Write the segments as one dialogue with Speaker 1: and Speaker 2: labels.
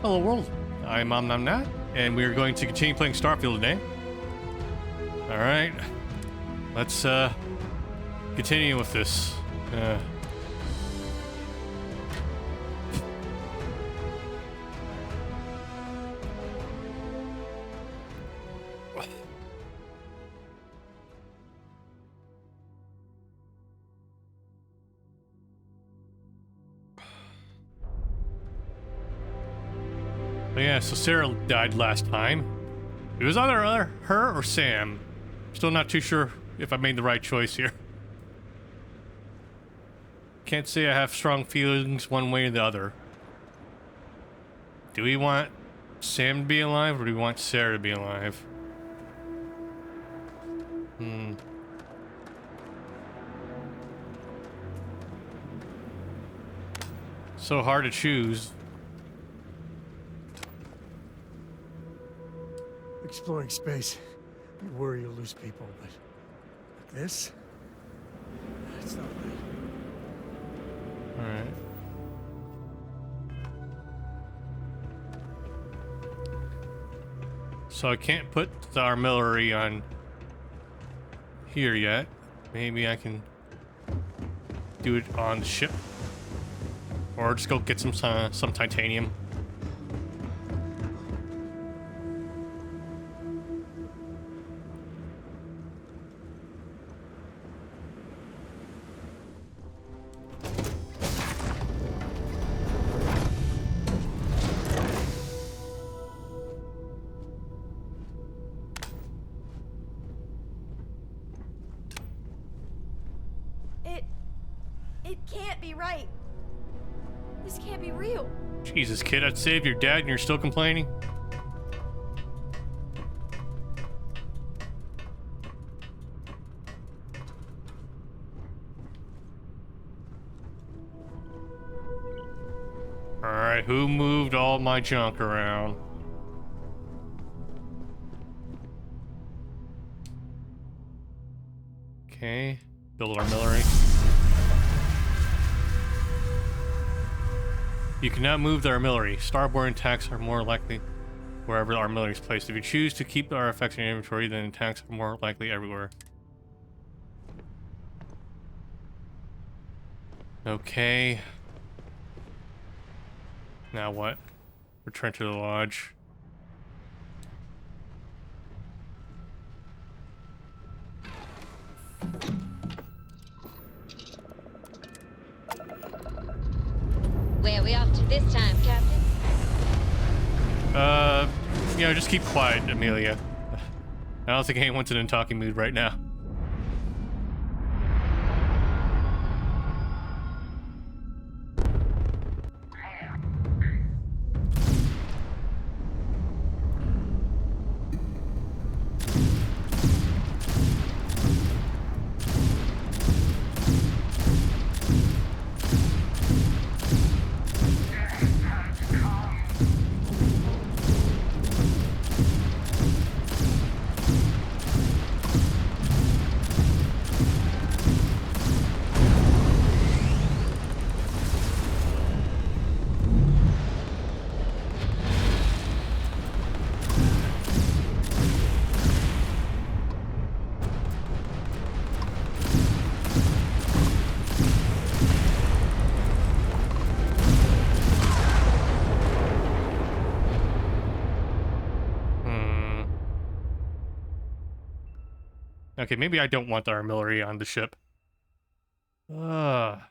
Speaker 1: Hello world, I'm Nat, and we are going to continue playing Starfield today. Alright, let's continue with this. But yeah, so Sarah died last time. It was either her or Sam. Still not too sure if I made the right choice here. Can't say I have strong feelings one way or the other. Do we want Sam to be alive, or do we want Sarah to be alive? So hard to choose.
Speaker 2: Exploring space, you worry you'll lose people, but like this, it's not right.
Speaker 1: Alright. So I can't put the artillery on here yet. Maybe I can do it on the ship. Or just go get some titanium.
Speaker 3: It can't be right. This can't be real.
Speaker 1: Jesus, kid, I'd save your dad and you're still complaining? Alright, who moved all my junk around? Okay, build artillery. You cannot move the artillery. Starborn attacks are more likely wherever the artillery is placed. If you choose to keep our effects in your inventory, then attacks are more likely everywhere. Okay. Now what? Return to the lodge.
Speaker 4: Where are we off to this time, Captain?
Speaker 1: Just keep quiet, Amelia. I don't think anyone's in a talking mood right now. Okay, maybe I don't want the artillery on the ship. Alright,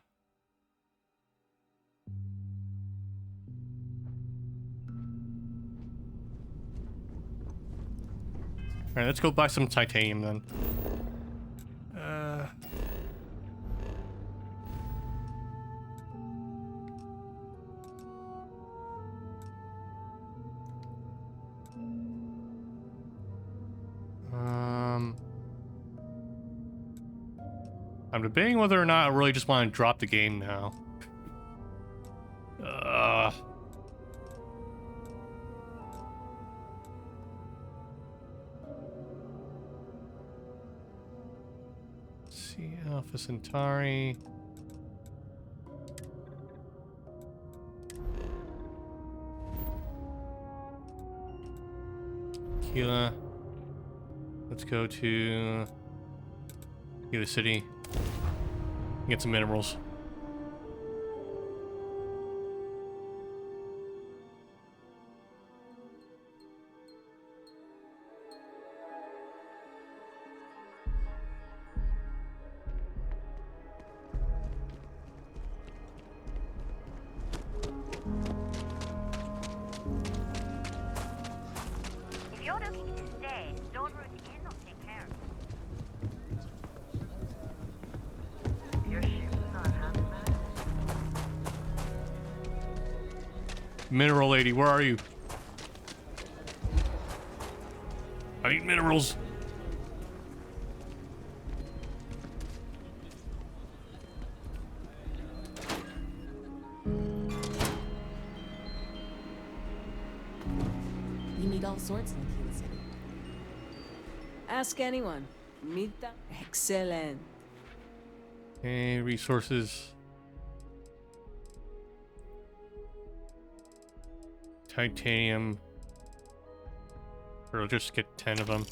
Speaker 1: let's go buy some titanium then. I'm debating whether or not I really just want to drop the game now. Let's see, Alpha Centauri. Gila. Let's go to Gila City. Get some minerals.
Speaker 5: If you're looking to stay, Stone Root Inn will take care of you. Your ship's not half bad.
Speaker 1: Mineral lady, where are you? I need minerals.
Speaker 6: You meet all sorts in Kila City.
Speaker 7: Ask anyone. Mita, excellent.
Speaker 1: Okay, resources. Titanium. Or I'll just get 10 of them.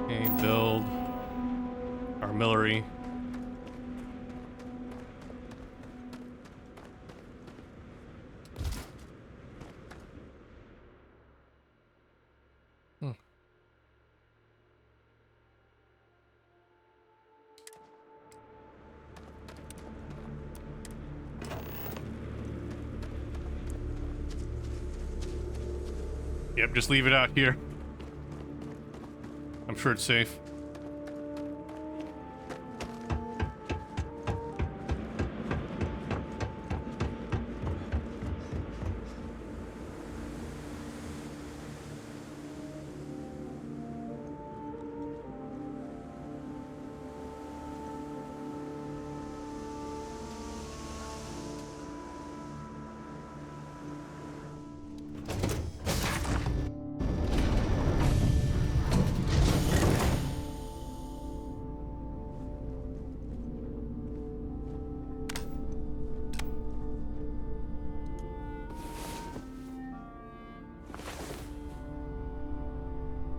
Speaker 1: Okay, build artillery. Yep, just leave it out here. I'm sure it's safe.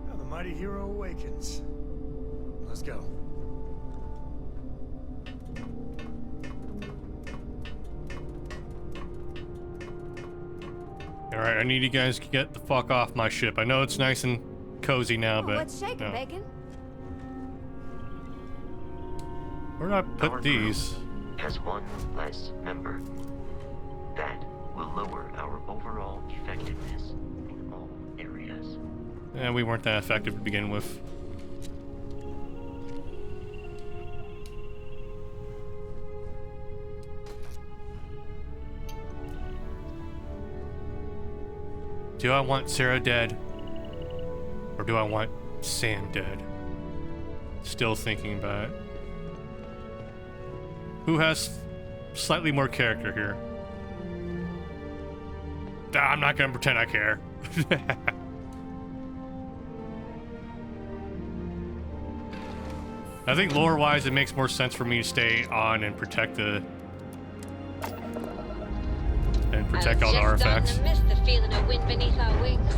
Speaker 2: Now the mighty hero awakens. Let's go.
Speaker 1: Alright, I need you guys to get the fuck off my ship. I know it's nice and cozy now, but...
Speaker 3: What's shaking,
Speaker 1: no.
Speaker 3: Bacon?
Speaker 1: Where did I put
Speaker 8: Our
Speaker 1: these?
Speaker 8: group has one less member. That will lower our overall effectiveness in all areas.
Speaker 1: Yeah, we weren't that effective to begin with. Do I want Sarah dead? Or do I want Sam dead? Still thinking about it. Who has slightly more character here? I'm not gonna pretend I care. I think lore-wise, it makes more sense for me to stay on and protect the... and protect all the artifacts.
Speaker 4: I miss the feeling of wind beneath our wings.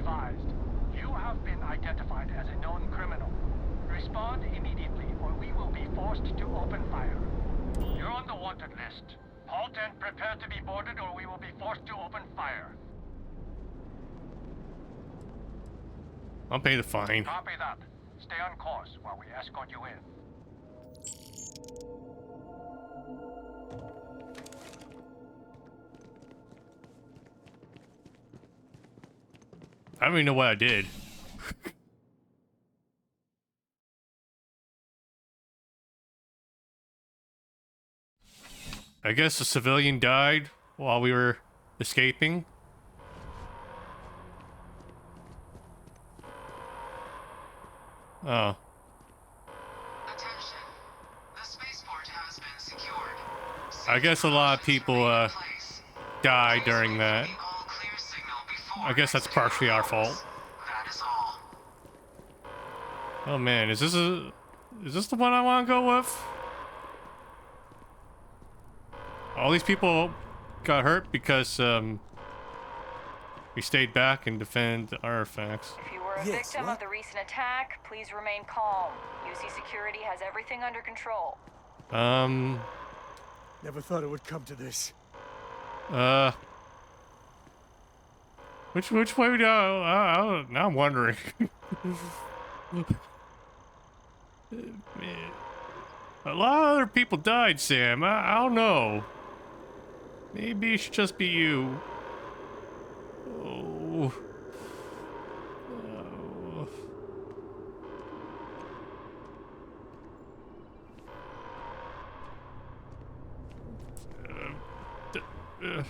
Speaker 9: advised. You have been identified as a known criminal. Respond immediately, or we will be forced to open fire. You're on the wanted list. Halt and prepare to be boarded, or we will be forced to open fire.
Speaker 1: I'll pay the fine.
Speaker 9: Copy that. Stay on course while we escort you in.
Speaker 1: I don't even know what I did. I guess a civilian died while we were escaping. Oh.
Speaker 10: Attention. The spaceport has been secured.
Speaker 1: I guess a lot of people died during that. I guess that's partially our fault.
Speaker 10: That is all.
Speaker 1: Oh man, is this the one I want to go with? All these people got hurt because we stayed back and defended the artifacts.
Speaker 11: If you were a victim of the recent attack, please remain calm. UC security has everything under control.
Speaker 2: Never thought it would come to this.
Speaker 1: Which way do I now I'm wondering. A lot of other people died, Sam. I don't know. Maybe it should just be you. Oh. Oh.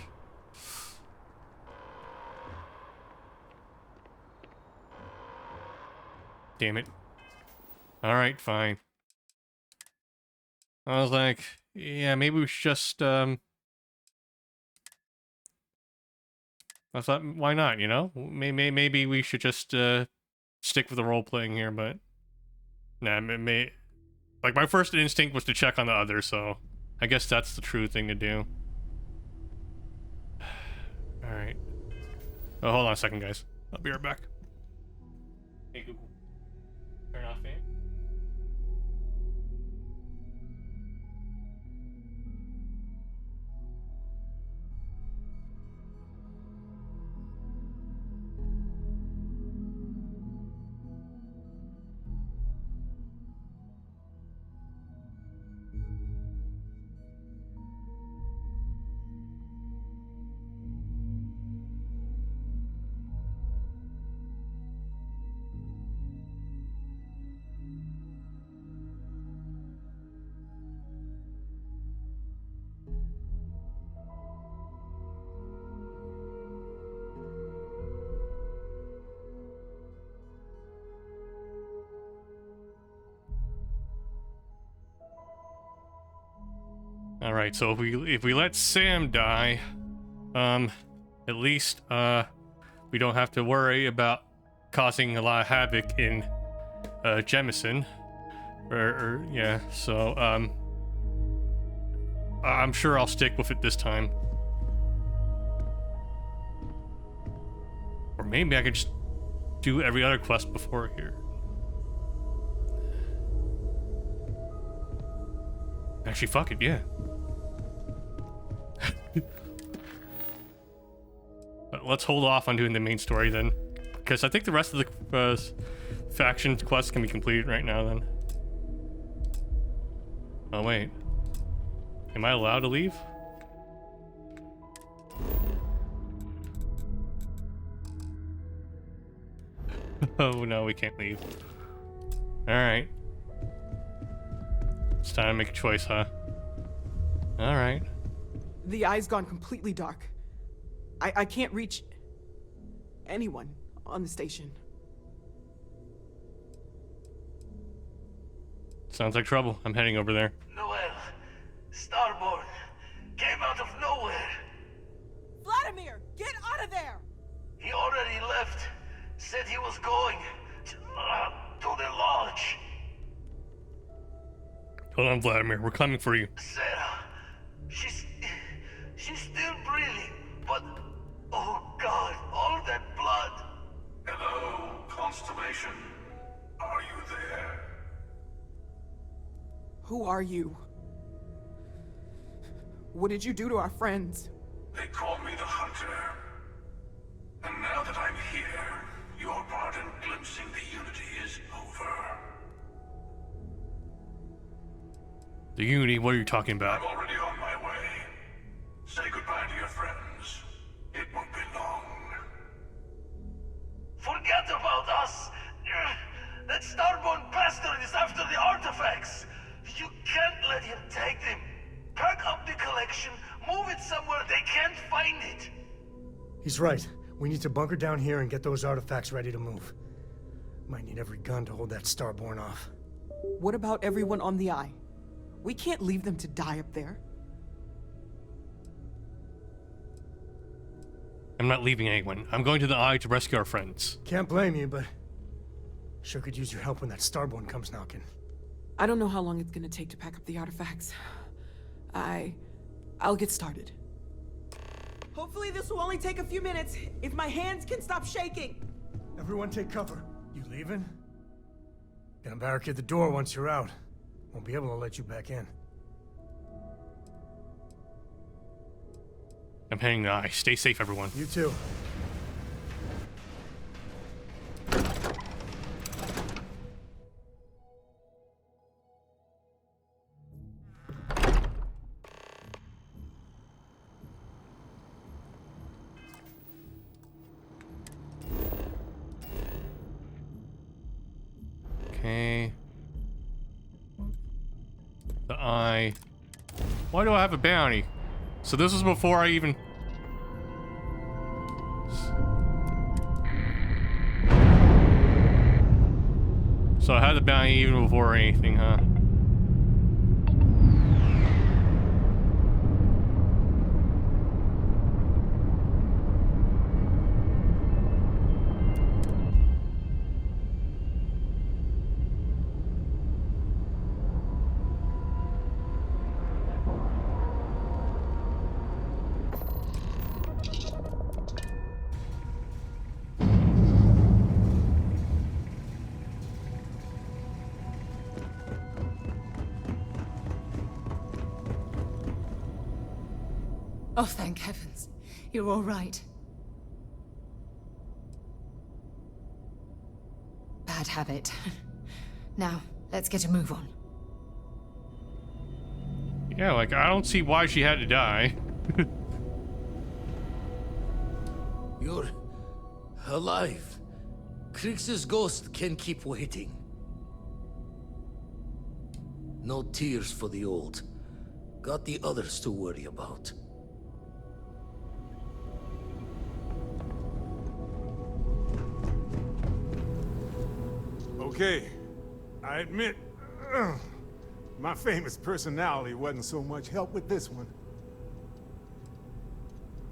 Speaker 1: Damn it. Alright, fine. I was like, yeah, maybe we should just, I thought, why not, you know? Maybe we should just, stick with the role-playing here, but... Nah, like, my first instinct was to check on the others, so... I guess that's the true thing to do. Alright. Oh, hold on a second, guys. I'll be right back. Hey, Google. Turn off fan. Alright, so if we let Sam die, at least, we don't have to worry about causing a lot of havoc in, Jemison. Yeah, so, I'm sure I'll stick with it this time. Or maybe I could just do every other quest before here. Actually, fuck it, yeah. But let's hold off on doing the main story then. Because I think the rest of the faction quests can be completed right now then. Oh, wait. Am I allowed to leave? Oh, no, we can't leave. Alright. It's time to make a choice, huh? Alright.
Speaker 12: The eye's gone completely dark. I can't reach anyone on the station.
Speaker 1: Sounds like trouble. I'm heading over there.
Speaker 13: Noel, Starborn, came out of nowhere.
Speaker 12: Vladimir, get out of there!
Speaker 13: He already left. Said he was going to the lodge.
Speaker 1: Hold on, Vladimir. We're coming for you.
Speaker 13: Sarah, she's still breathing, but oh God, all that blood.
Speaker 10: Operation. Are you there?
Speaker 12: Who are you? What did you do to our friends?
Speaker 10: They call me the Hunter. And now that I'm here, your part in glimpsing the Unity is over.
Speaker 1: The Unity, what are you talking about?
Speaker 10: I'm already on my way. Say goodbye to your friends. It won't be long.
Speaker 13: Forget about us! That Starborn bastard is after the artifacts! You can't let him take them! Pack up the collection, move it somewhere they can't find it!
Speaker 2: He's right. We need to bunker down here and get those artifacts ready to move. Might need every gun to hold that Starborn off.
Speaker 12: What about everyone on the Eye? We can't leave them to die up there.
Speaker 1: I'm not leaving anyone. I'm going to the Eye to rescue our friends.
Speaker 2: Can't blame you, but sure could use your help when that Starborn comes knocking.
Speaker 12: I don't know how long it's gonna take to pack up the artifacts. I'll get started. Hopefully this will only take a few minutes, if my hands can stop shaking.
Speaker 2: Everyone take cover. You leaving? Gonna barricade the door once you're out. Won't be able to let you back in.
Speaker 1: I'm heading to the Eye. Stay safe, everyone.
Speaker 2: You too.
Speaker 1: Okay. The Eye. Why do I have a bounty? So this was before I even... So I had the bounty even before anything, huh?
Speaker 6: Oh, thank heavens. You're all right. Bad habit. Now, let's get a move on.
Speaker 1: Yeah, like, I don't see why she had to die.
Speaker 13: You're alive. Krix's ghost can keep waiting. No tears for the old. Got the others to worry about.
Speaker 14: Okay, I admit, my famous personality wasn't so much help with this one.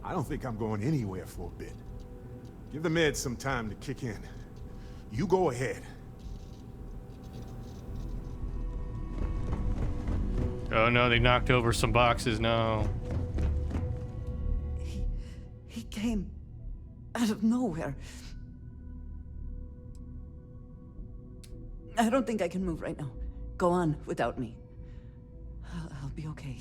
Speaker 14: I don't think I'm going anywhere for a bit. Give the meds some time to kick in. You go ahead.
Speaker 1: Oh no, they knocked over some boxes, no.
Speaker 15: He came out of nowhere. I don't think I can move right now. Go on without me. I'll be okay.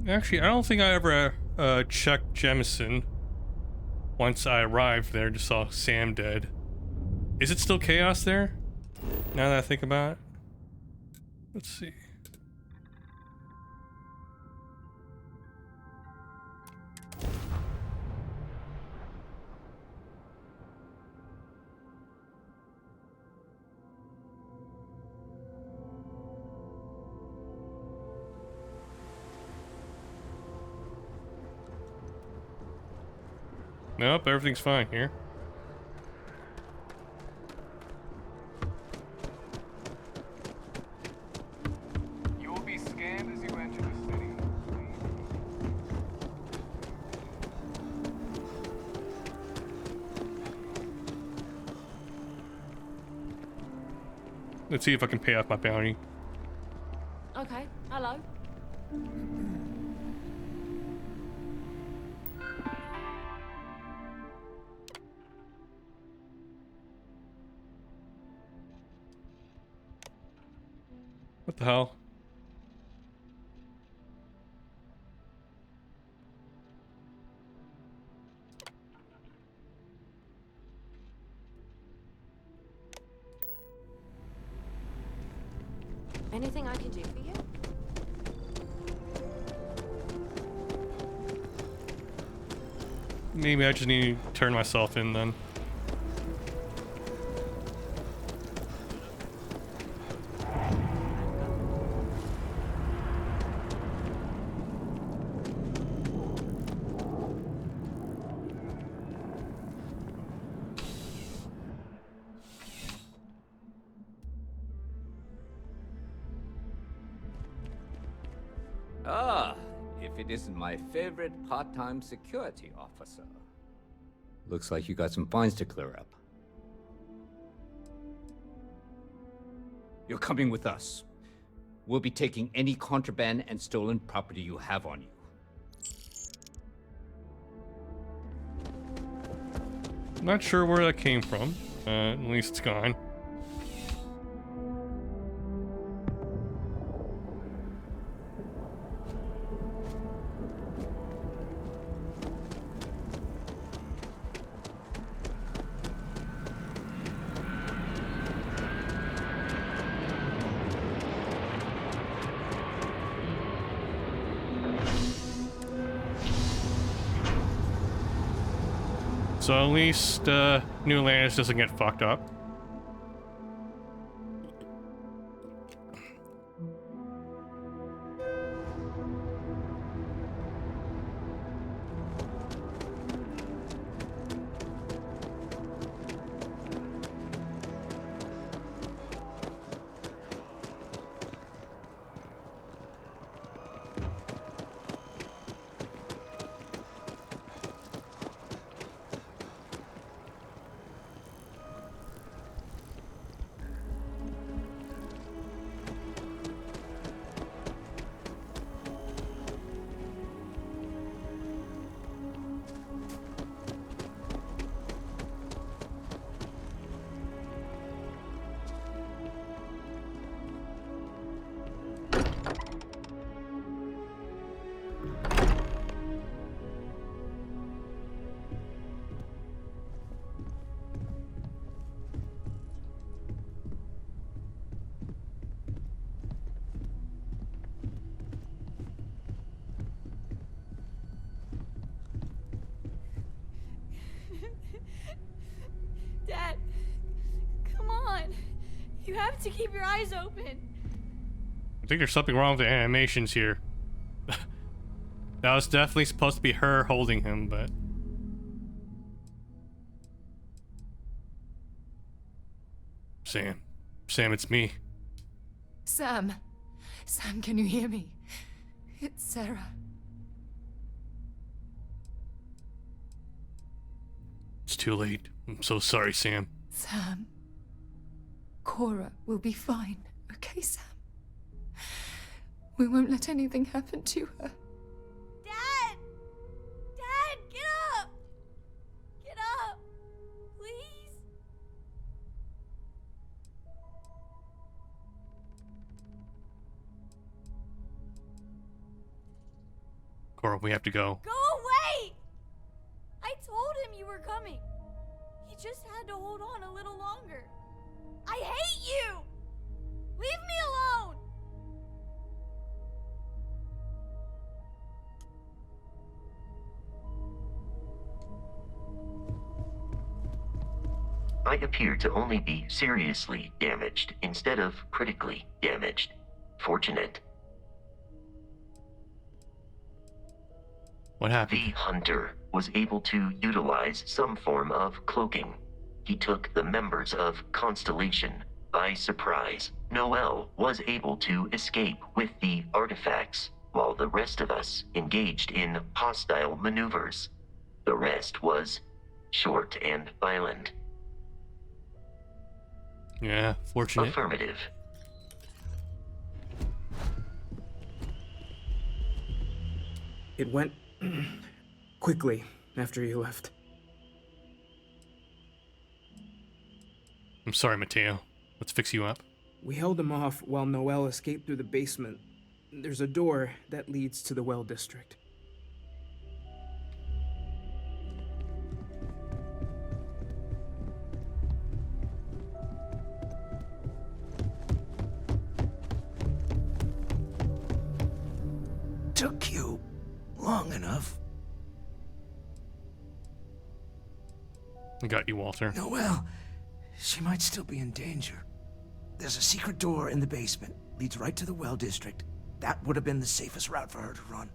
Speaker 1: Actually, I don't think I ever checked Jemison once I arrived there, just saw Sam dead. Is it still chaos there? Now that I think about it. Let's see. Nope, everything's fine here.
Speaker 16: You will be scanned as you enter the city.
Speaker 1: Let's see if I can pay off my bounty.
Speaker 3: Okay, hello.
Speaker 1: What the hell?
Speaker 3: Anything I can do for you?
Speaker 1: Maybe I just need to turn myself in then.
Speaker 16: Ah, if it isn't my favorite part-time security officer. Looks like you got some fines to clear up. You're coming with us. We'll be taking any contraband and stolen property you have on you.
Speaker 1: Not sure where that came from. At least it's gone. So at least New Atlantis doesn't get fucked up.
Speaker 3: Dad, come on. You have to keep your eyes open.
Speaker 1: I think there's something wrong with the animations here. That was definitely supposed to be her holding him, but... Sam, it's me.
Speaker 6: Sam. Sam, can you hear me? It's Sarah.
Speaker 1: It's too late. I'm so sorry, Sam.
Speaker 6: Sam. Cora will be fine, okay, Sam? We won't let anything happen to her.
Speaker 3: Dad! Dad, get up! Get up! Please?
Speaker 1: Cora, we have to go.
Speaker 3: Go away! I told him you were coming. He just had to hold on a little longer. I hate you! Leave me alone!
Speaker 8: I appear to only be seriously damaged instead of critically damaged. Fortunate.
Speaker 1: What happened?
Speaker 8: The hunter was able to utilize some form of cloaking. He took the members of Constellation by surprise. Noel was able to escape with the artifacts, while the rest of us engaged in hostile maneuvers. The rest was short and violent.
Speaker 1: Yeah, fortunate.
Speaker 8: Affirmative.
Speaker 12: It went quickly after you left.
Speaker 1: I'm sorry, Mateo. Let's fix you up.
Speaker 12: We held him off while Noel escaped through the basement. There's a door that leads to the well district.
Speaker 17: Took you long enough.
Speaker 1: I got you, Walter.
Speaker 17: Noelle, she might still be in danger. There's a secret door in the basement. Leads right to the well district. That would have been the safest route for her to run.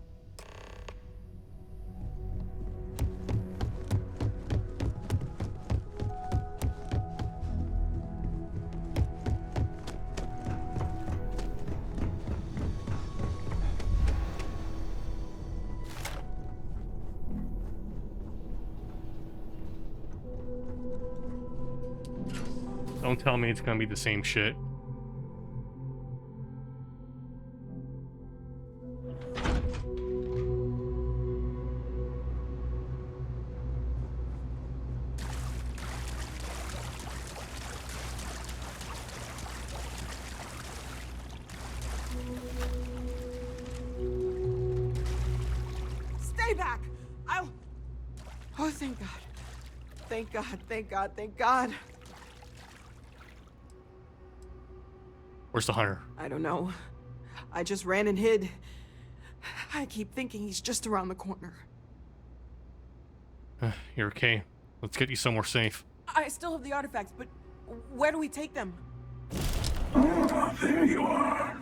Speaker 1: Don't tell me it's gonna be the same shit.
Speaker 12: Stay back! I'll... Oh, thank God. Thank God, thank God, thank God.
Speaker 1: Where's the hunter?
Speaker 12: I don't know. I just ran and hid. I keep thinking he's just around the corner.
Speaker 1: You're okay. Let's get you somewhere safe.
Speaker 12: I still have the artifacts, but where do we take them?
Speaker 10: Ah, there you are.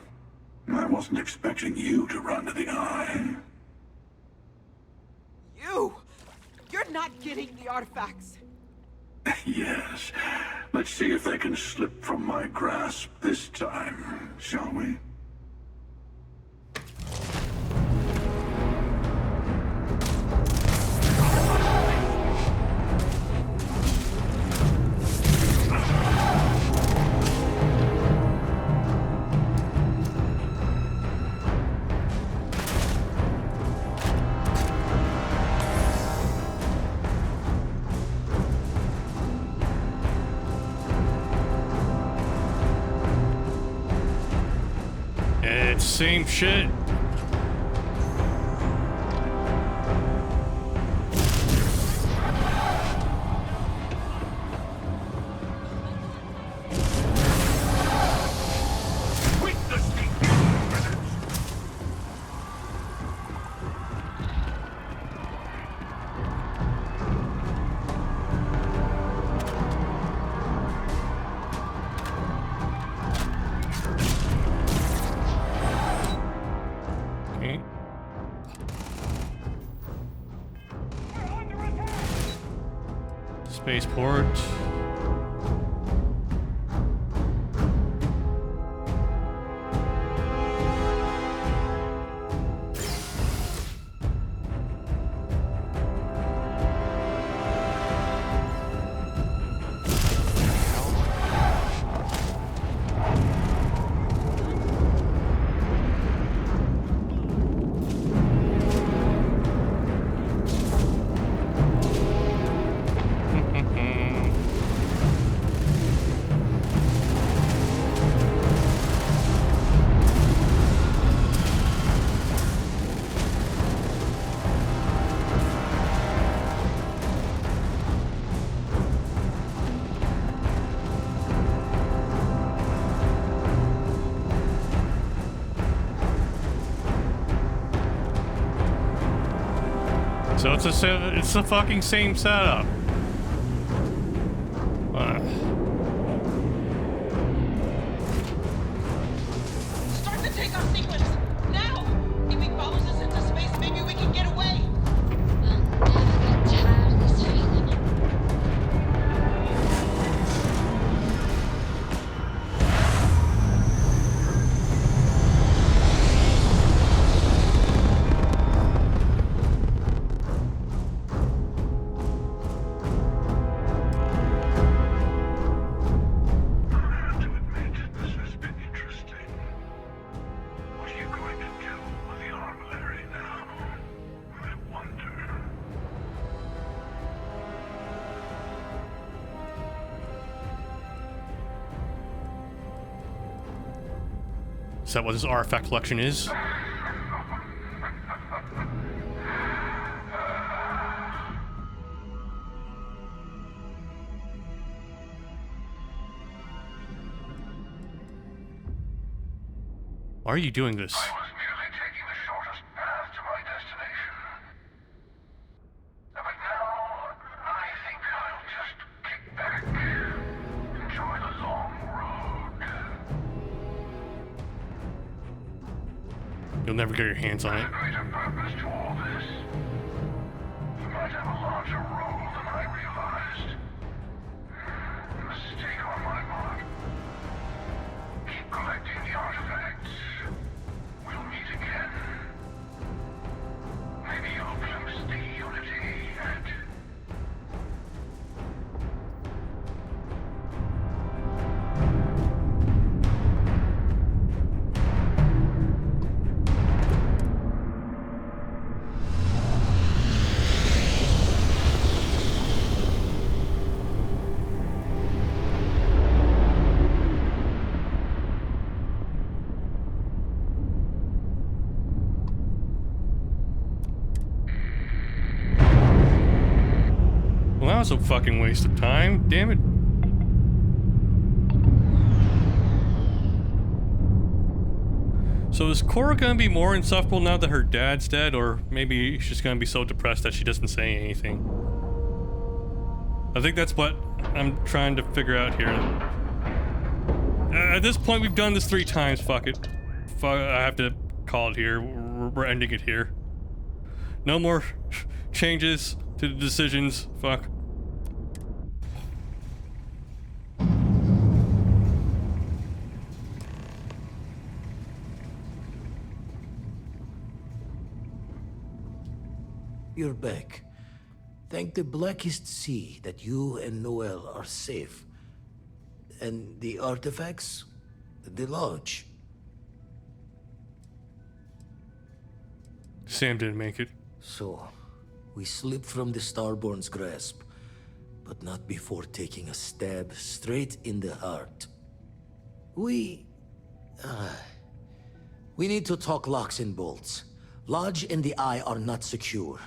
Speaker 10: I wasn't expecting you to run to the eye.
Speaker 12: You! You're not getting the artifacts!
Speaker 10: Yes. Let's see if they can slip from my grasp this time, shall we?
Speaker 1: It's same shit. Spaceport. So it's the fucking same setup.
Speaker 18: Start the takeoff sequence now. If he follows us into space, maybe we can get away.
Speaker 4: I'll never get tired of this feeling.
Speaker 1: Is that what this artifact collection is? Why are you doing this?
Speaker 10: I was merely taking the shortest path to my destination. But now, I think I'll just kick back, enjoy the long road.
Speaker 1: You'll never get your hands on it.
Speaker 10: There's a greater purpose to all this. You might have a larger role than I realized. Mistake on my part. Keep collecting the artifacts. We'll meet again. Maybe you'll glimpse the unity and...
Speaker 1: Well, that was a fucking waste of time. Damn it. So is Cora gonna be more insufferable now that her dad's dead, or maybe she's gonna be so depressed that she doesn't say anything? I think that's what I'm trying to figure out here. At this point, we've done this 3 times. Fuck it. Fuck, I have to call it here. We're ending it here. No more changes to the decisions. Fuck.
Speaker 17: You're back. Thank the blackest sea that you and Noel are safe. And the artifacts? The lodge.
Speaker 1: Sam didn't make it.
Speaker 17: So, we slipped from the Starborn's grasp, but not before taking a stab straight in the heart. We need to talk locks and bolts. Lodge and the Eye are not secure.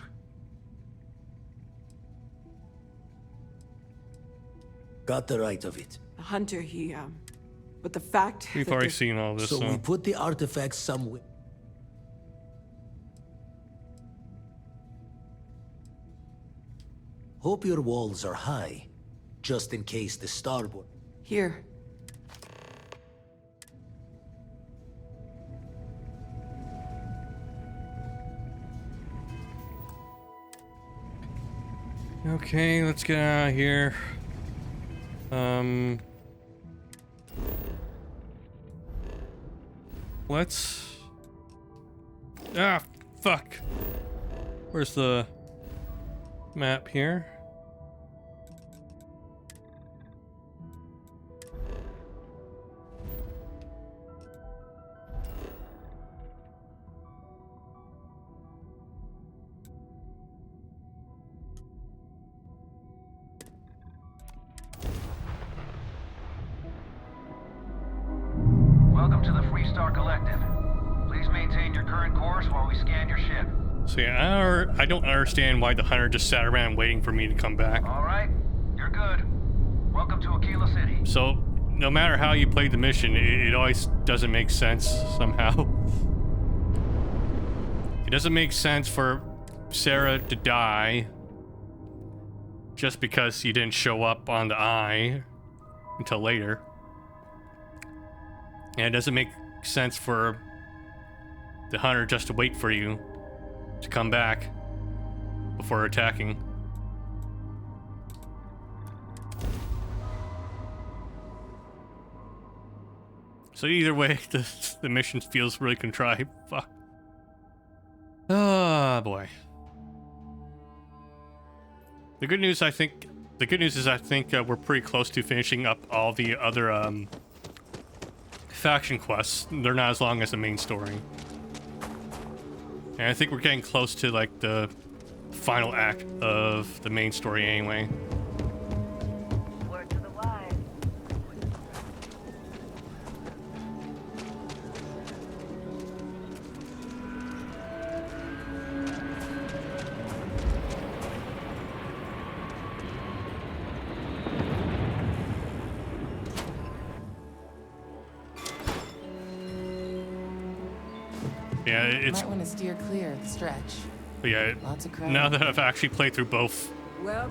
Speaker 17: Got the right of it.
Speaker 12: Hunter, but the fact
Speaker 1: We've
Speaker 12: that
Speaker 1: already seen all this.
Speaker 17: So we put the artifacts somewhere. Hope your walls are high, just in case the Starborn.
Speaker 12: Here.
Speaker 1: Okay, let's get out of here. Let's... Ah, fuck. Where's the map here?
Speaker 9: Welcome to the Freestar Collective. Please maintain your current course while we scan your ship.
Speaker 1: So yeah, I don't understand why the hunter just sat around waiting for me to come back.
Speaker 9: All right, you're good. Welcome to Aquila City.
Speaker 1: So, no matter how you play the mission, it always doesn't make sense somehow. It doesn't make sense for Sarah to die just because you didn't show up on the Eye until later. And it doesn't make sense for the hunter just to wait for you to come back before attacking. So either way, the mission feels really contrived. Fuck. Oh boy. The good news is I think we're pretty close to finishing up all the other faction quests. They're not as long as the main story. And I think we're getting close to like the final act of the main story anyway.
Speaker 5: Word to the wise.
Speaker 1: Yeah, it's...
Speaker 6: Might want to steer clear of the stretch.
Speaker 1: But yeah,
Speaker 6: Lots of crowd.
Speaker 1: now that I've actually played through both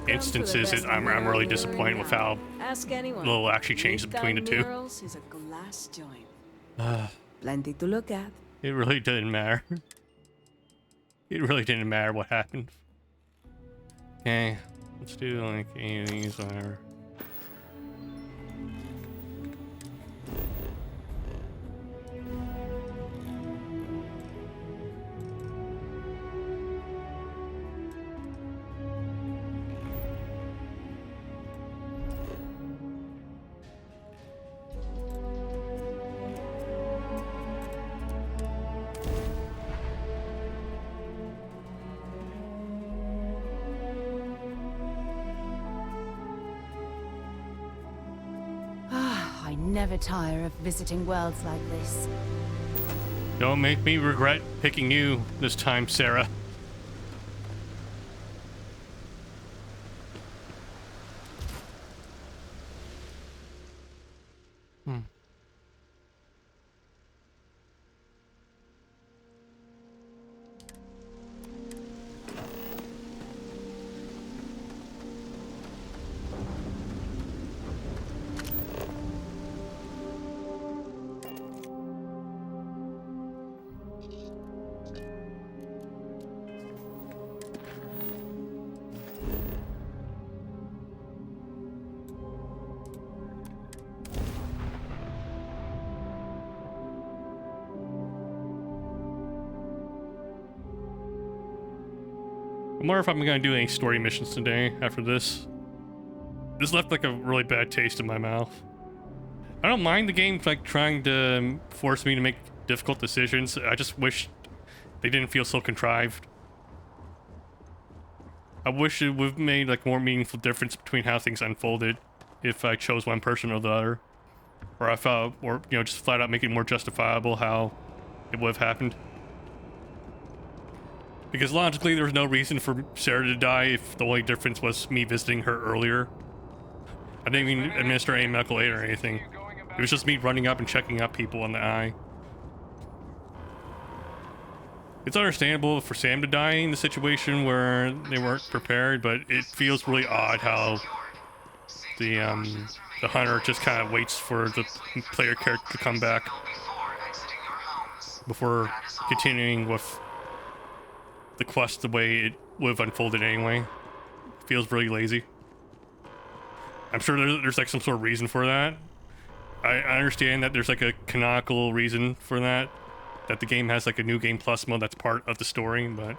Speaker 1: instances, I'm really disappointed with how
Speaker 7: Ask anyone.
Speaker 1: little actually changes between the two.
Speaker 7: Murals is a glass joint. Plenty to look at.
Speaker 1: It really didn't matter. It really didn't matter what happened. Okay, let's do like any of these, whatever.
Speaker 19: I never tire of visiting worlds like this.
Speaker 1: Don't make me regret picking you this time, Sarah. I wonder if I'm gonna do any story missions today after this. This left like a really bad taste in my mouth. I don't mind the game like trying to force me to make difficult decisions. I just wish they didn't feel so contrived. I wish it would have made like more meaningful difference between how things unfolded if I chose one person or the other. Or I felt, or you know, just flat out make it more justifiable how it would have happened. Because logically, there's no reason for Sarah to die if the only difference was me visiting her earlier. I didn't even administer any medical aid or anything. It was just me running up and checking up people on the eye. It's understandable for Sam to die in the situation where they weren't prepared, but it feels really odd how the hunter just kind of waits for the player character to come back before continuing with the quest the way it would have unfolded anyway. It feels really lazy. I'm sure there's like some sort of reason for that. I understand that there's like a canonical reason for that the game has like a new game plus mode that's part of the story, but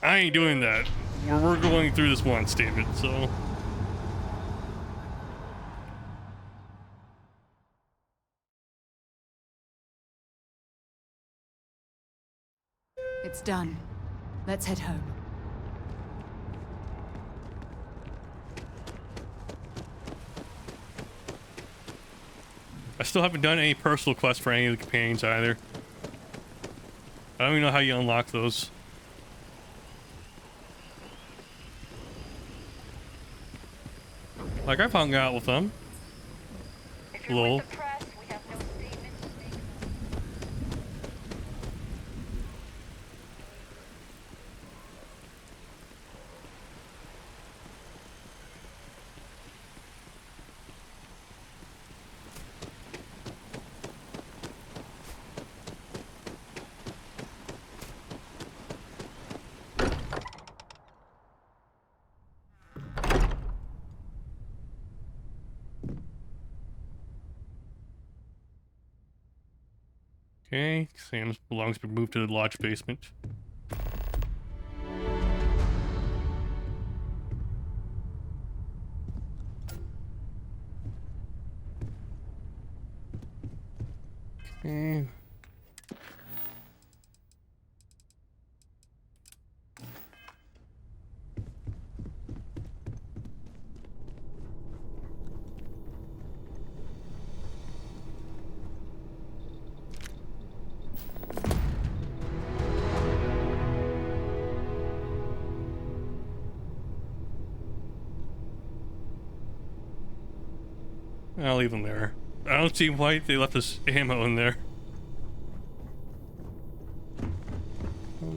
Speaker 1: I ain't doing that. We're going through this once, David, so...
Speaker 6: It's done. Let's head home.
Speaker 1: I still haven't done any personal quests for any of the companions either. I don't even know how you unlock those. Like, I've hung out with them. Lol. Okay, Sam's belongs to be moved to the lodge basement. Okay. I'll leave them there. I don't see why they left this ammo in there. Let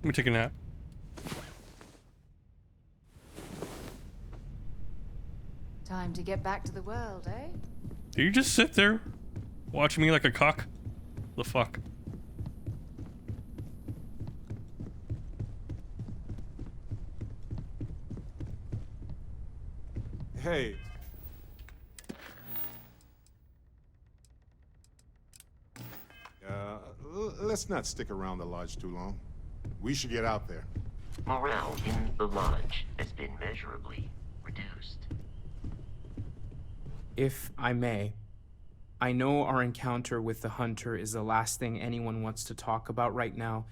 Speaker 1: me take a nap.
Speaker 19: Time to get back to the world, eh?
Speaker 1: Do you just sit there watching me like a cock? The fuck?
Speaker 14: Hey. Let's not stick around the lodge too long. We should get out there.
Speaker 8: Morale in the lodge has been measurably reduced.
Speaker 20: If I may, I know our encounter with the Hunter is the last thing anyone wants to talk about right now,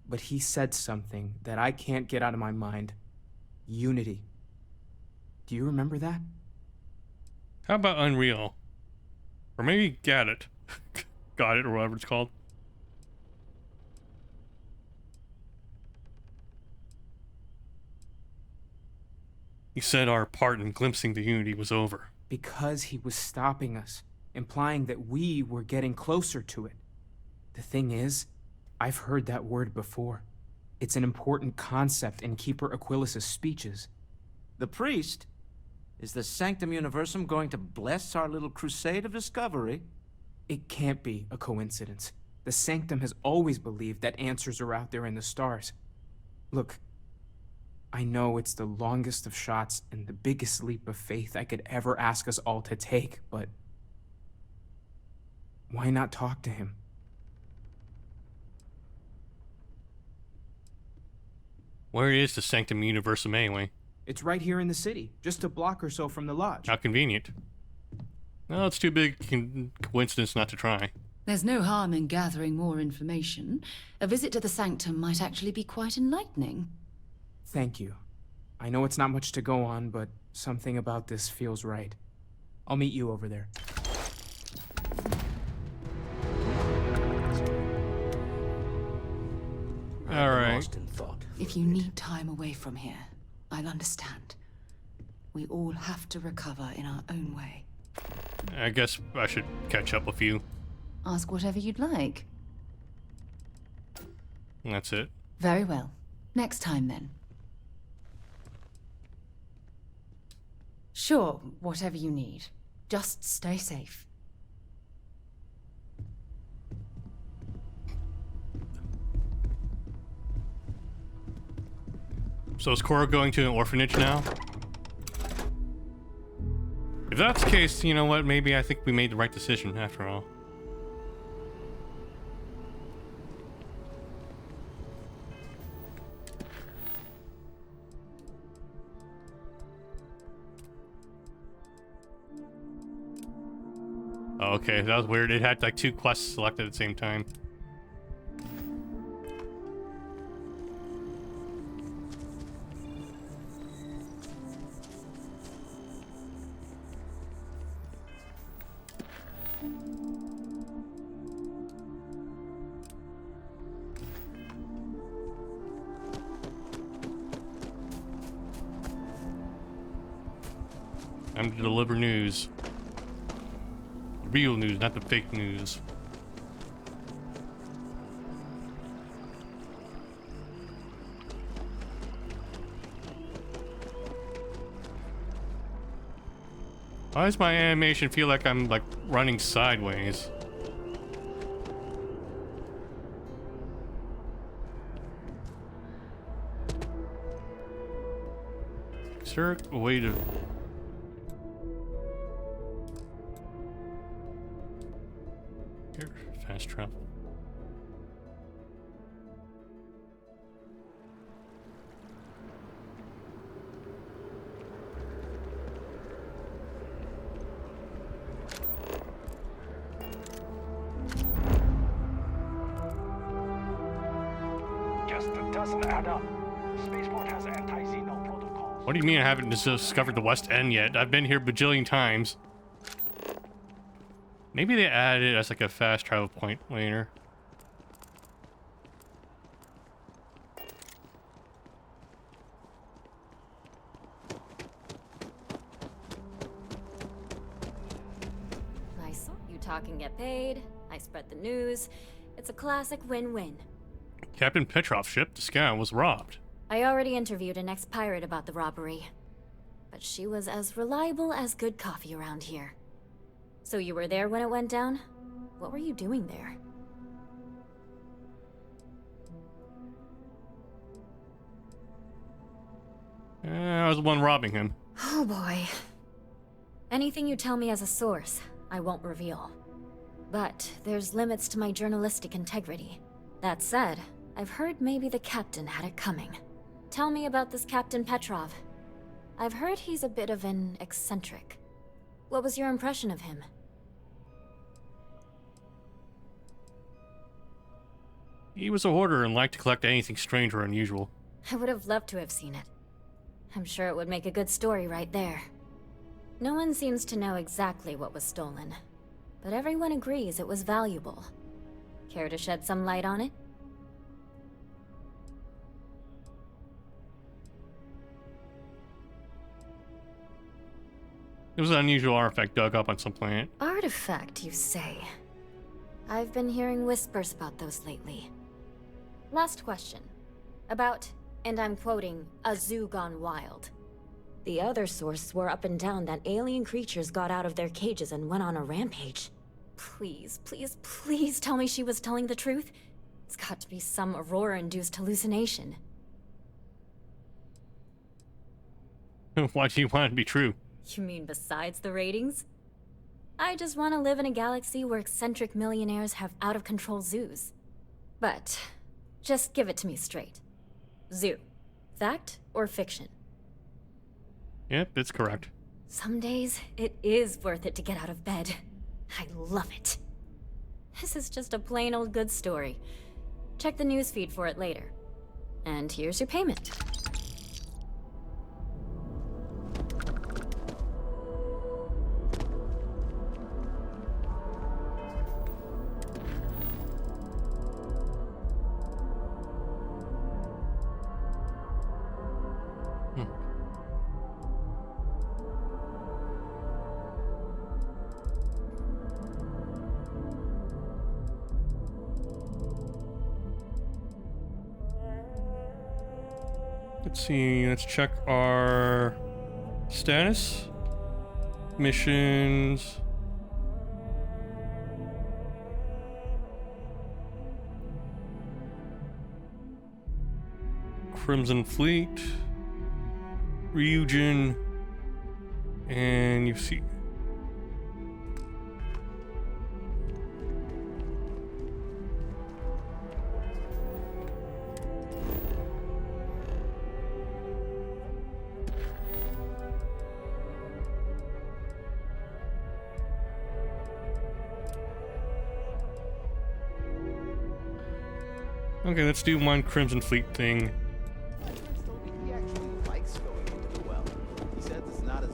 Speaker 20: but he said something that I can't get out of my mind. Unity. Do you remember that?
Speaker 1: How about Unreal? Or maybe Got It. Got It, or whatever it's called. He said our part in glimpsing the Unity was over.
Speaker 20: Because he was stopping us, implying that we were getting closer to it. The thing is, I've heard that word before. It's an important concept in Keeper Aquilas's speeches.
Speaker 21: The priest? Is the Sanctum Universum going to bless our little crusade of discovery?
Speaker 20: It can't be a coincidence. The Sanctum has always believed that answers are out there in the stars. Look, I know it's the longest of shots and the biggest leap of faith I could ever ask us all to take, but why not talk to him?
Speaker 1: Where is the Sanctum Universum anyway?
Speaker 20: It's right here in the city, just a block or so from the lodge.
Speaker 1: How convenient. No, it's too big coincidence not to try.
Speaker 19: There's no harm in gathering more information. A visit to the Sanctum might actually be quite enlightening.
Speaker 20: Thank you. I know it's not much to go on, but something about this feels right. I'll meet you over there.
Speaker 1: All right.
Speaker 17: Lost in thought.
Speaker 19: If you need time away from here, I'll understand. We all have to recover in our own way.
Speaker 1: I guess I should catch up with you.
Speaker 19: Ask whatever you'd like.
Speaker 1: That's it.
Speaker 19: Very well. Next time, then. Sure, whatever you need. Just stay safe.
Speaker 1: So is Cora going to an orphanage now? If that's the case, you know what? Maybe I think we made the right decision after all. Oh, okay, that was weird. It had like two quests selected at the same time. Time to deliver news. Real news, not the fake news. Why does my animation feel like I'm like running sideways? Is there a way to... Here, fast travel.
Speaker 9: Just doesn't add up. Spaceport has anti-Xeno protocol.
Speaker 1: What do you mean I haven't discovered the West End yet? I've been here bajillion times. Maybe they added it as like a fast travel point later.
Speaker 11: I saw you talk and get paid. I spread the news. It's a classic win-win.
Speaker 1: Captain Petrov's ship, the Scout, was robbed.
Speaker 11: I already interviewed an ex-pirate about the robbery. But she was as reliable as good coffee around here. So you were there when it went down? What were you doing there?
Speaker 1: I was the one robbing him.
Speaker 11: Oh boy. Anything you tell me as a source, I won't reveal. But there's limits to my journalistic integrity. That said, I've heard maybe the captain had it coming. Tell me about this Captain Petrov. I've heard he's a bit of an eccentric. What was your impression of him?
Speaker 1: He was a hoarder and liked to collect anything strange or unusual.
Speaker 11: I would have loved to have seen it. I'm sure it would make a good story right there. No one seems to know exactly what was stolen, but everyone agrees it was valuable. Care to shed some light on it?
Speaker 1: It was an unusual artifact dug up on some planet.
Speaker 11: Artifact, you say? I've been hearing whispers about those lately. Last question. About, and I'm quoting, a zoo gone wild. The other source swore up and down that alien creatures got out of their cages and went on a rampage. Please, please, please tell me she was telling the truth. It's got to be some Aurora-induced hallucination.
Speaker 1: Why do you want it to be true?
Speaker 11: You mean besides the ratings? I just want to live in a galaxy where eccentric millionaires have out-of-control zoos. But, just give it to me straight. Zoo. Fact or fiction?
Speaker 1: Yep, it's correct.
Speaker 11: Some days, it is worth it to get out of bed. I love it. This is just a plain old good story. Check the newsfeed for it later. And here's your payment.
Speaker 1: Let's see, let's check our status. Missions. Crimson Fleet. Ryujin. And you see. Okay, let's do one Crimson Fleet thing.
Speaker 22: He actually likes going into the well. He says it's not as...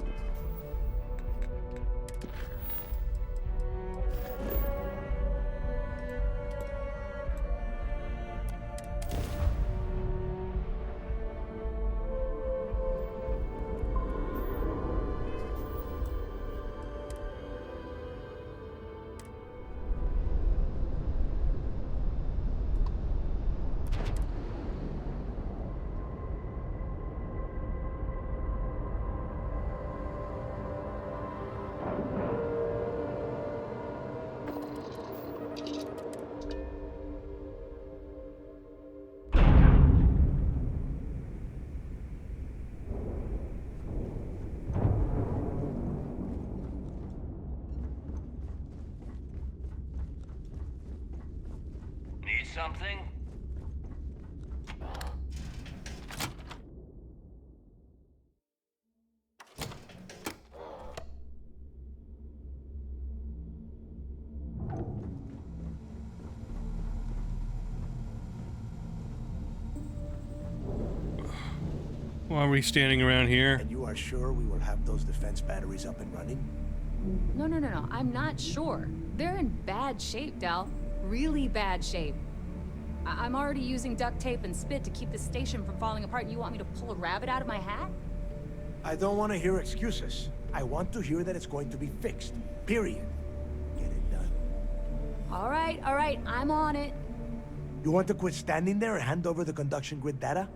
Speaker 13: Need something?
Speaker 1: Why are we standing around here?
Speaker 17: And you are sure we will have those defense batteries up and running?
Speaker 2: No, no, no, no. I'm not sure. They're in bad shape, Del. Really bad shape. I'm already using duct tape and spit to keep the station from falling apart, and you want me to pull a rabbit out of my hat?
Speaker 17: I don't want to hear excuses. I want to hear that it's going to be fixed. Period. Get it done.
Speaker 2: All right, I'm on it.
Speaker 17: You want to quit standing there and hand over the conduction grid data?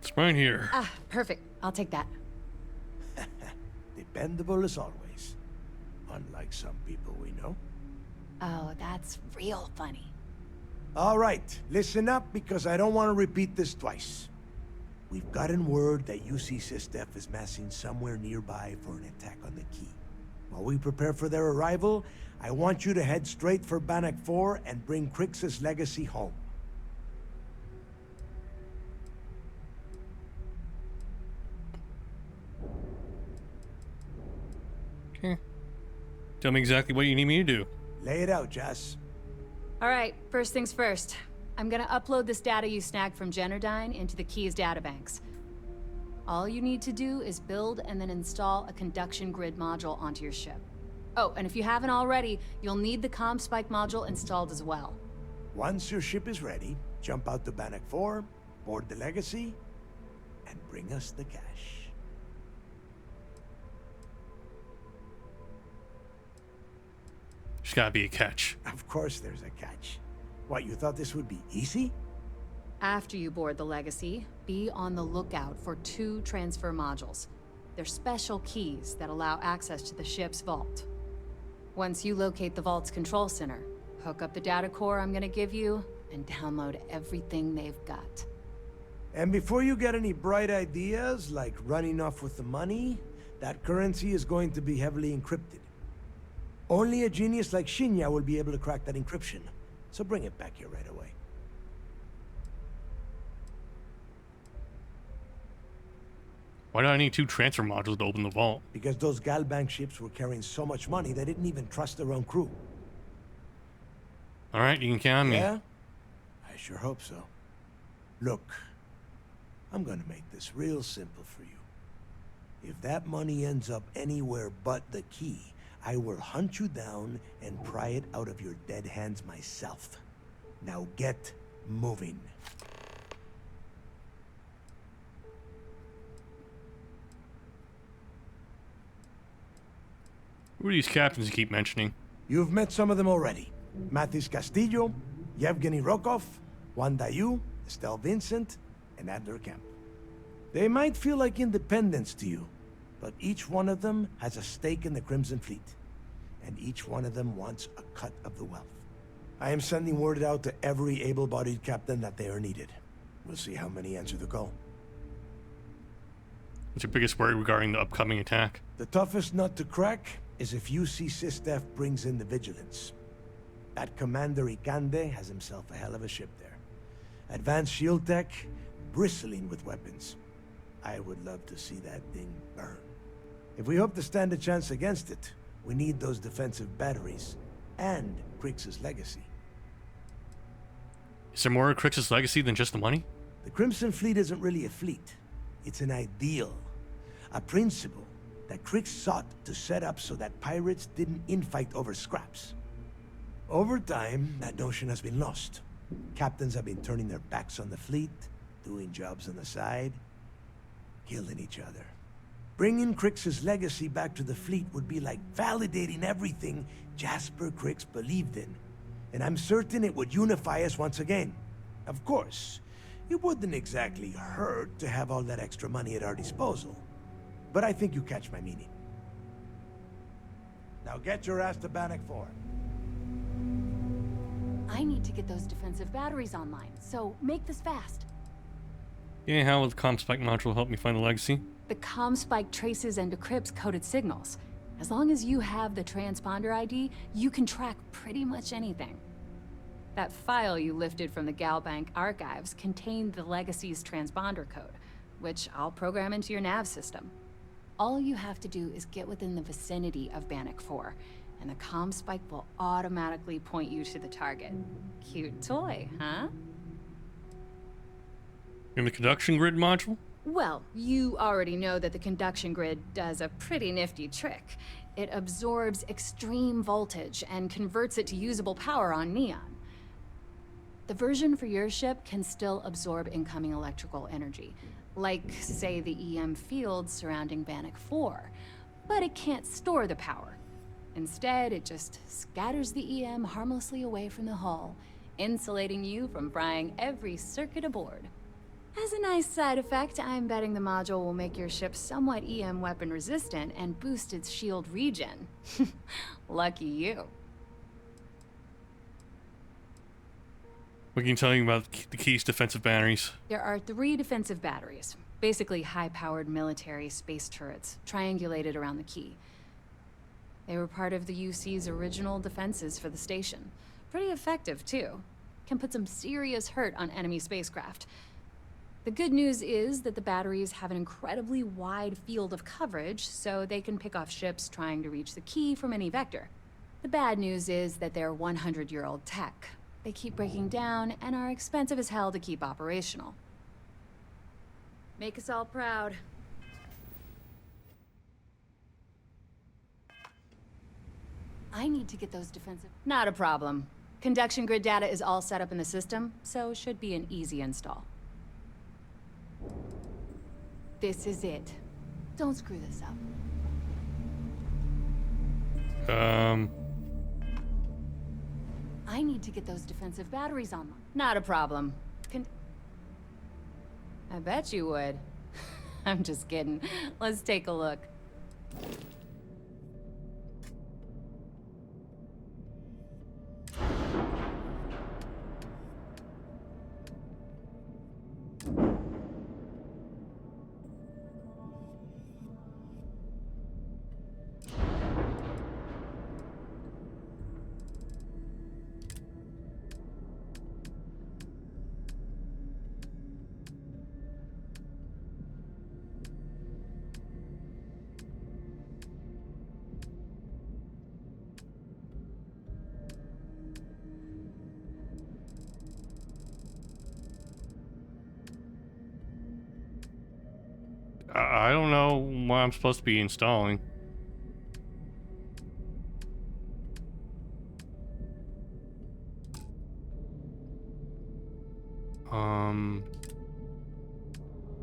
Speaker 1: It's right here.
Speaker 2: Ah, perfect. I'll take that.
Speaker 17: Dependable as always. Unlike some people we know.
Speaker 2: Oh, that's real funny.
Speaker 17: All right, listen up because I don't want to repeat this twice. We've gotten word that UC Systef is massing somewhere nearby for an attack on the key. While we prepare for their arrival, I want you to head straight for Bannock 4 and bring Crix's legacy home.
Speaker 1: Okay. Tell me exactly what you need me to do.
Speaker 17: Lay it out, Jess.
Speaker 2: All right, first things first. I'm gonna upload this data you snagged from Generdyne into the Key's databanks. All you need to do is build and then install a conduction grid module onto your ship. Oh, and if you haven't already, you'll need the CommSpike module installed as well.
Speaker 17: Once your ship is ready, jump out to Bannock 4, board the legacy, and bring us the cash.
Speaker 1: There's gotta be a catch.
Speaker 17: Of course there's a catch. What, you thought this would be easy?
Speaker 2: After you board the Legacy, be on the lookout for 2 transfer modules. They're special keys that allow access to the ship's vault. Once you locate the vault's control center, hook up the data core I'm gonna give you, and download everything they've got.
Speaker 17: And before you get any bright ideas, like running off with the money, that currency is going to be heavily encrypted. Only a genius like Shinya will be able to crack that encryption. So bring it back here right away.
Speaker 1: Why do I need 2 transfer modules to open the vault?
Speaker 17: Because those Galbank ships were carrying so much money, they didn't even trust their own crew.
Speaker 1: All right, you can count on me.
Speaker 17: Yeah? I sure hope so. Look, I'm gonna make this real simple for you. If that money ends up anywhere but the key, I will hunt you down and pry it out of your dead hands myself. Now get moving.
Speaker 1: Who are these captains you keep mentioning?
Speaker 17: You've met some of them already. Mathis Castillo, Yevgeny Rokov, Juan Dayu, Estelle Vincent, and Adler Kemp. They might feel like independents to you, but each one of them has a stake in the Crimson Fleet. And each one of them wants a cut of the wealth. I am sending word out to every able-bodied captain that they are needed. We'll see how many answer the call.
Speaker 1: What's your biggest worry regarding the upcoming attack?
Speaker 17: The toughest nut to crack is if UC Systef brings in the Vigilance. That Commander Ikande has himself a hell of a ship there. Advanced shield tech, bristling with weapons. I would love to see that thing burn. If we hope to stand a chance against it, we need those defensive batteries and Crix's legacy.
Speaker 1: Is there more of Crix's legacy than just the money?
Speaker 17: The Crimson Fleet isn't really a fleet. It's an ideal. A principle that Crix sought to set up so that pirates didn't infight over scraps. Over time, that notion has been lost. Captains have been turning their backs on the fleet, doing jobs on the side, killing each other. Bringing Crix's legacy back to the fleet would be like validating everything Jasper Crix believed in. And I'm certain it would unify us once again. Of course, it wouldn't exactly hurt to have all that extra money at our disposal. But I think you catch my meaning. Now get your ass to Bannock 4.
Speaker 2: I need to get those defensive batteries online, so make this fast.
Speaker 1: Yeah, how will the CommSpike module help me find the legacy?
Speaker 2: The CommSpike traces and decrypts coded signals. As long as you have the transponder ID, you can track pretty much anything. That file you lifted from the Galbank archives contained the Legacy's transponder code, which I'll program into your nav system. All you have to do is get within the vicinity of Bannock 4, and the CommSpike will automatically point you to the target. Cute toy, huh?
Speaker 1: In the conduction grid module?
Speaker 2: Well, you already know that the conduction grid does a pretty nifty trick. It absorbs extreme voltage and converts it to usable power on neon. The version for your ship can still absorb incoming electrical energy, like, say, the EM field surrounding Bannock 4, but it can't store the power. Instead, it just scatters the EM harmlessly away from the hull, insulating you from frying every circuit aboard. As a nice side effect, I'm betting the module will make your ship somewhat EM weapon resistant and boost its shield regen. Lucky you.
Speaker 1: What can you tell me about the Key's defensive batteries?
Speaker 2: There are 3 defensive batteries, basically high-powered military space turrets, triangulated around the Key. They were part of the UC's original defenses for the station. Pretty effective, too. Can put some serious hurt on enemy spacecraft. The good news is that the batteries have an incredibly wide field of coverage, so they can pick off ships trying to reach the Key from any vector. The bad news is that they're 100-year-old tech. They keep breaking down and are expensive as hell to keep operational. Make us all proud. I need to get those defensive... Not a problem. Conduction grid data is all set up in the system, so should be an easy install. This is it. Don't screw this up. I need to get those defensive batteries online. Not a problem. I bet you would. I'm just kidding. Let's take a look.
Speaker 1: I don't know what I'm supposed to be installing.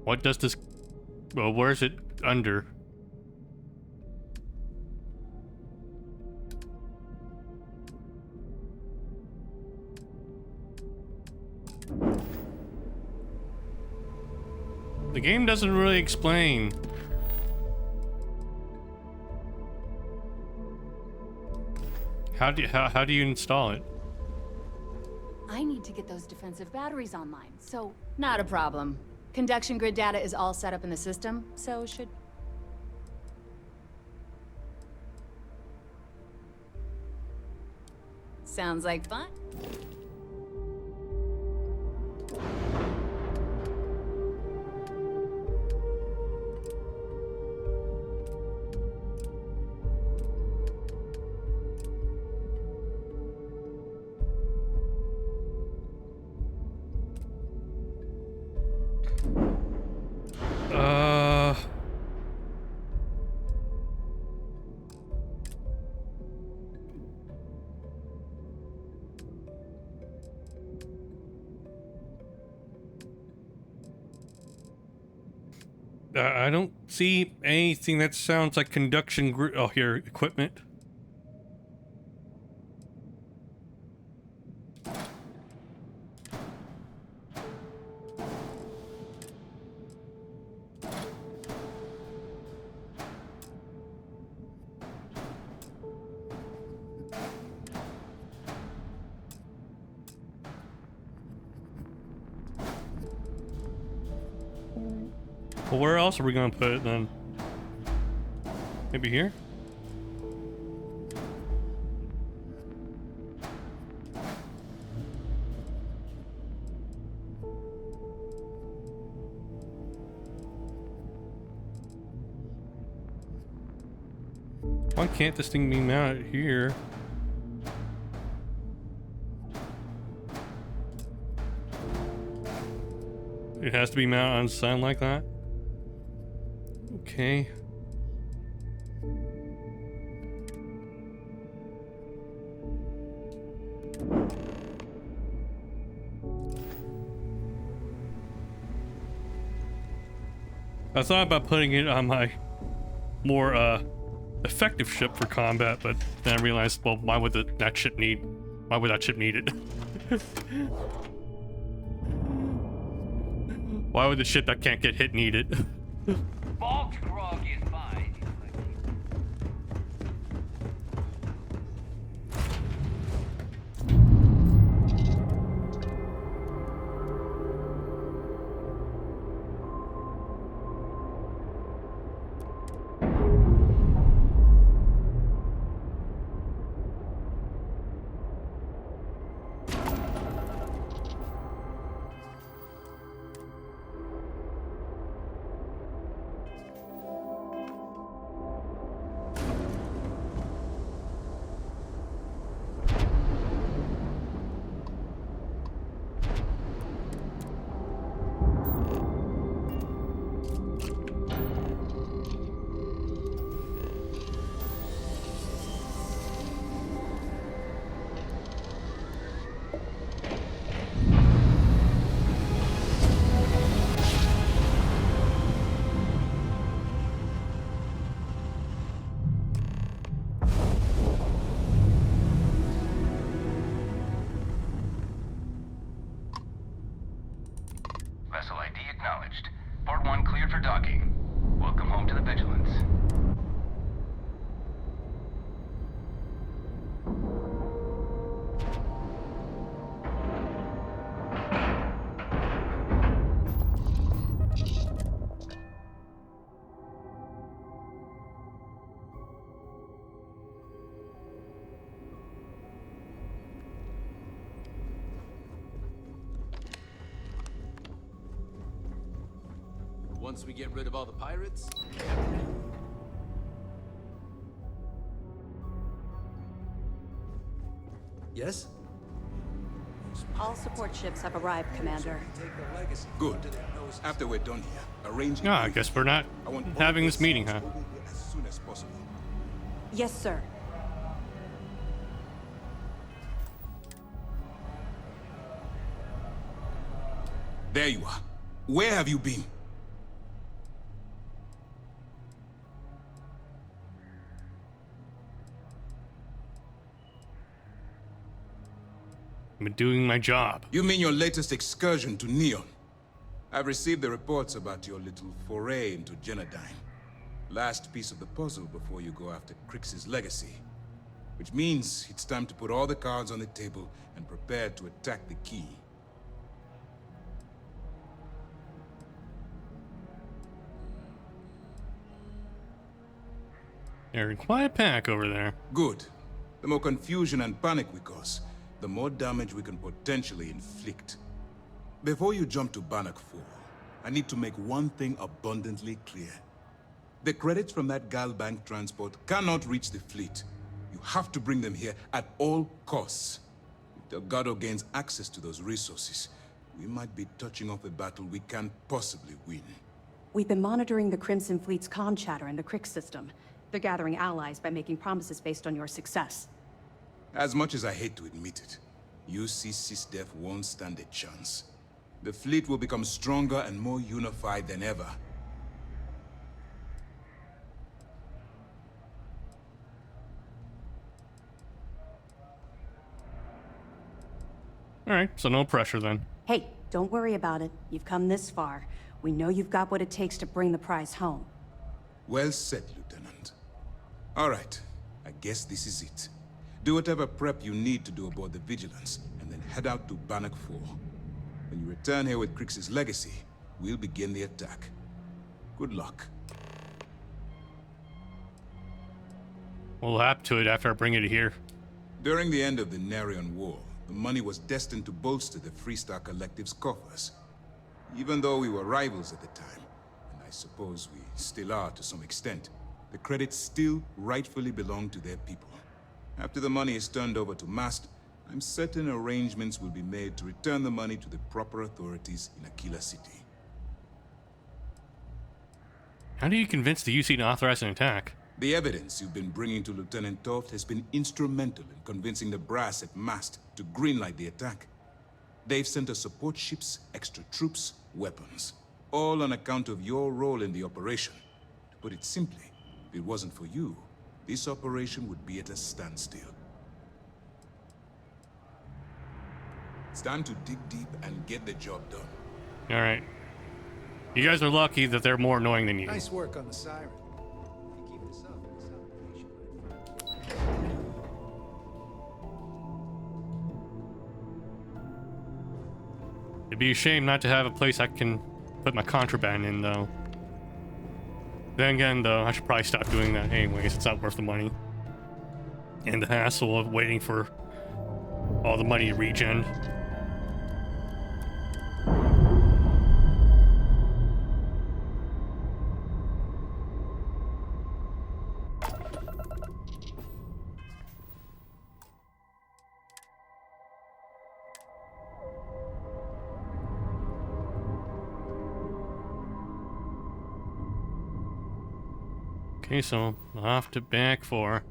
Speaker 1: What does this... Well, where is it under? The game doesn't really explain. How do you install it?
Speaker 2: I need to get those defensive batteries online, so... Not a problem. Conduction grid data is all set up in the system, so should... Sounds like fun.
Speaker 1: I don't see anything that sounds like conduction grid. Oh, here, equipment. Well, where else are we gonna put it then? Maybe here? Why can't this thing be mounted here? It has to be mounted on the sun like that? Okay. I thought about putting it on my more effective ship for combat, but then I realized, well, why would that ship need it? Why would the ship that can't get hit need it?
Speaker 15: Bulk grog is fine. Vessel ID acknowledged. Port 1 cleared for docking. Welcome home to the Vigilance.
Speaker 16: Once we get rid of all the pirates...
Speaker 23: Yes?
Speaker 24: All support ships have arrived, Commander.
Speaker 16: Good. After we're done here, arrange...
Speaker 1: Ah, I guess we're not having this meeting, huh?
Speaker 16: as soon as possible.
Speaker 24: Yes, sir.
Speaker 16: There you are. Where have you been?
Speaker 1: I've been doing my job.
Speaker 16: You mean your latest excursion to Neon? I've received the reports about your little foray into Genodyne. Last piece of the puzzle before you go after Crix's legacy. Which means it's time to put all the cards on the table and prepare to attack the key.
Speaker 1: They're in quiet panic over there.
Speaker 16: Good. The more confusion and panic we cause, the more damage we can potentially inflict. Before you jump to Bannock 4, I need to make one thing abundantly clear. The credits from that Galbank transport cannot reach the fleet. You have to bring them here at all costs. If Delgado gains access to those resources, we might be touching off a battle we can't possibly win.
Speaker 24: We've been monitoring the Crimson Fleet's comm chatter in the Crix system. They're gathering allies by making promises based on your success.
Speaker 16: As much as I hate to admit it, UC SysDef won't stand a chance. The fleet will become stronger and more unified than ever.
Speaker 1: Alright, so no pressure then.
Speaker 24: Hey, don't worry about it. You've come this far. We know you've got what it takes to bring the prize home.
Speaker 16: Well said, Lieutenant. All right, I guess this is it. Do whatever prep you need to do aboard the Vigilance, and then head out to Bannock 4. When you return here with Crix's legacy, we'll begin the attack. Good luck.
Speaker 1: We'll hap to it after I bring it here.
Speaker 16: During the end of the Narion War, the money was destined to bolster the Freestar Collective's coffers. Even though we were rivals at the time, and I suppose we still are to some extent, the credits still rightfully belong to their people. After the money is turned over to Mast, I'm certain arrangements will be made to return the money to the proper authorities in Aquila City.
Speaker 1: How do you convince the UC to authorize an attack?
Speaker 16: The evidence you've been bringing to Lieutenant Toft has been instrumental in convincing the brass at Mast to greenlight the attack. They've sent us support ships, extra troops, weapons. All on account of your role in the operation. To put it simply, if it wasn't for you, this operation would be at a standstill. It's time to dig deep and get the job done.
Speaker 1: Alright. You guys are lucky that they're more annoying than you.
Speaker 22: Nice work on the siren. If you keep this up, this operation
Speaker 1: It'd be a shame not to have a place I can put my contraband in, though. Then again, though, I should probably stop doing that anyways. It's not worth the money. And the hassle of waiting for all the money to regen. Okay, so off to back 4.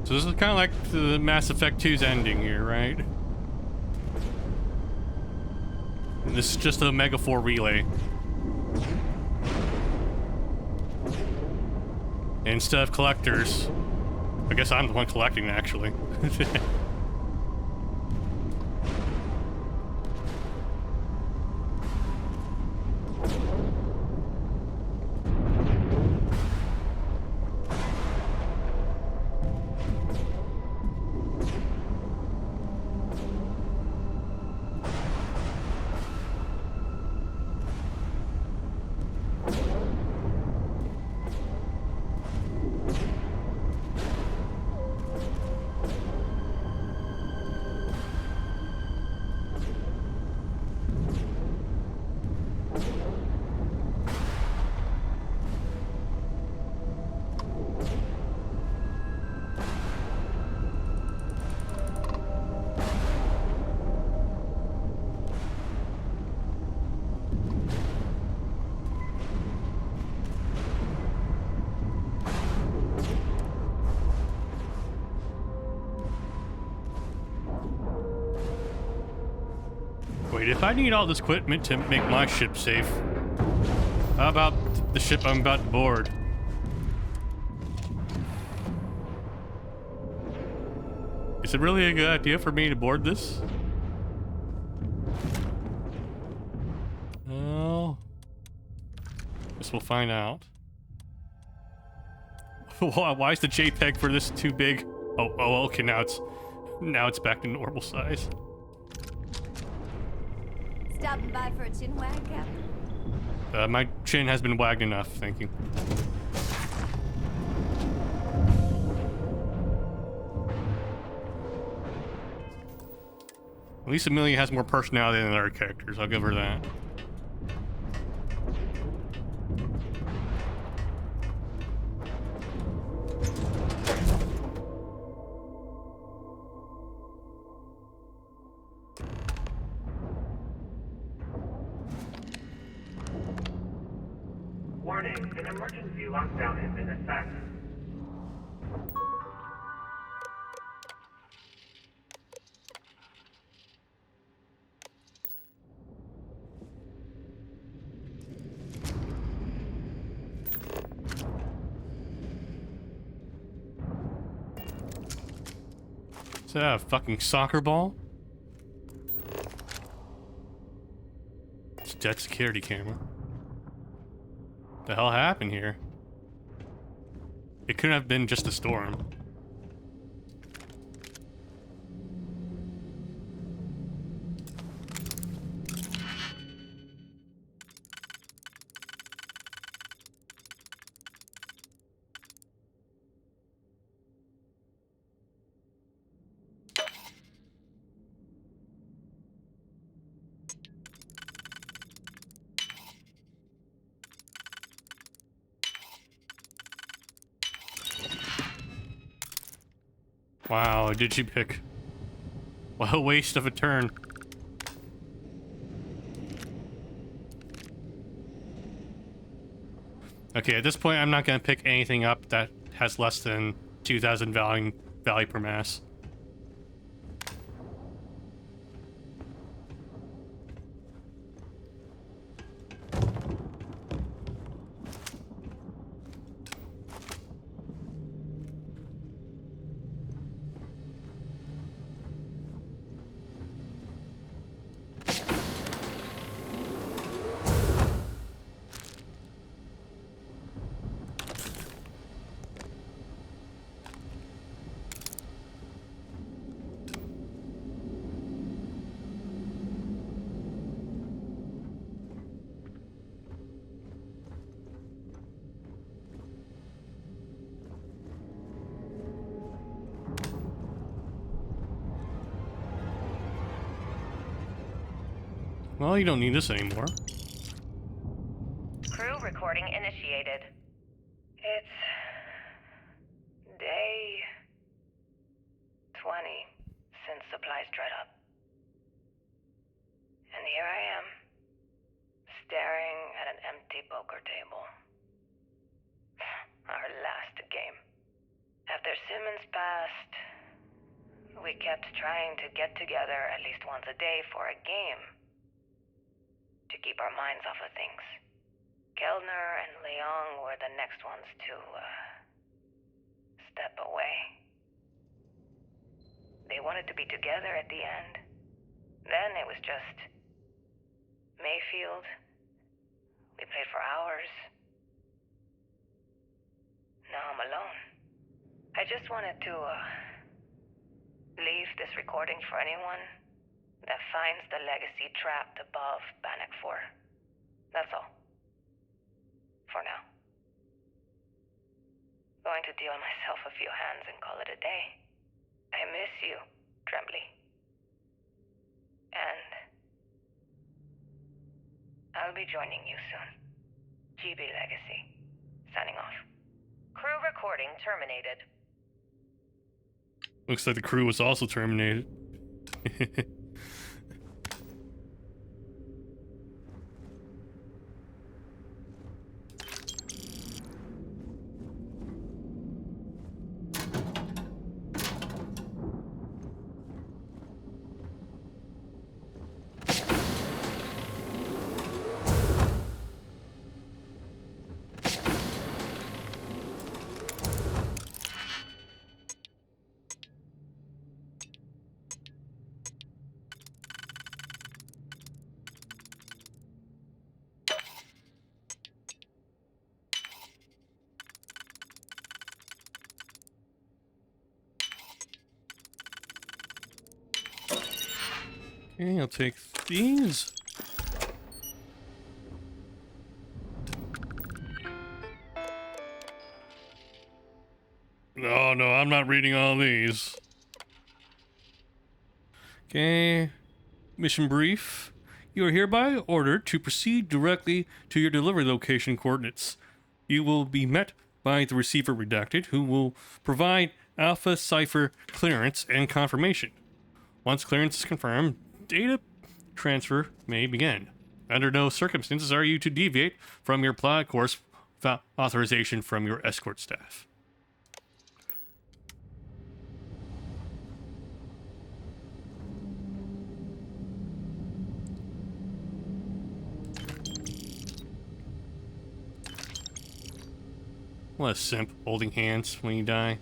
Speaker 1: So this is kind of like the Mass Effect 2's ending here, right? And this is just a Omega 4 relay. Instead of collectors, I guess I'm the one collecting, actually. Wait, if I need all this equipment to make my ship safe, how about the ship I'm about to board? Is it really a good idea for me to board this? Well, guess we'll find out. Why is the JPEG for this too big? Oh, okay, now it's back to normal size.
Speaker 3: Stopping by for a chin wag, Captain?
Speaker 1: My chin has been wagged enough, thank you. At least Amelia has more personality than other characters, I'll give her that.
Speaker 4: Warning, an emergency lockdown has been effect.
Speaker 1: Is that a fucking soccer ball? Jet security camera. The hell happened here? It couldn't have been just a storm. Wow, did she pick? What a waste of a turn. Okay, at this point, I'm not gonna pick anything up that has less than 2,000 value per mass. Well, you don't need this anymore.
Speaker 5: Crew recording initiated. It's day 20 since supplies dried up. And here I am, staring at an empty poker table. Our last game. After Simmons passed, we kept trying to get together at least once a day for a game. To keep our minds off of things. Kellner and Leong were the next ones to, step away. They wanted to be together at the end. Then it was just Mayfield. We played for hours. Now I'm alone. I just wanted to, leave this recording for anyone that finds the legacy trapped above Bannock 4. That's all. For now. Going to deal myself a few hands and call it a day. I miss you, Trembly. And I'll be joining you soon. GB Legacy. Signing off. Crew recording terminated.
Speaker 1: Looks like the crew was also terminated. Okay, I'll take these. No, no, I'm not reading all these. Okay. Mission brief. You are hereby ordered to proceed directly to your delivery location coordinates. You will be met by the receiver redacted, who will provide Alpha Cipher clearance and confirmation. Once clearance is confirmed, data transfer may begin. Under no circumstances are you to deviate from your plot course without authorization from your escort staff. What a simp, holding hands when you die.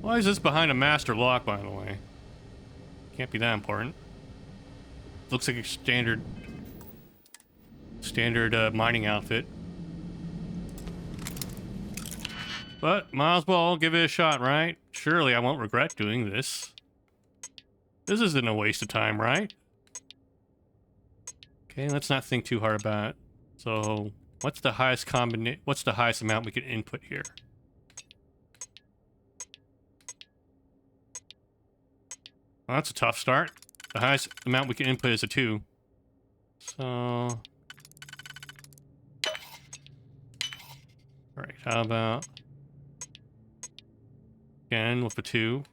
Speaker 1: Why is this behind a master lock, by the way? Can't be that important. Looks like a standard mining outfit. But might as well give it a shot, right? Surely I won't regret doing this. This isn't a waste of time, right? Okay, let's not think too hard about it. So, what's the highest amount we can input here? Well, that's a tough start. The highest amount we can input is a 2. So... Alright, how about... Again, with a 2.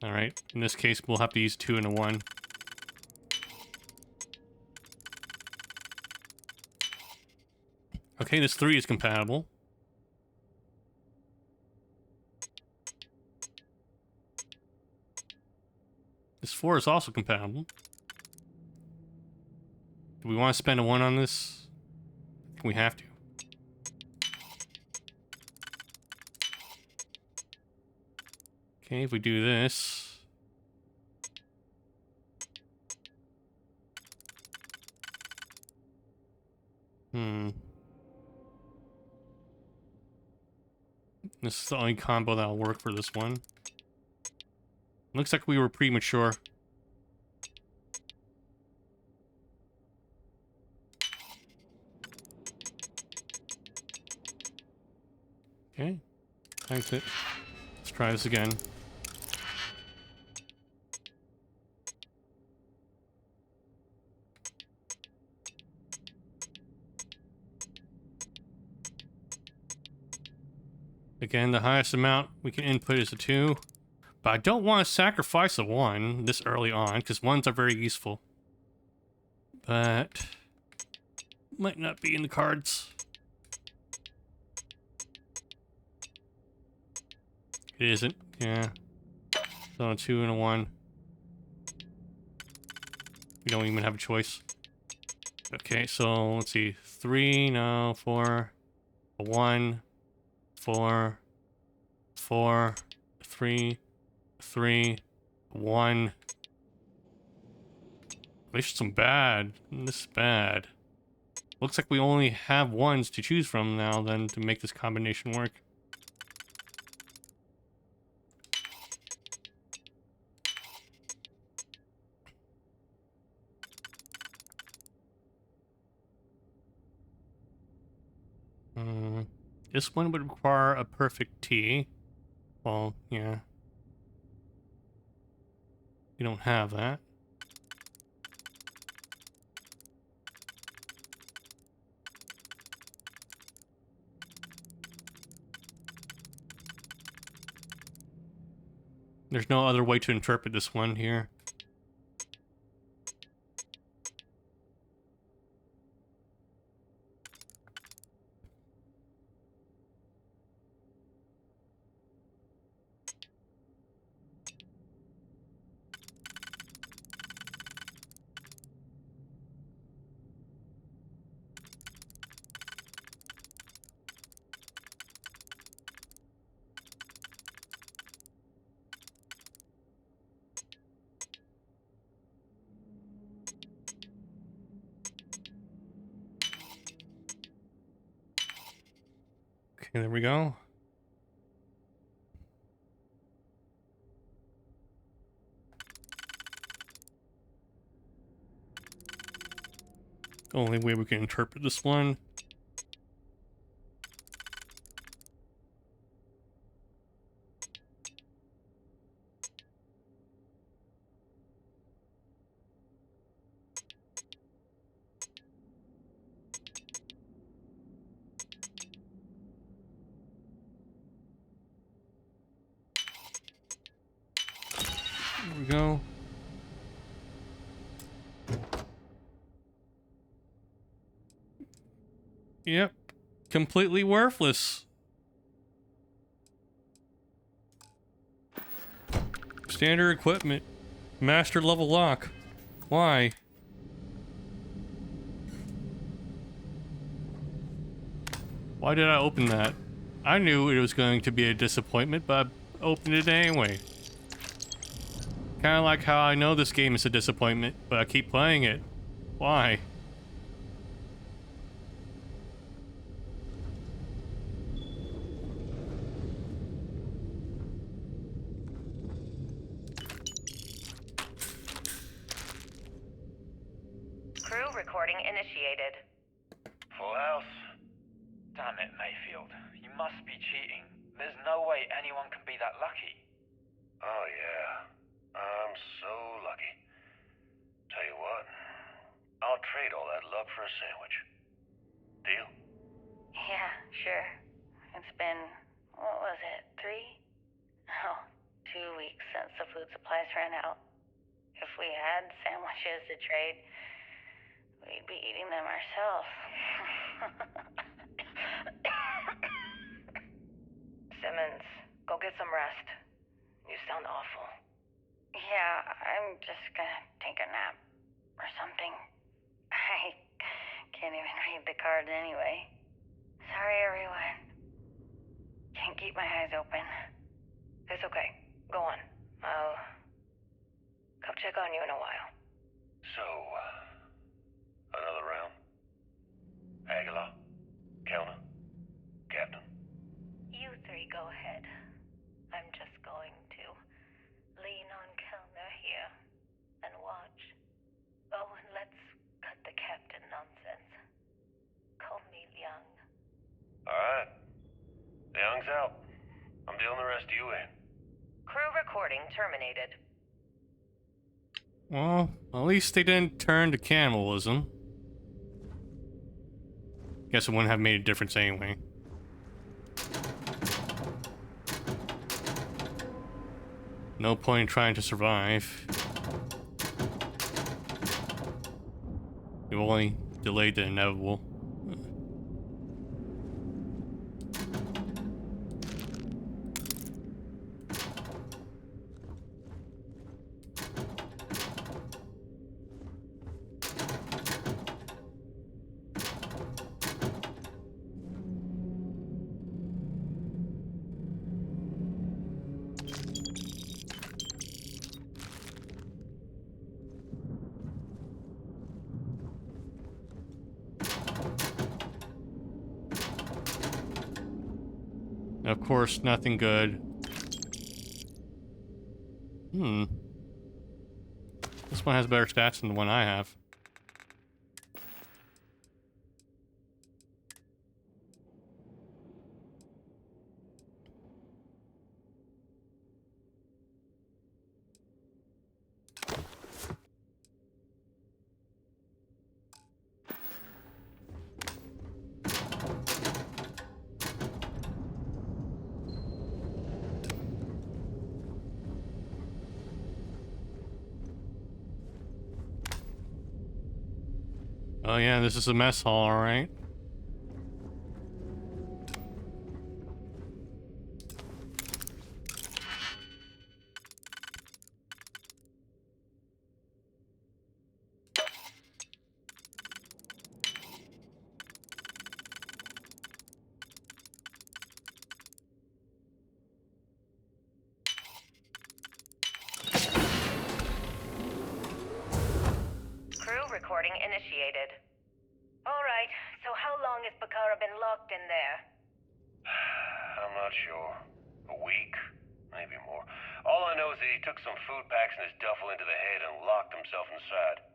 Speaker 1: Alright, in this case, we'll have to use 2 and a 1. Okay, this 3 is compatible. This 4 is also compatible. Do we want to spend a 1 on this? We have to. Okay, if we do this... This is the only combo that'll work for this one. Looks like we were premature. Okay, thanks it. Let's try this again. Again, the highest amount we can input is a 2. But I don't want to sacrifice a 1 this early on, because 1s are very useful. But... might not be in the cards. It isn't, yeah. So a 2 and a 1. We don't even have a choice. Okay, so let's see. 3, no, 4, a 1, 4, 4, 3, 3, 1. This is some bad. This is bad. Looks like we only have 1s to choose from now then to make this combination work. This one would require a perfect T. Well, yeah. We don't have that. There's no other way to interpret this one here. Okay, there we go. Only way we can interpret this one. There we go. Yep. Completely worthless. Standard equipment. Master level lock. Why? Why did I open that? I knew it was going to be a disappointment, but I opened it anyway. Kind of like how I know this game is a disappointment, but I keep playing it. Why?
Speaker 5: Crew recording initiated.
Speaker 15: Full house? Damn it, Mayfield. You must be cheating. There's no way anyone can be that lucky.
Speaker 10: Oh, yeah. I'm so lucky. Tell you what, I'll trade all that luck for a sandwich. Deal?
Speaker 5: Yeah, sure. It's been, what was it, 3? Oh, 2 weeks since the food supplies ran out. If we had sandwiches to trade, we'd be eating them ourselves. Simmons, go get some rest. You sound awful. Yeah, I'm just gonna take a nap or something. I can't even read the cards anyway. Sorry, everyone. Can't keep my eyes open. It's okay. Go on. I'll come check on you in a while.
Speaker 10: So, another round? Aguilar? Kellner? Captain?
Speaker 5: You 3 go ahead. I'm just going to lean on Kellner here and watch. Oh, and let's cut the captain nonsense. Call me Young.
Speaker 10: Alright. Young's out. I'm dealing the rest of you in.
Speaker 5: Crew recording terminated.
Speaker 1: Well, at least they didn't turn to cannibalism. Guess it wouldn't have made a difference anyway. No point in trying to survive. You only delayed the inevitable. Of course, nothing good. This one has better stats than the one I have. Oh yeah, this is a mess hall, alright.
Speaker 5: Crew recording initiated. Alright, so how long has Bakara been locked in there?
Speaker 10: I'm not sure. A week? Maybe more. All I know is that he took some food packs in his duffel into the head and locked himself inside.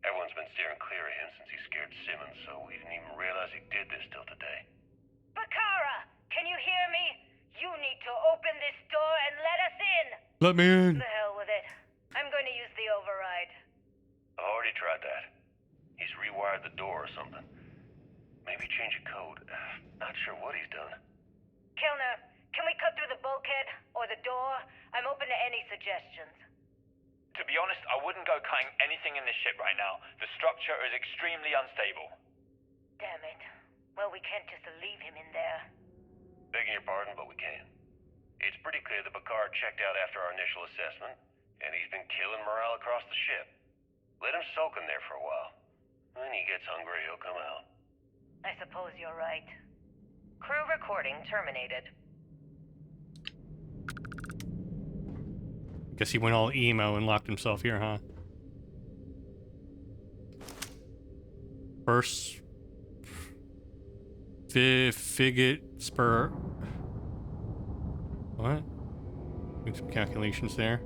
Speaker 10: Everyone's been steering clear of him since he scared Simmons, so we didn't even realize he did this till today.
Speaker 5: Bakara, can you hear me? You need to open this door and let us in!
Speaker 1: Let me in.
Speaker 5: The hell with it. I'm going to use the override.
Speaker 10: I already tried that. He's rewired the door or something. Maybe change a code. Not sure what he's done.
Speaker 5: Kellner, can we cut through the bulkhead or the door? I'm open to any suggestions.
Speaker 15: To be honest, I wouldn't go cutting anything in this ship right now. The structure is extremely unstable.
Speaker 5: Damn it. Well, we can't just leave him in there.
Speaker 10: Begging your pardon, but we can. It's pretty clear that Picard checked out after our initial assessment, and he's been killing morale across the ship. Let him soak in there for a while. When he gets hungry, he'll come out.
Speaker 5: I suppose you're right. Crew recording terminated.
Speaker 1: Guess he went all emo and locked himself here, huh? First... Figget spur... What? Doing some calculations there.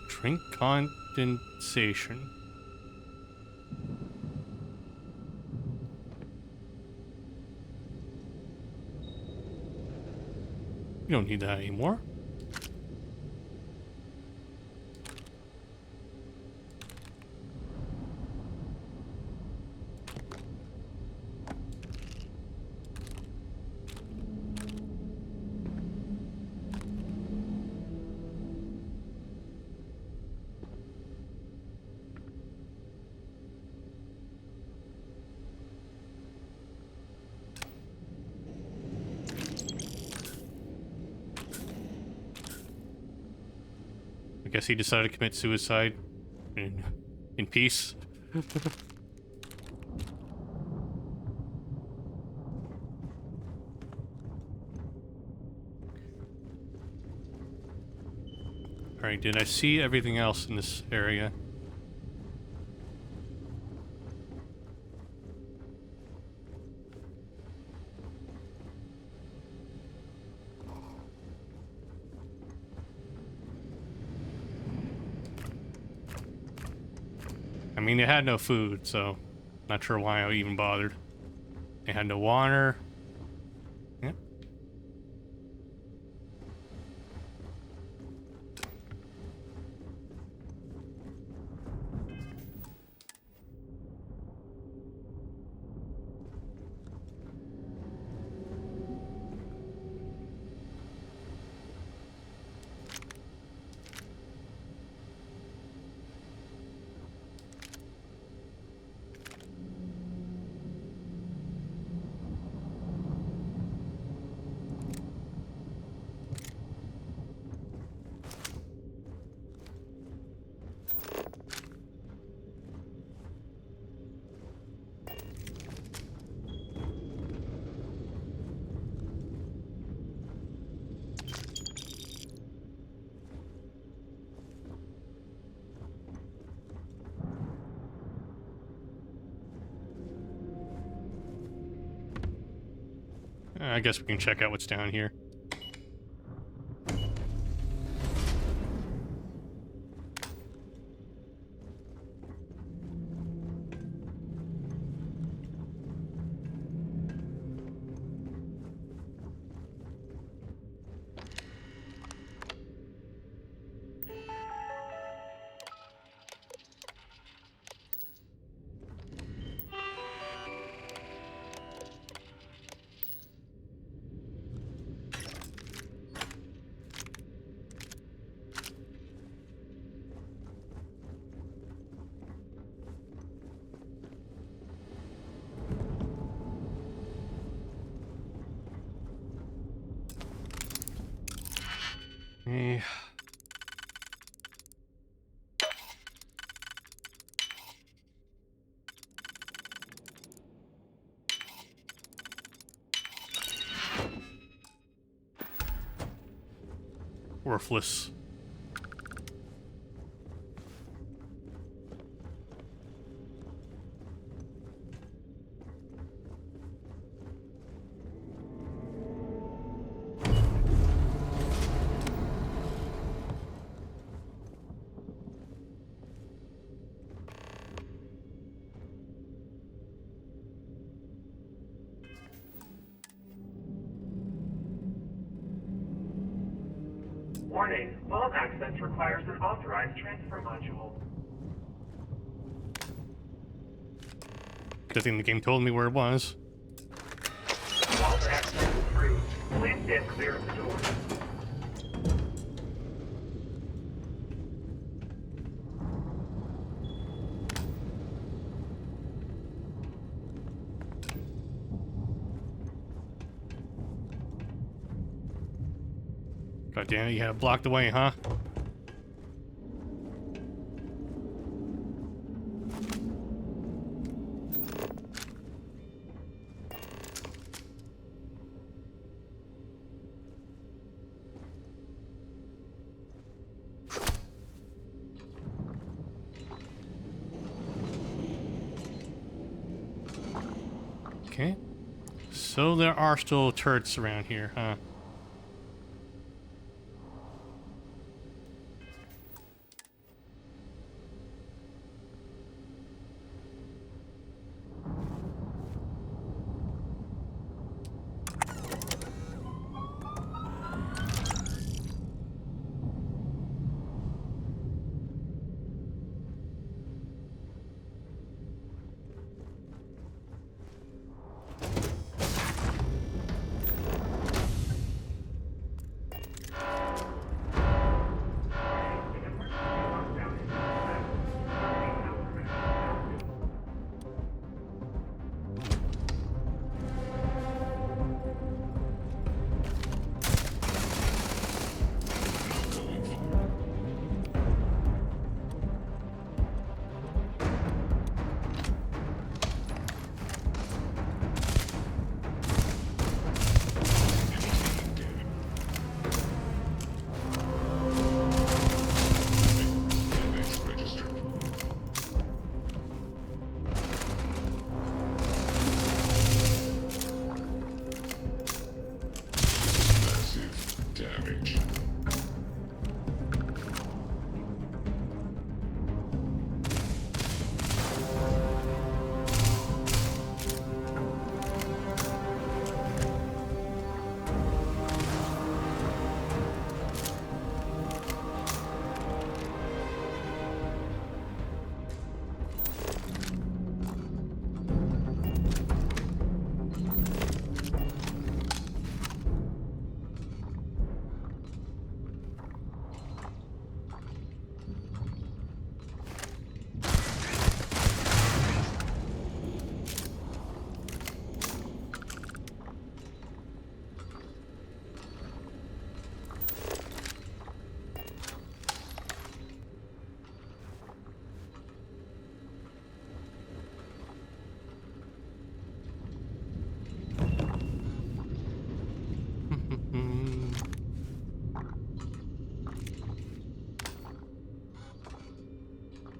Speaker 1: Drink condensation. You don't need that anymore. I guess he decided to commit suicide in peace. Alright, did I see everything else in this area? I mean, they had no food, so not sure why I even bothered. They had no water. Yeah. I guess we can check out what's down here. Hey. Worthless.
Speaker 4: Warning, vault access requires an authorized transfer module.
Speaker 1: Good thing the game told me where it was.
Speaker 4: Vault access approved. Please stand clear of the door.
Speaker 1: God damn it, you have blocked the way, huh? Okay. So there are still turrets around here, huh?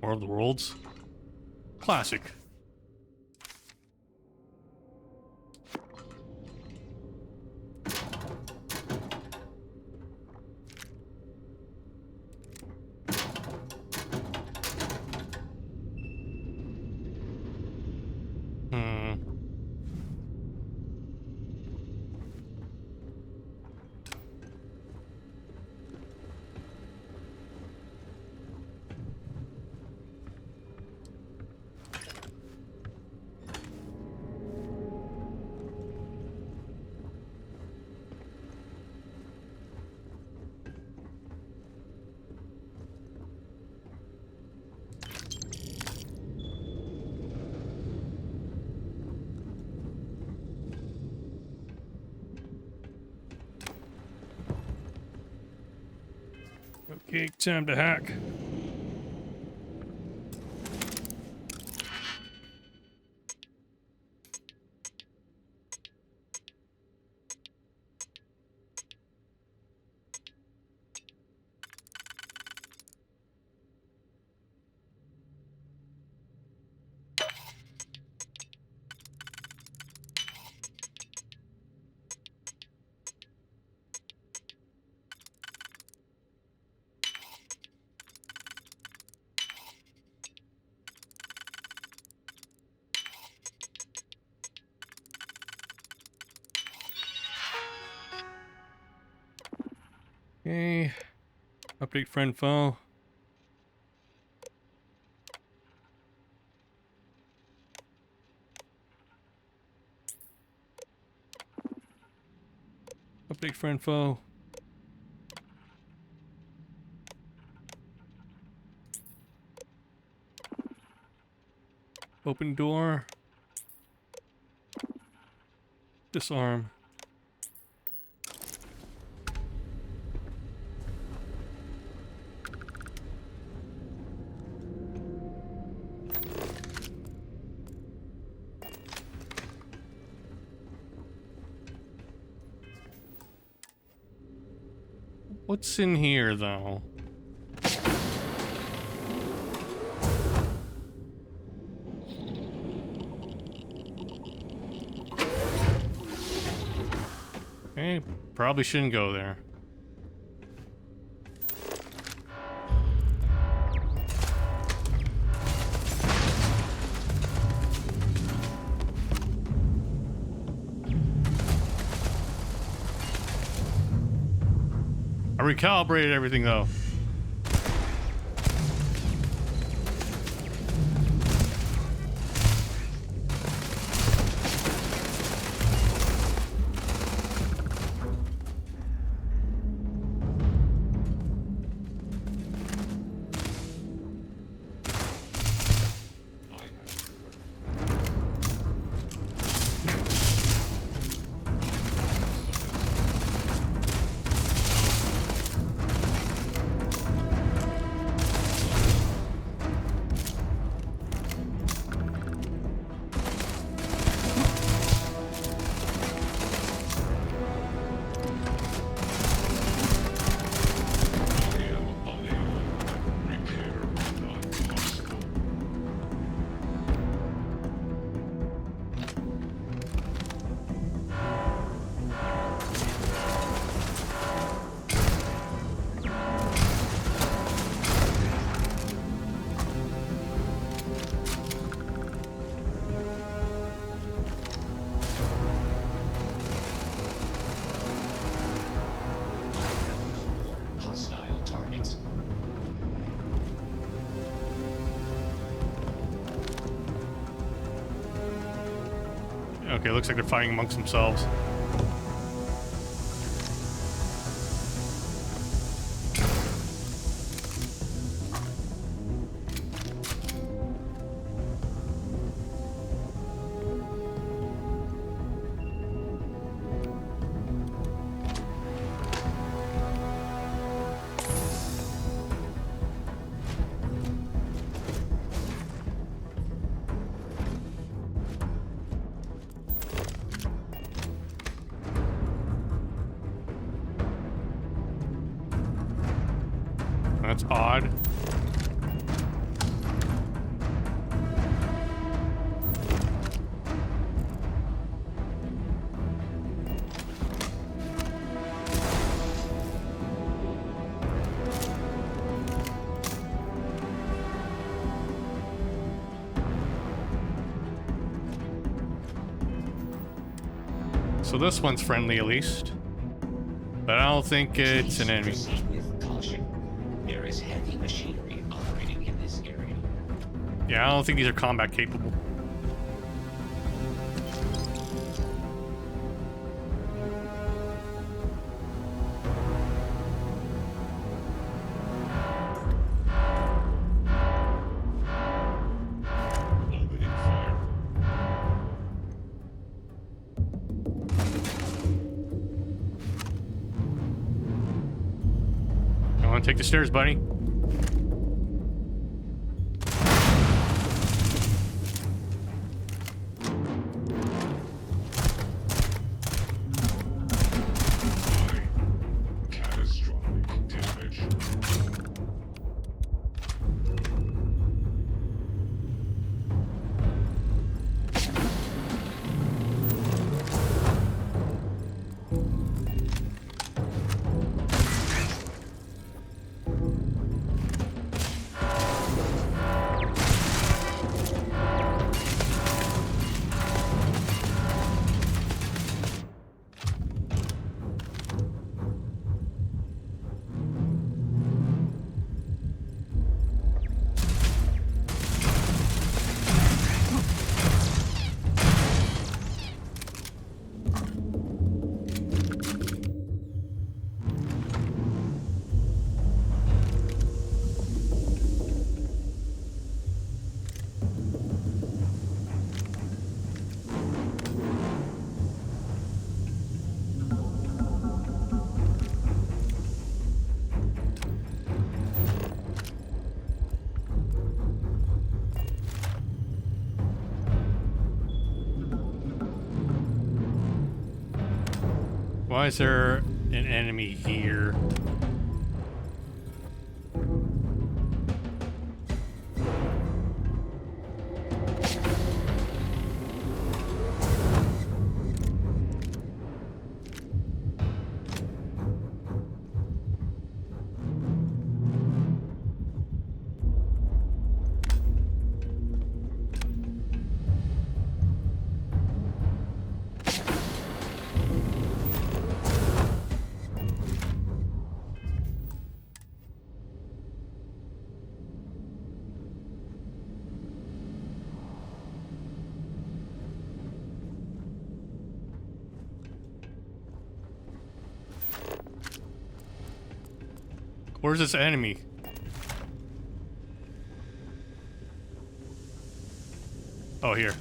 Speaker 1: War of the Worlds. Classic. Okay, time to hack. Okay. Update friend file. Update friend file. Open door. Disarm. What's in here, though? Okay, probably shouldn't go there. I recalibrated everything, though. Okay, looks like they're fighting amongst themselves. That's odd. So this one's friendly at least. But I don't think it's an enemy.
Speaker 7: There is heavy machinery operating in this area.
Speaker 1: Yeah, I don't think these are combat capable. Take the stairs, buddy.
Speaker 7: Catastrophic damage.
Speaker 1: Why is there an enemy here? Where's this enemy? Oh, here.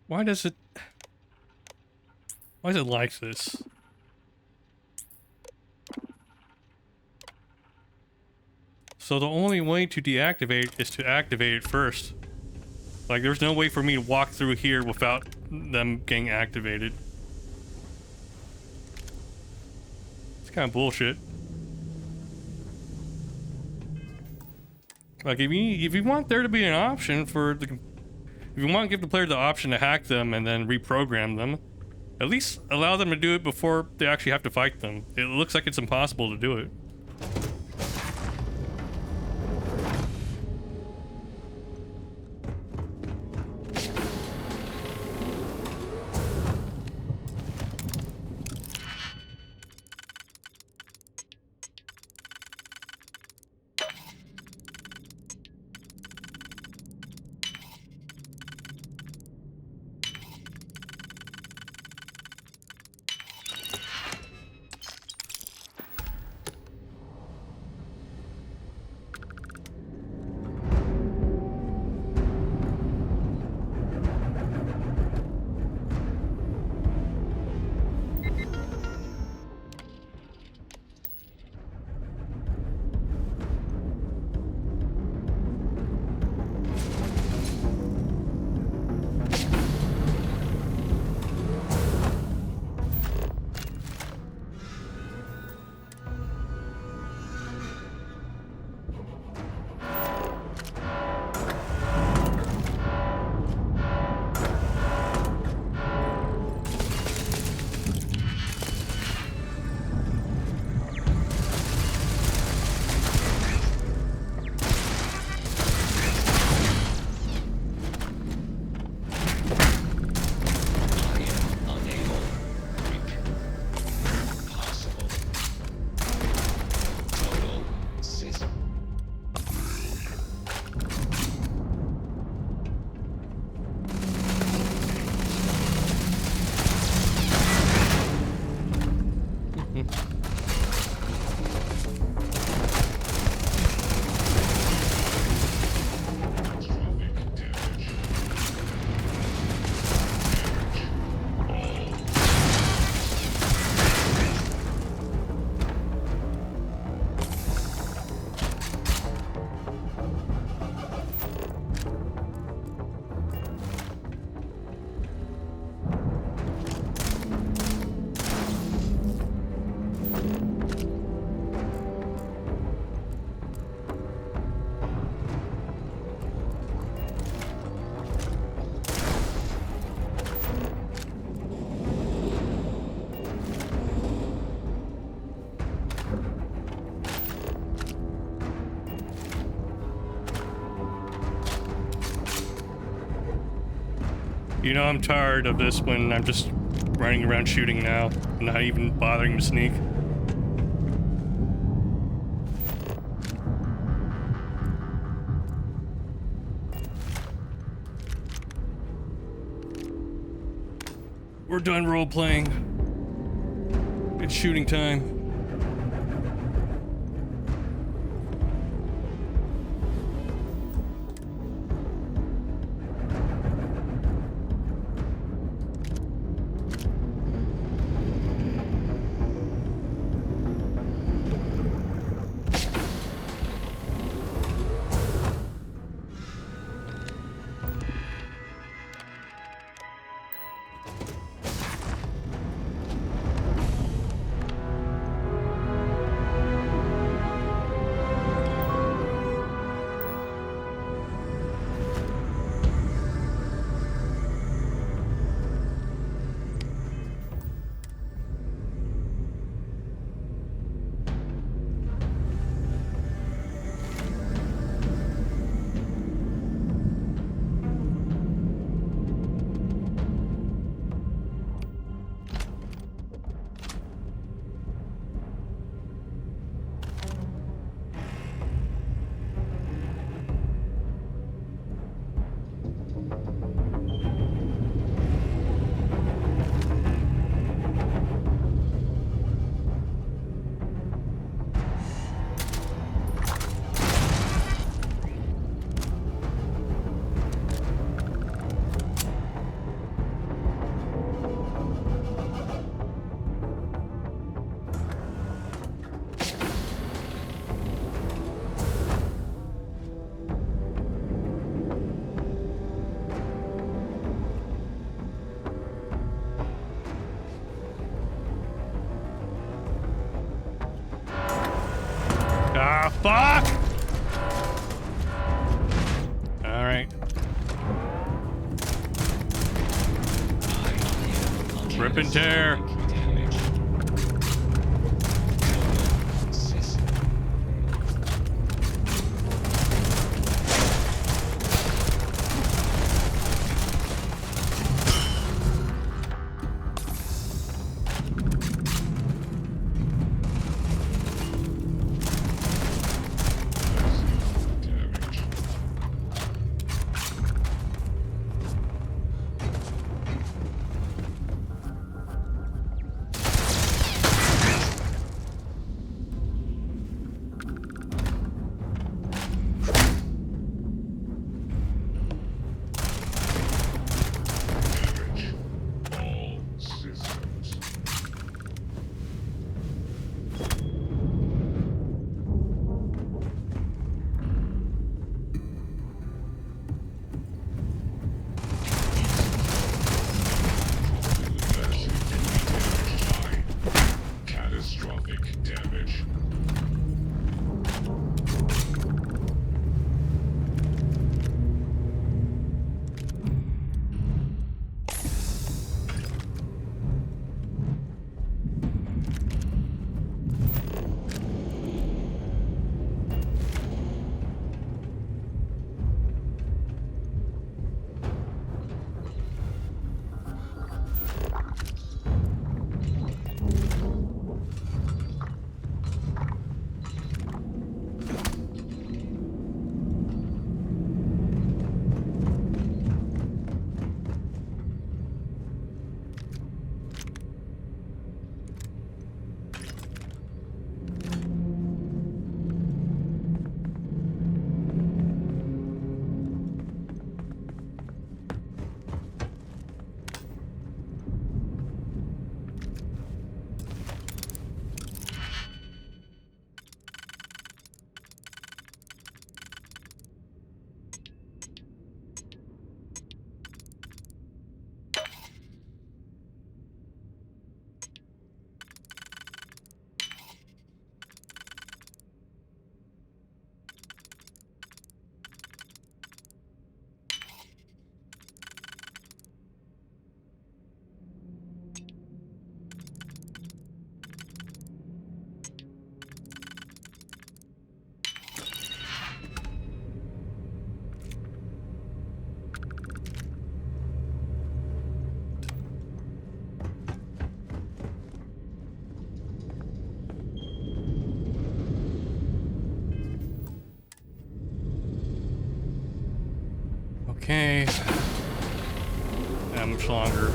Speaker 1: Why is it like this? So the only way to deactivate is to activate it first. Like, there's no way for me to walk through here without them getting activated. It's kind of bullshit. Like, if you want there to be an option for the... If you want to give the player the option to hack them and then reprogram them, at least allow them to do it before they actually have to fight them. It looks like it's impossible to do it. You know, I'm tired of this when I'm just running around shooting now, not even bothering to sneak. We're done role-playing. It's shooting time. Ah, fuck! Alright. Rip and tear. Okay. That much longer.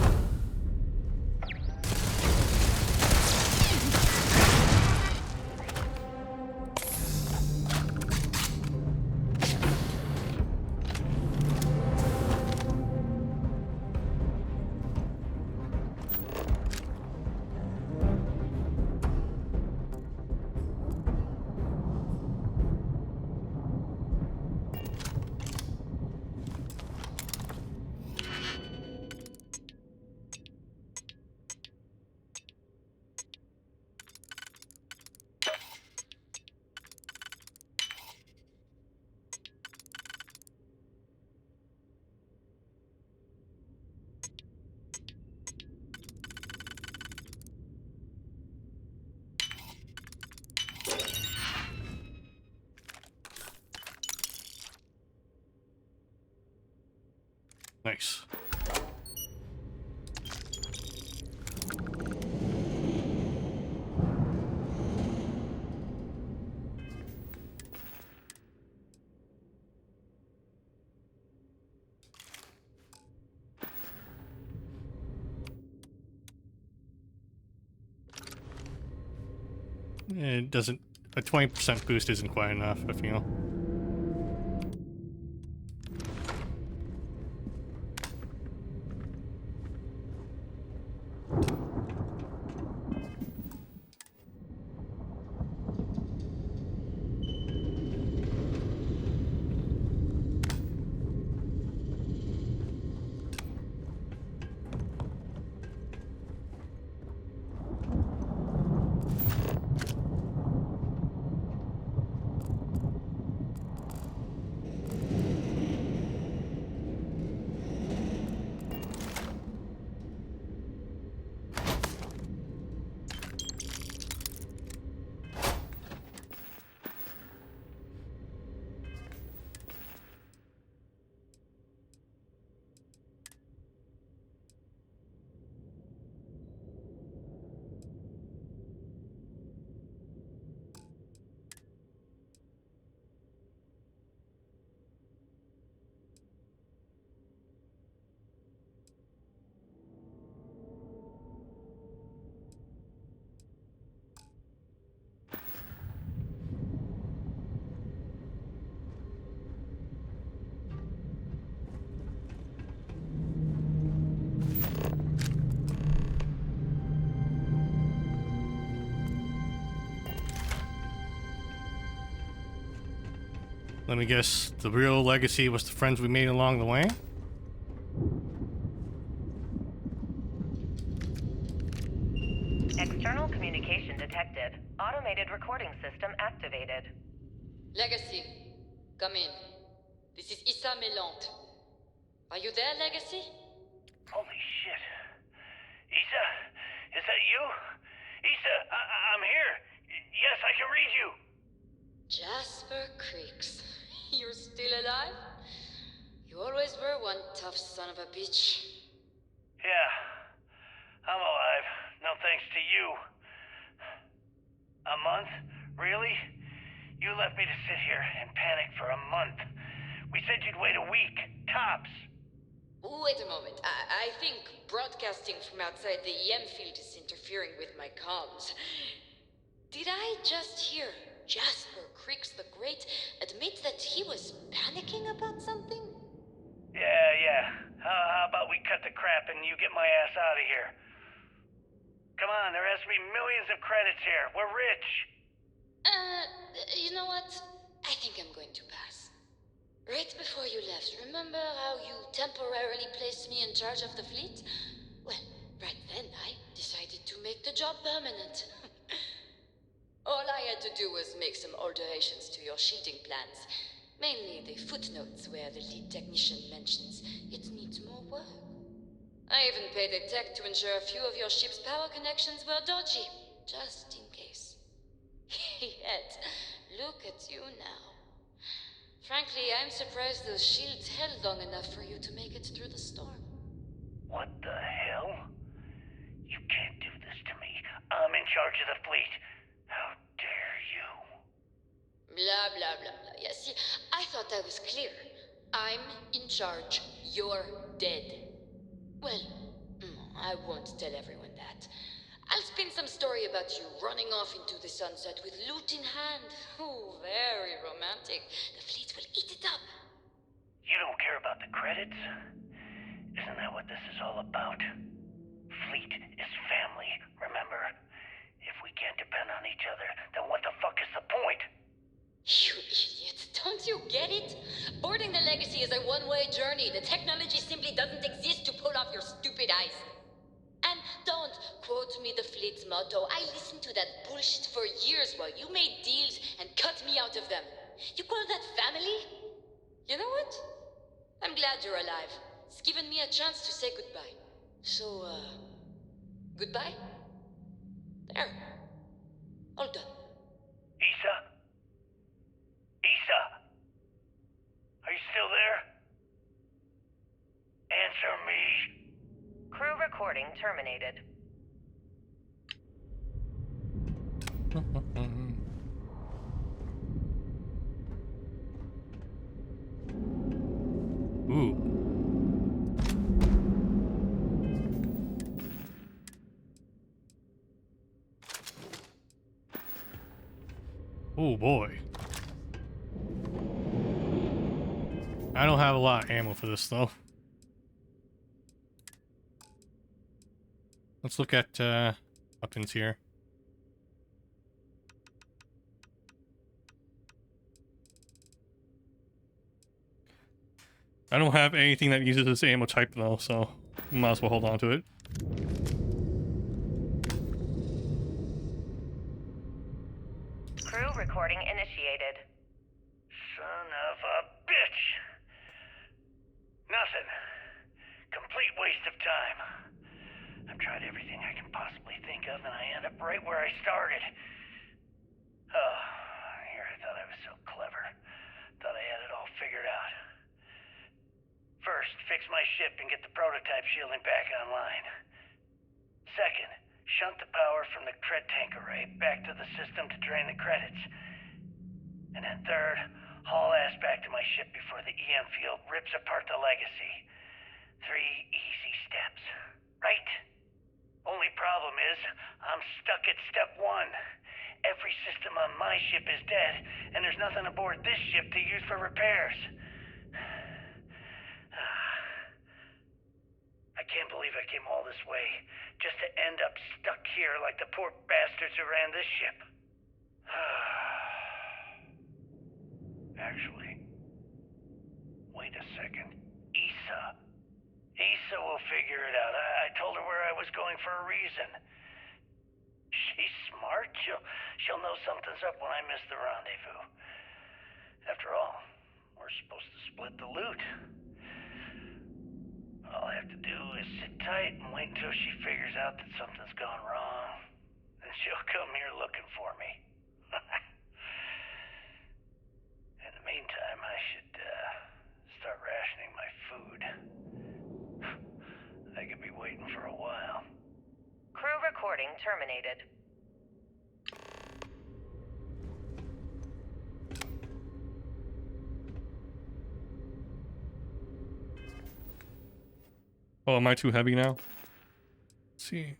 Speaker 1: Nice. It doesn't... A 20% boost isn't quite enough, I feel. Let me guess, the real legacy was the friends we made along the way?
Speaker 5: External communication detected. Automated recording system activated.
Speaker 6: Legacy, come in. This is Issa Melant. Are you there, Legacy?
Speaker 10: Holy shit. Issa, is that you? Issa, I'm here. Yes, I can read you.
Speaker 6: Jasper Creeks. You're still alive? You always were one tough son of a bitch.
Speaker 10: Yeah, I'm alive. No thanks to you. A month? Really? You left me to sit here and panic for a month. We said you'd wait a week, tops.
Speaker 6: Wait a moment. I think broadcasting from outside the EM field is interfering with my comms. Did I just hear Jasper Creeks the Great admit that he was panicking about something?
Speaker 10: Yeah. How about we cut the crap and you get my ass out of here? Come on, there has to be millions of credits here. We're rich.
Speaker 6: You know what? I think I'm going to pass. Right before you left, remember how you temporarily placed me in charge of the fleet? Well, right then I decided to make the job permanent. All I had to do was make some alterations to your shielding plans. Mainly the footnotes where the lead technician mentions it needs more work. I even paid a tech to ensure a few of your ship's power connections were dodgy, just in case. Yet, look at you now. Frankly, I'm surprised those shields held long enough for you to make it through the storm.
Speaker 10: What the hell? You can't do this to me. I'm in charge of the fleet. How dare you?
Speaker 6: Blah, blah, blah, blah. Yeah, see, I thought I was clear. I'm in charge. You're dead. Well, I won't tell everyone that. I'll spin some story about you running off into the sunset with loot in hand. Oh, very romantic. The fleet will eat it up.
Speaker 10: You don't care about the credits? Isn't that what this is all about? Fleet is family, remember? If we can't depend on each other, then what the fuck is the point?
Speaker 6: You idiot. Don't you get it? Boarding the Legacy is a one-way journey. The technology simply doesn't exist to pull off your stupid eyes. And don't quote me the fleet's motto. I listened to that bullshit for years while you made deals and cut me out of them. You call that family? You know what? I'm glad you're alive. It's given me a chance to say goodbye. So, goodbye? There. All done.
Speaker 10: Issa? Issa? Are you still there? Answer me.
Speaker 5: Crew recording terminated.
Speaker 1: Ooh. Oh boy. I don't have a lot of ammo for this though. Let's look at weapons here. I don't have anything that uses this ammo type though, so might as well hold on to it.
Speaker 5: Crew recording initiated.
Speaker 10: Son of a bitch! Nothing. Complete waste of time. I've tried everything I can possibly think of, and I end up right where I started. Oh, here I thought I was so clever. Thought I had it all figured out. First, fix my ship and get the prototype shielding back online. Second, shunt the power from the cred tank array back to the system to drain the credits. And then third, haul ass back to my ship before the EM field rips apart the Legacy. 3 easy steps, right? Only problem is, I'm stuck at step 1. Every system on my ship is dead, and there's nothing aboard this ship to use for repairs. I can't believe I came all this way, just to end up stuck here like the poor bastards who ran this ship. Actually, wait a second. Issa will figure it out. I told her where I was going for a reason. She's smart. She'll know something's up when I miss the rendezvous. After all, we're supposed to split the loot. All I have to do is sit tight and wait until she figures out that something's gone wrong. And she'll come here looking for me. In the meantime, I should start rationing my food. I could be waiting for a while.
Speaker 5: Crew recording terminated.
Speaker 1: Oh, am I too heavy now? Let's see.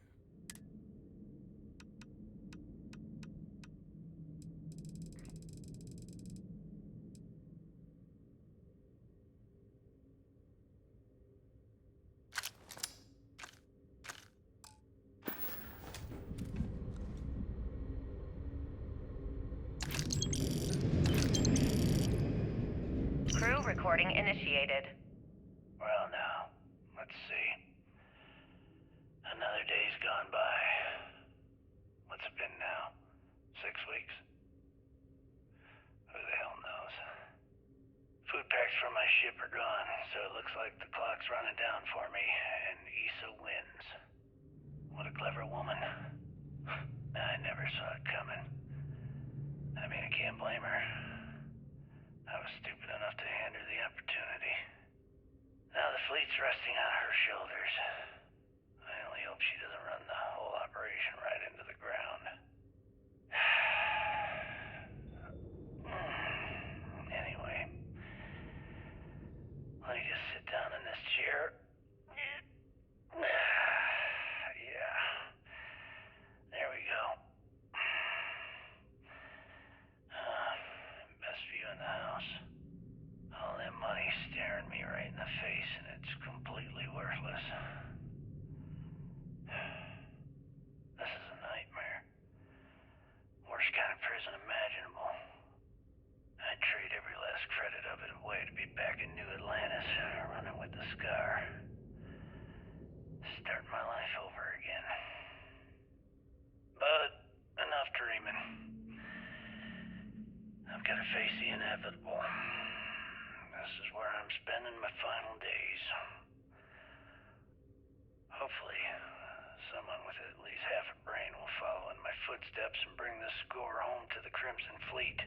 Speaker 5: Crew recording initiated.
Speaker 10: Well now, let's see. Another day's gone by. What's it been now? 6 weeks? Who the hell knows? Food packs from my ship are gone, so it looks like the clock's running down for me, and Issa wins. What a clever woman. I never saw it coming. I mean, I can't blame her. I was stupid enough to hand her the opportunity. Now the fleet's resting on her shoulders. I only hope she doesn't run the whole operation right into the ground. Anyway,
Speaker 15: Let me just sit down in this chair. Yeah. There we go. Best view in the house. All that money staring me right in the face, and it's completely worthless. This is a nightmare. Worst kind of prison imaginable. I'd trade every last credit of it away to be back in New Atlantis, running with the Scar. Start my life over again. But enough dreaming. I've got to face the inevitable. This is where I'm spending my final days. Hopefully, someone with at least half a brain will follow in my footsteps and bring the score home to the Crimson Fleet.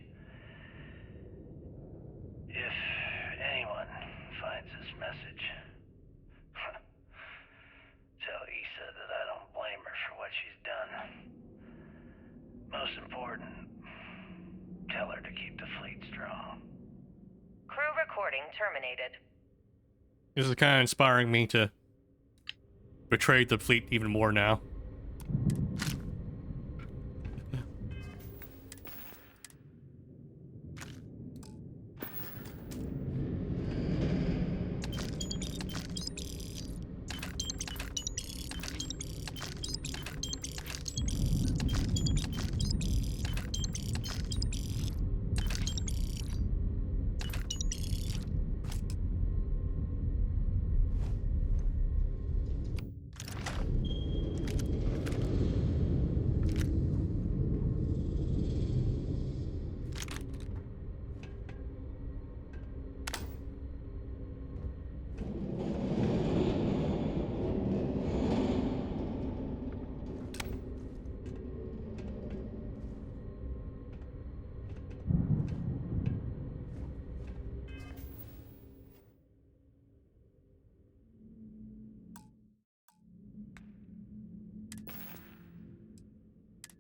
Speaker 15: If anyone finds this message, tell Issa that I don't blame her for what she's done. Most important, tell her to keep the fleet strong.
Speaker 5: Crew recording terminated.
Speaker 1: This is kind of inspiring me to betray the fleet even more now.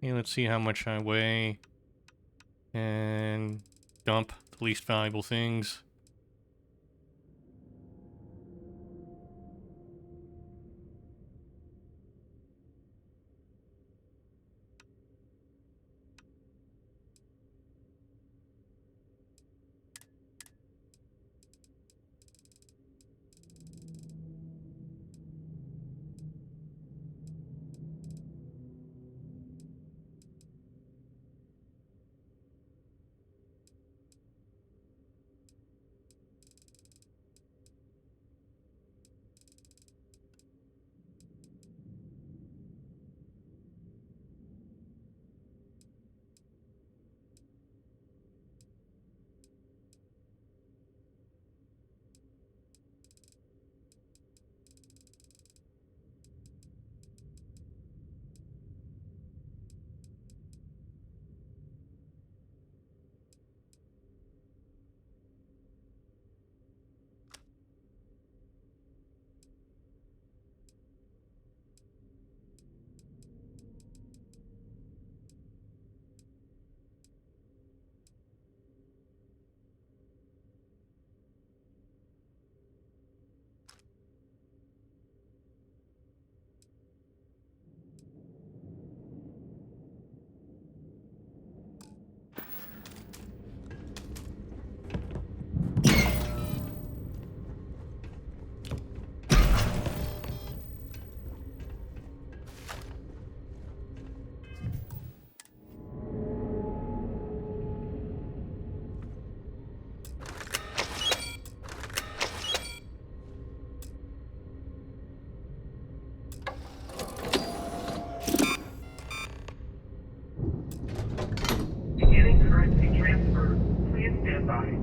Speaker 1: Okay, let's see how much I weigh. And dump the least valuable things.
Speaker 4: Beginning currency transfer. Please stand by.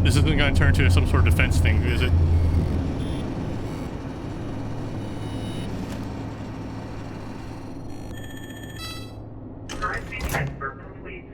Speaker 1: This isn't gonna turn into some sort of defense thing, is it?
Speaker 4: Currency transfer complete.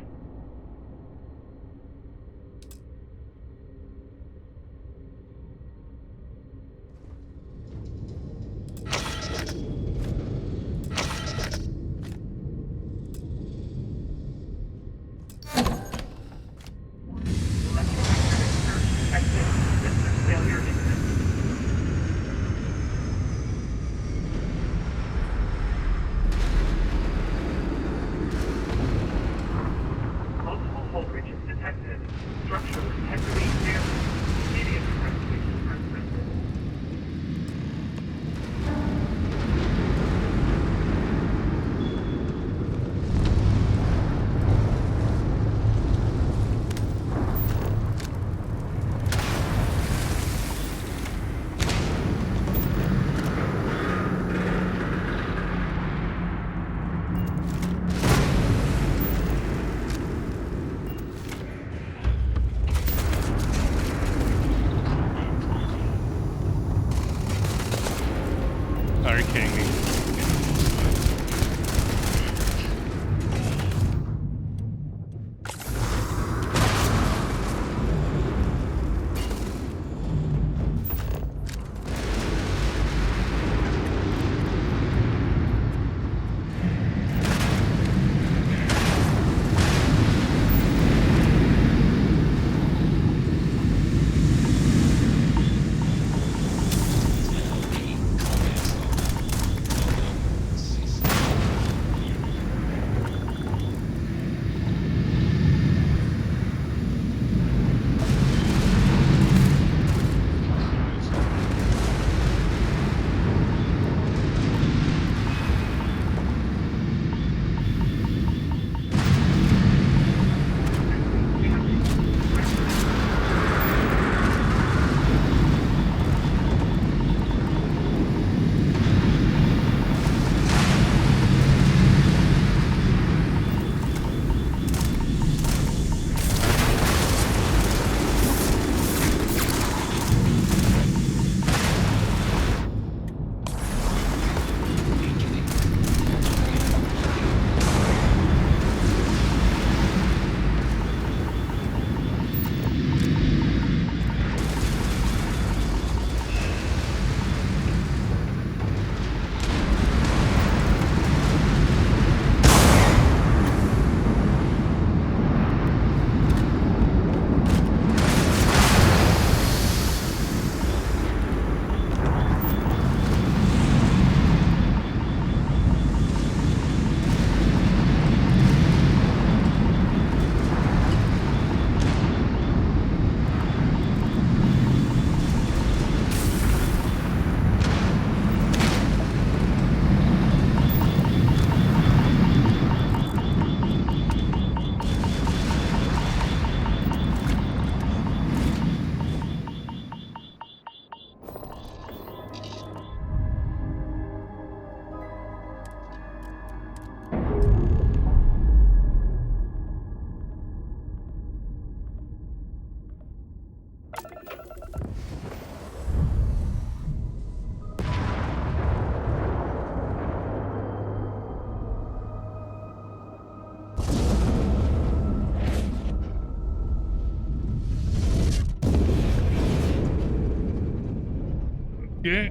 Speaker 1: Yeah.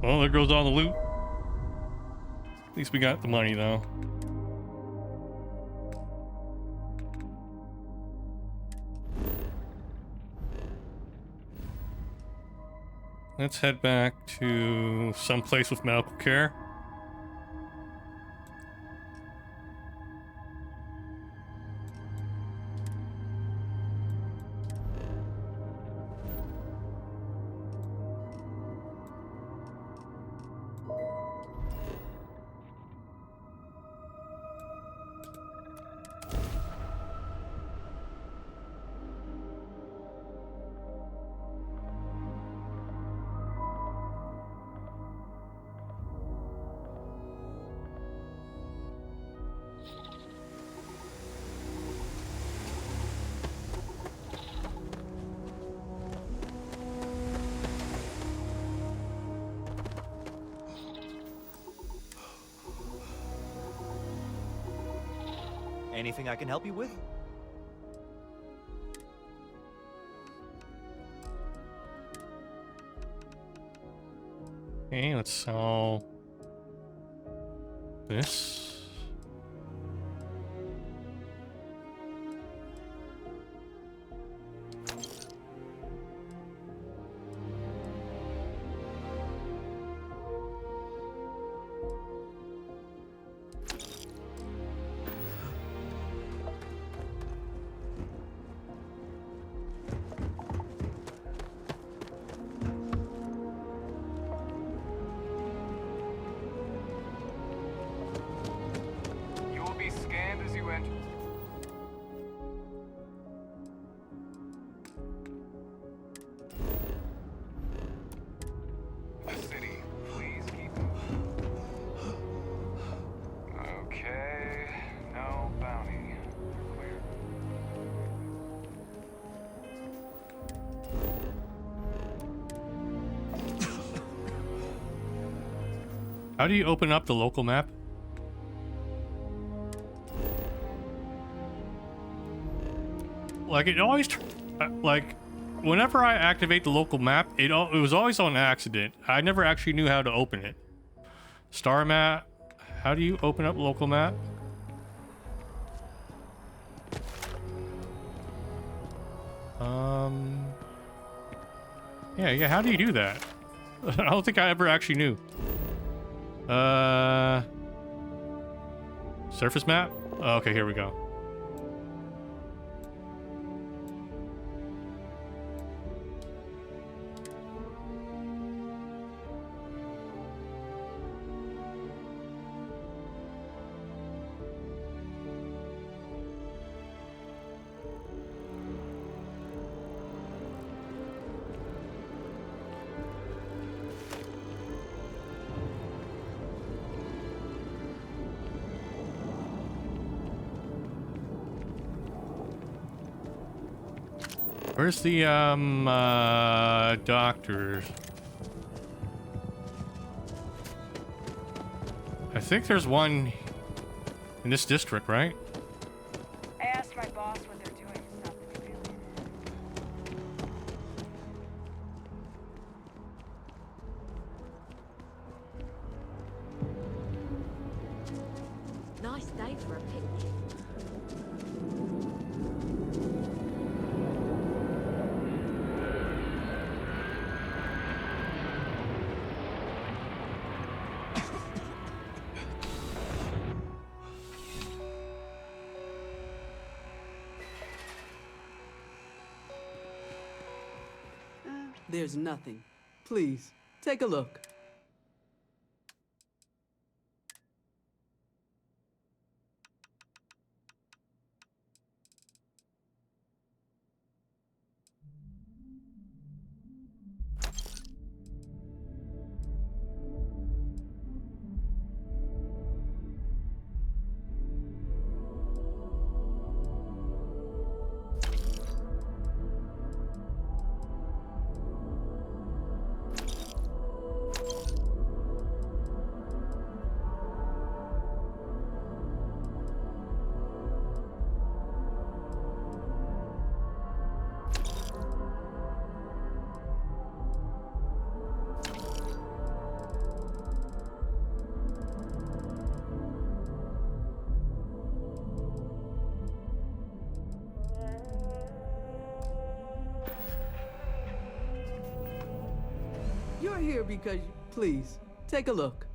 Speaker 1: Well, there goes all the loot. At least we got the money, though. Let's head back to some place with medical care.
Speaker 12: Anything I can help you with?
Speaker 1: Okay, let's sell this. How do you open up the local map? Like, it always, like, whenever I activate the local map, it was always on accident. I never actually knew how to open it. Star map. How do you open up local map? Yeah, how do you do that? I don't think I ever actually knew. Surface map? Oh, okay, here we go. Where's the, doctors? I think there's one in this district, right?
Speaker 14: I asked my boss what they're doing to stop the rebellion.
Speaker 11: Nice day for a picnic.
Speaker 18: There's nothing. Please, take a look. You're here because... Please, take a look.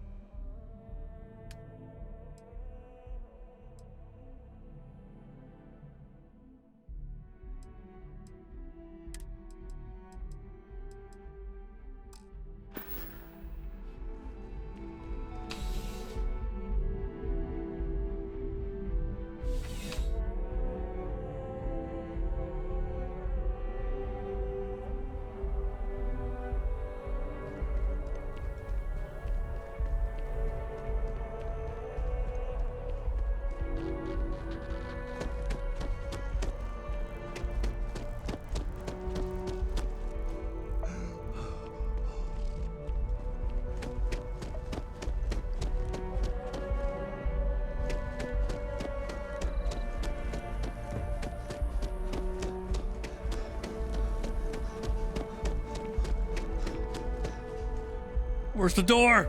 Speaker 1: Where's the door?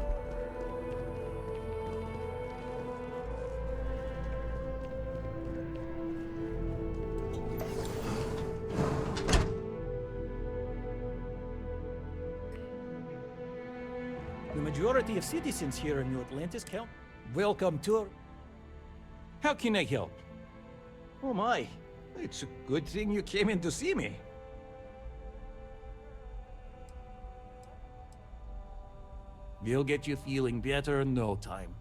Speaker 8: The majority of citizens here in New Atlantis count. Welcome to... How can I help? Oh my, it's a good thing you came in to see me. We'll get you feeling better in no time.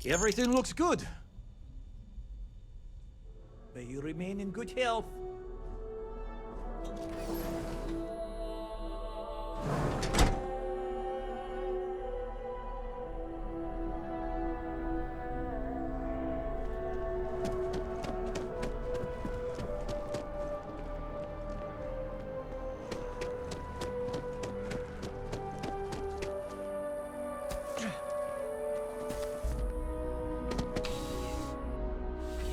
Speaker 8: Everything looks good. May you remain in good health.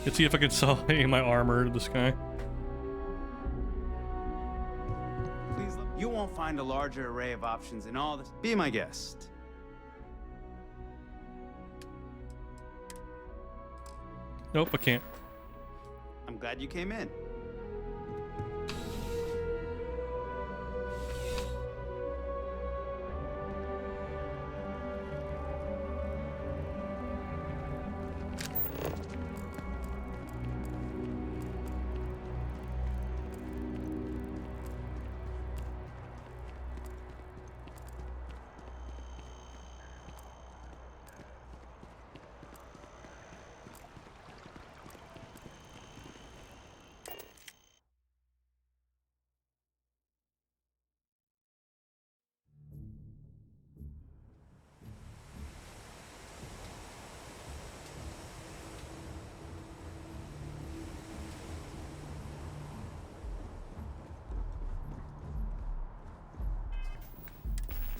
Speaker 1: Let's see if I can sell any of my armor to this guy.
Speaker 20: Please, you won't find a larger array of options in all this. Be my guest.
Speaker 1: Nope, I can't.
Speaker 20: I'm glad you came in.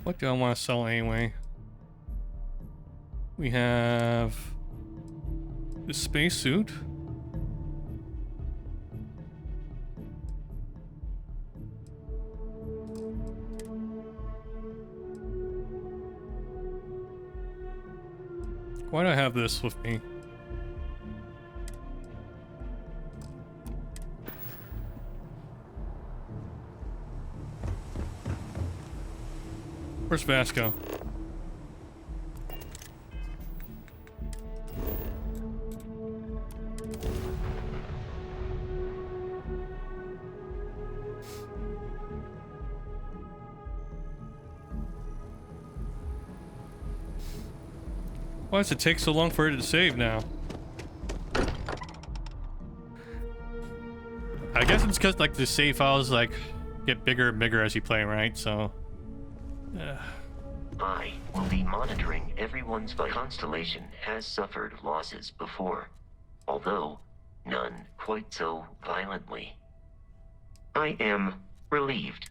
Speaker 1: What do I want to sell anyway? We have the spacesuit. Why do I have this with me? Where's Vasco? Why does it take so long for it to save now? I guess it's because like the save files like get bigger and bigger as you play, right? So
Speaker 21: I will be monitoring everyone's constellation has suffered losses before, although none quite so violently. I am relieved.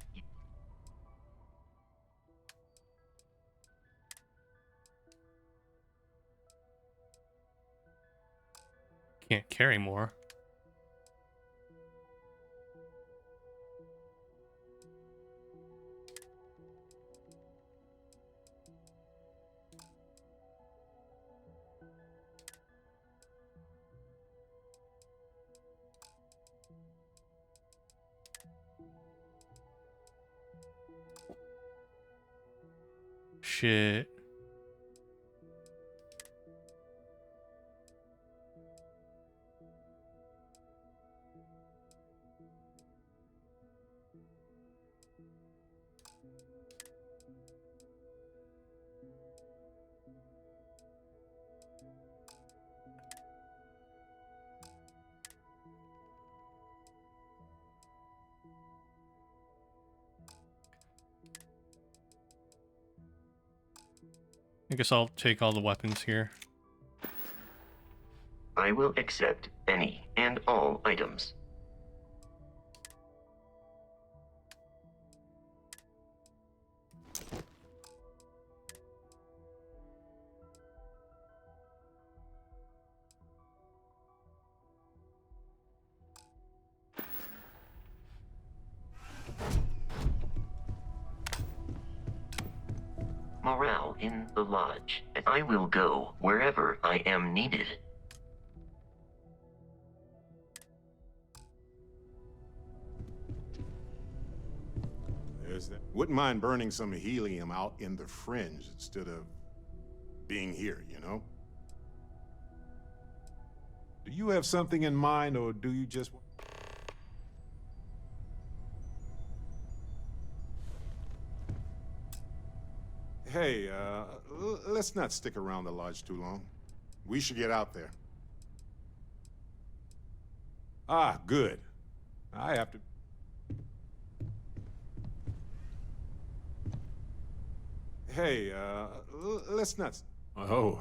Speaker 1: can't carry more. shit. I guess I'll take all the weapons here.
Speaker 21: I will accept any and all items. Morale in the lodge. I will go wherever I am needed.
Speaker 9: There's that. Wouldn't mind burning some helium out in the fringe instead of being here, you know? Do you have something in mind, or do you just... Hey, let's not stick around the lodge too long. We should get out there. Ah, good. I have to... Hey, let's not... Oh,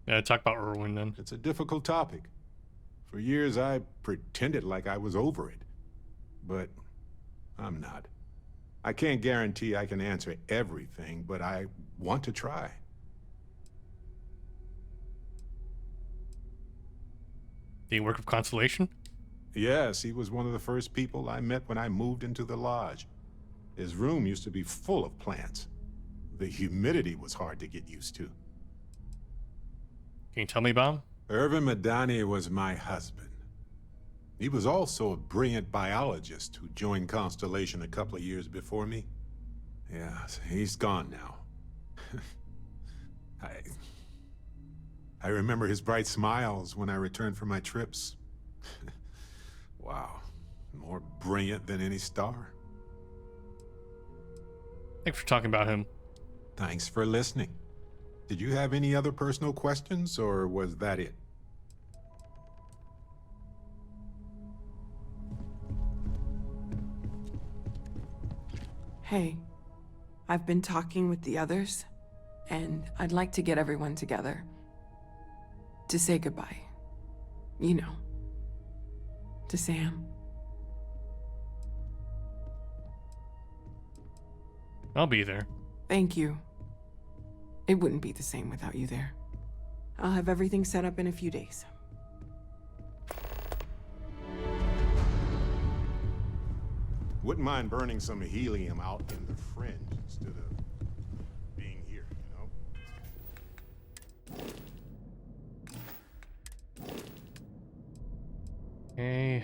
Speaker 1: Yeah, talk about Irwin then.
Speaker 9: It's a difficult topic. For years, I pretended like I was over it. But I'm not. I can't guarantee I can answer everything, but I want to try.
Speaker 1: Do you work with Constellation?
Speaker 9: Yes, he was one of the first people I met when I moved into the lodge. His room used to be full of plants. The humidity was hard to get used to.
Speaker 1: Can you tell me about him?
Speaker 9: Irvin Madani was my husband. He was also a brilliant biologist who joined Constellation a couple of years before me. Yeah, he's gone now. I remember his bright smiles when I returned from my trips. Wow, more brilliant than any star.
Speaker 1: Thanks for talking about him.
Speaker 9: Thanks for listening. Did you have any other personal questions, or was that it?
Speaker 13: Hey, I've been talking with the others, and I'd like to get everyone together to say goodbye. You know, to Sam.
Speaker 1: I'll be there.
Speaker 13: Thank you. It wouldn't be the same without you there. I'll have everything set up in a few days.
Speaker 9: Wouldn't mind burning some helium out in the fringe instead of being here, you know?
Speaker 1: Okay.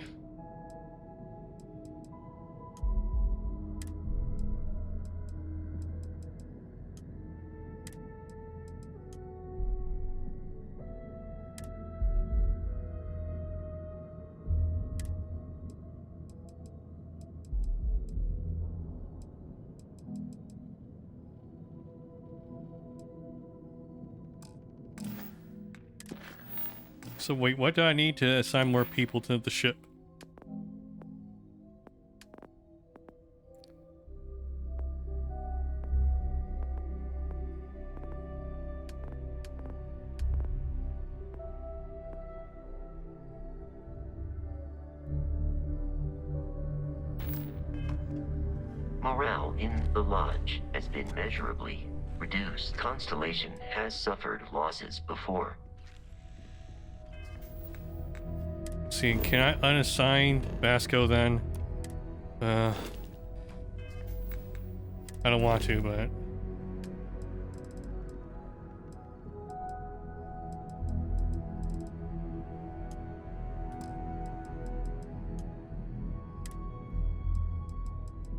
Speaker 1: So wait, what do I need to assign more people to the ship?
Speaker 21: Morale in the lodge has been measurably reduced. Constellation has suffered losses before.
Speaker 1: See, can I unassign Vasco then? I don't want to, but...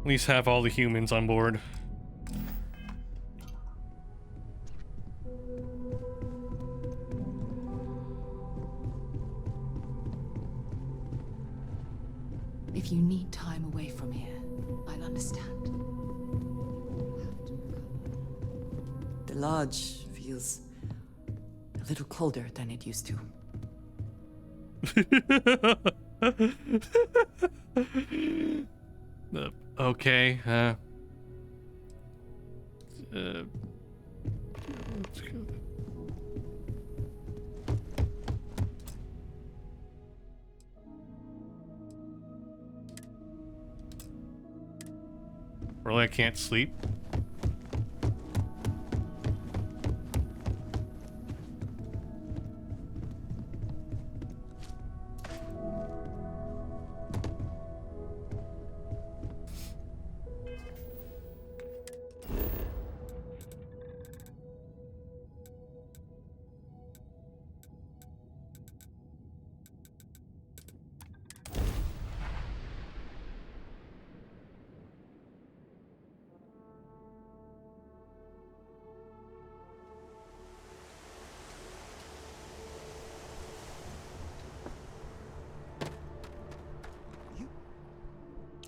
Speaker 1: At least have all the humans on board.
Speaker 2: If you need time away from here, I'll understand. The lodge feels a little colder than it used to.
Speaker 1: Okay. Let's go. Really, I can't sleep.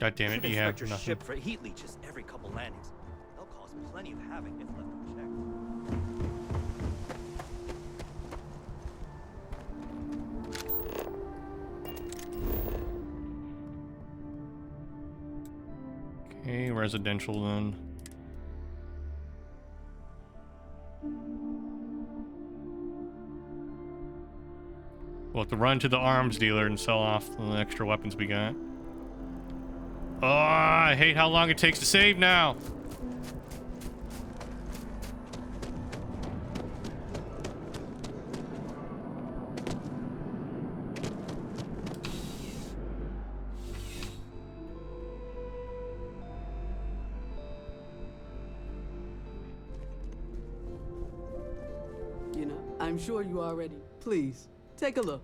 Speaker 1: God damn it,
Speaker 12: Should
Speaker 1: you have
Speaker 12: inspect your
Speaker 1: nothing.
Speaker 12: ship for heat leeches every couple landings. They'll cause plenty of havoc if left unchecked.
Speaker 1: Okay, residential then. We'll have to run to the arms dealer and sell off the extra weapons we got. Oh, I hate how long it takes to save now.
Speaker 18: You know, I'm sure you are ready. Please, take a look.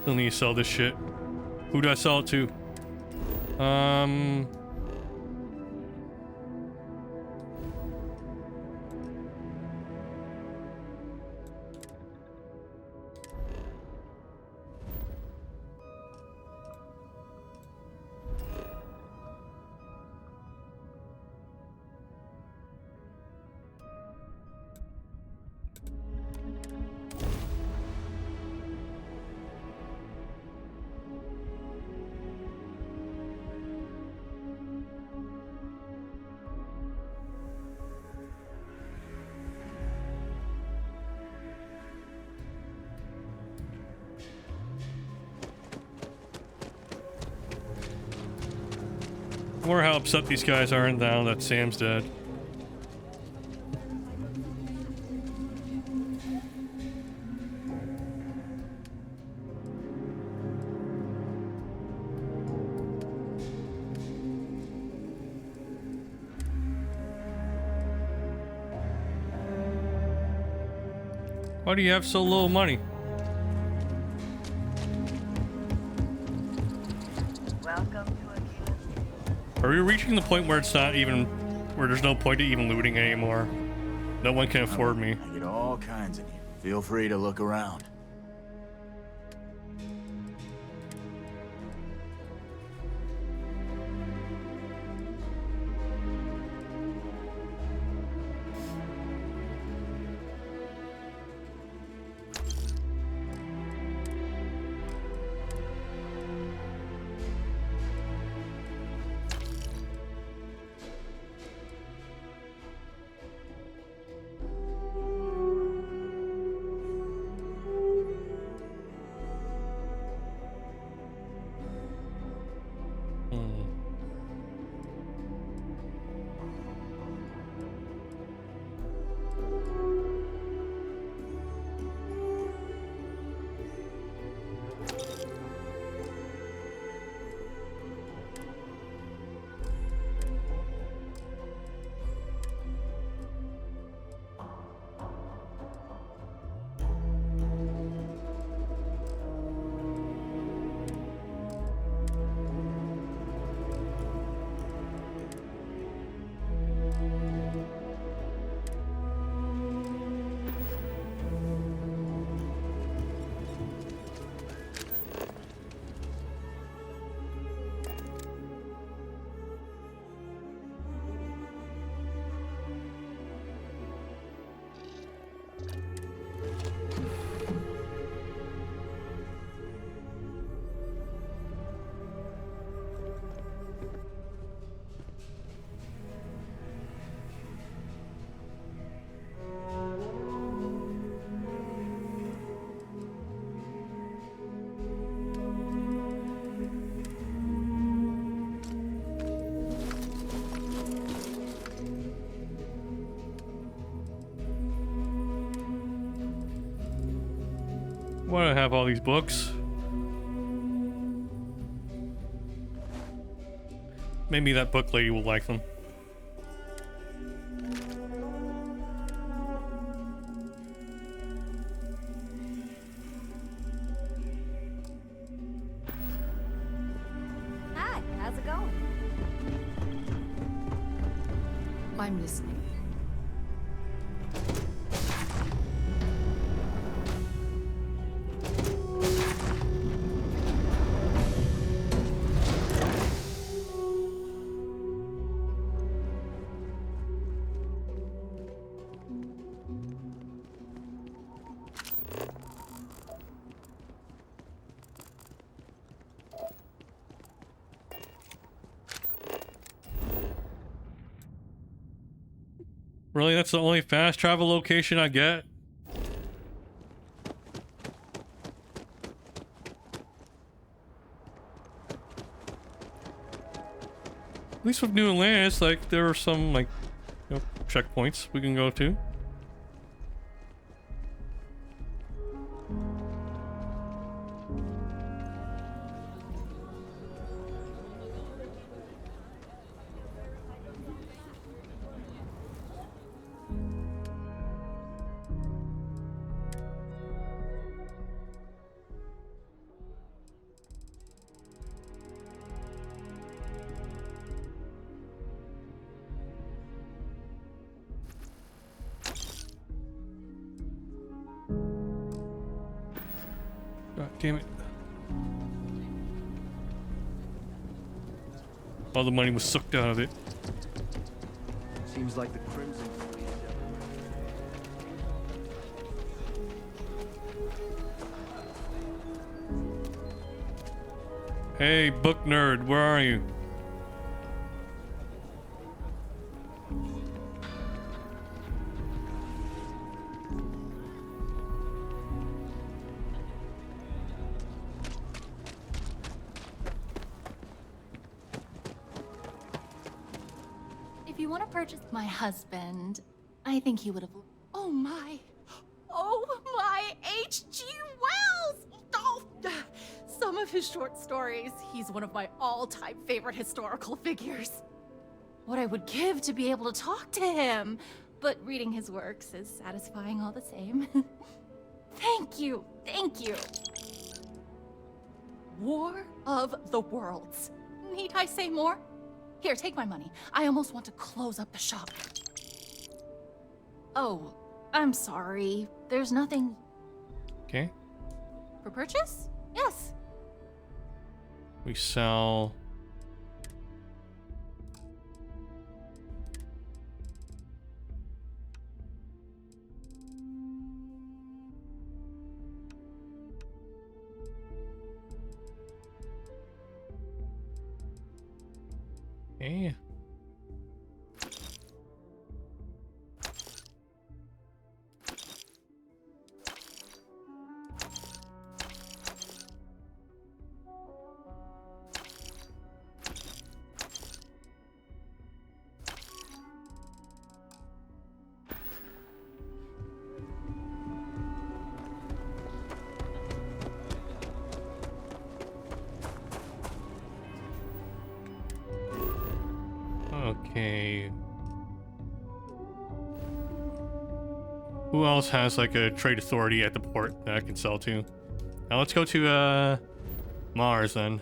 Speaker 1: Still need to sell this shit. Who do I sell it to? I wonder how upset these guys are now that Sam's dead. Why do you have so little money? Are we reaching the point where it's not even, where there's no point to even looting anymore? No one can afford me.
Speaker 17: I get all kinds in here. Feel free to look around.
Speaker 1: Why do I have all these books? Maybe that book lady will like them.
Speaker 3: Hi, how's it going?
Speaker 2: I'm listening.
Speaker 1: Really? That's the only fast travel location I get? At least with New Atlantis, like, there are some, like, you know, checkpoints we can go to. God damn it. All the money was sucked out of it.
Speaker 12: Seems like the Crimson Fleet.
Speaker 1: Hey, book nerd, where are you?
Speaker 19: If you want to purchase my husband, I think he would have.
Speaker 23: Oh my H.G. Wells! Oh, some of his short stories. He's one of my all-time favorite historical figures. What I would give to be able to talk to him, but reading his works is satisfying all the same. Thank you, thank you. War of the Worlds. Need I say more? Here, take my money. I almost want to close up the shop. Oh, I'm sorry. There's nothing
Speaker 1: Okay.
Speaker 23: for purchase? Yes.
Speaker 1: We sell. Okay. Okay. Who else has like a trade authority at the port that I can sell to? Now let's go to Mars then.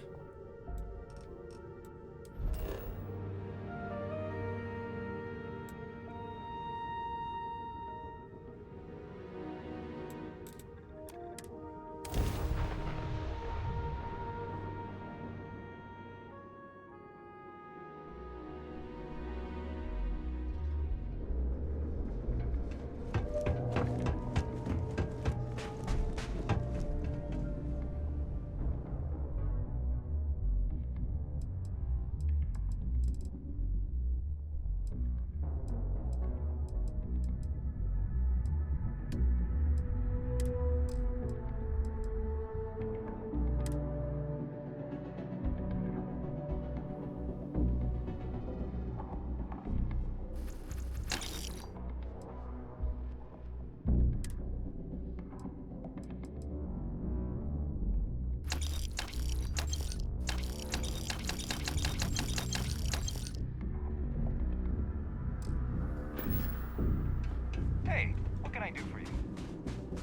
Speaker 12: Hey, what can I do for you?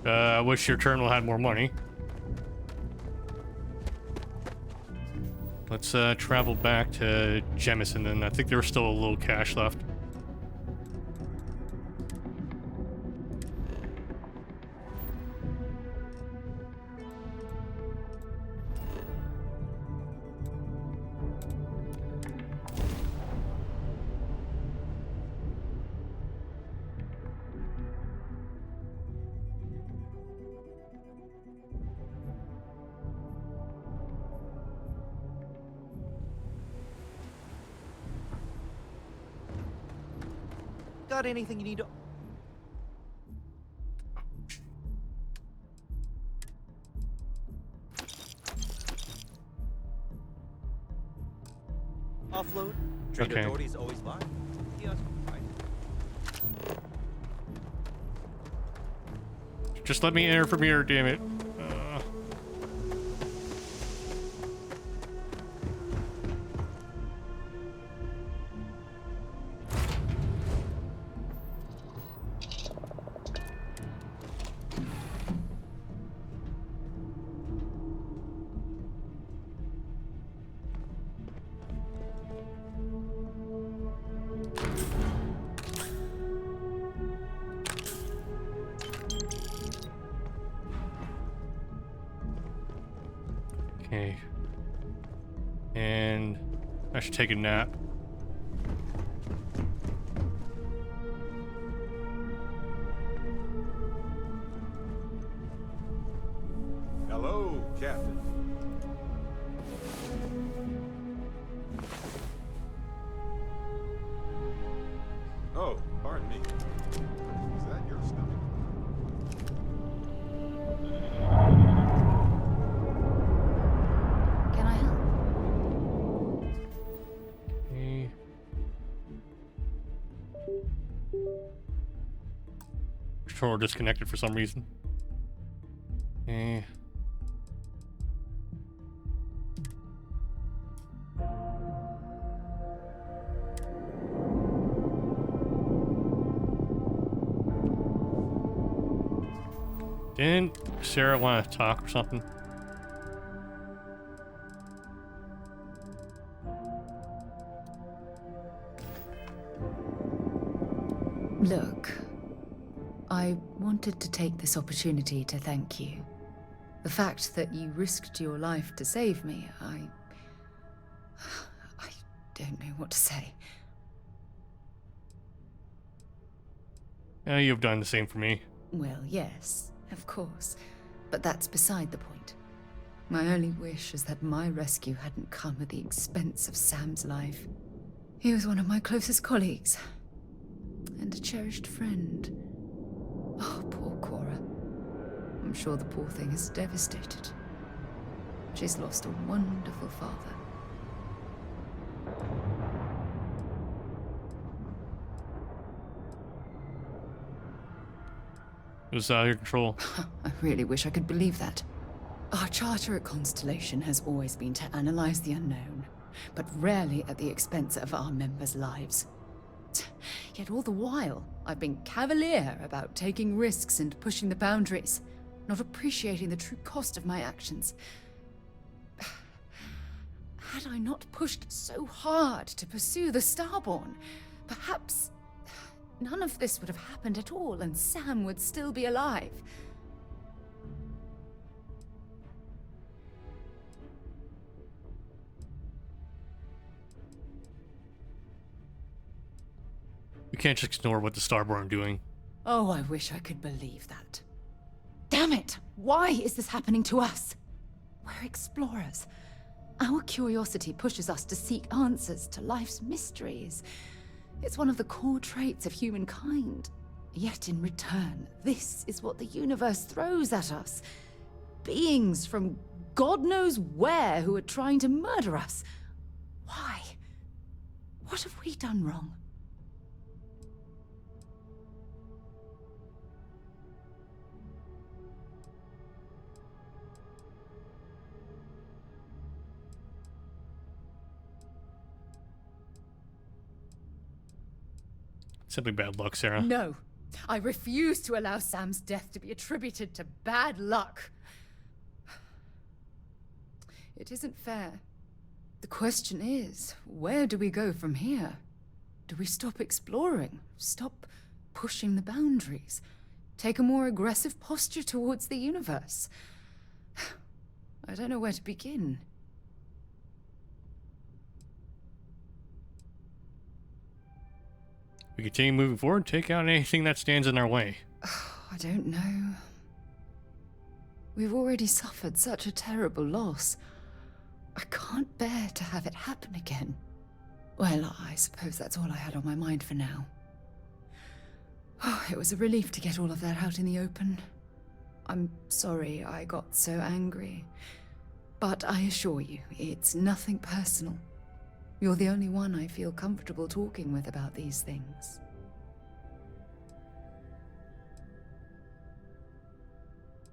Speaker 1: I wish your terminal had more money. Let's travel back to Jemison, and I think there's still a little cash left.
Speaker 12: Got anything you need to... Offload? Trade
Speaker 1: Okay.
Speaker 12: authorities always buy. Yes, right.
Speaker 1: Just let me enter from here, damn it. Okay. And I should take a nap.
Speaker 9: Hello, Captain. Oh, pardon me. Is that your stomach?
Speaker 11: Can I help?
Speaker 1: Okay. Controller disconnected for some reason. Okay. Didn't Sarah want to talk or something?
Speaker 2: Look,
Speaker 7: I wanted to take this opportunity to thank you. The fact that you risked your life to save me, I don't know what to say.
Speaker 1: You've done the same for me.
Speaker 7: Well, yes, of course. But that's beside the point. My only wish is that my rescue hadn't come at the expense of Sam's life. He was one of my closest colleagues. And a cherished friend. Oh, poor Cora. I'm sure the poor thing is devastated. She's lost a wonderful father.
Speaker 1: It was out of your control.
Speaker 7: I really wish I could believe that. Our charter at Constellation has always been to analyze the unknown, but rarely at the expense of our members' lives. Yet all the while, I've been cavalier about taking risks and pushing the boundaries, not appreciating the true cost of my actions. Had I not pushed so hard to pursue the Starborn, perhaps none of this would have happened at all, and Sam would still be alive.
Speaker 1: We can't just ignore what the Starborn are doing.
Speaker 7: Oh, I wish I could believe that. Damn it! Why is this happening to us? We're explorers. Our curiosity pushes us to seek answers to life's mysteries. It's one of the core traits of humankind. Yet in return, this is what the universe throws at us. Beings from God knows where who are trying to murder us. Why? What have we done wrong?
Speaker 1: Simply bad luck, Sarah.
Speaker 7: No. I refuse to allow Sam's death to be attributed to bad luck. It isn't fair. The question is, where do we go from here? Do we stop exploring? Stop pushing the boundaries? Take a more aggressive posture towards the universe? I don't know where to begin.
Speaker 1: We continue moving forward, take out anything that stands in our way.
Speaker 7: I don't know. We've already suffered such a terrible loss. I can't bear to have it happen again. Well, I suppose that's all I had on my mind for now. Oh, it was a relief to get all of that out in the open. I'm sorry I got so angry. But I assure you, it's nothing personal. You're the only one I feel comfortable talking with about these things.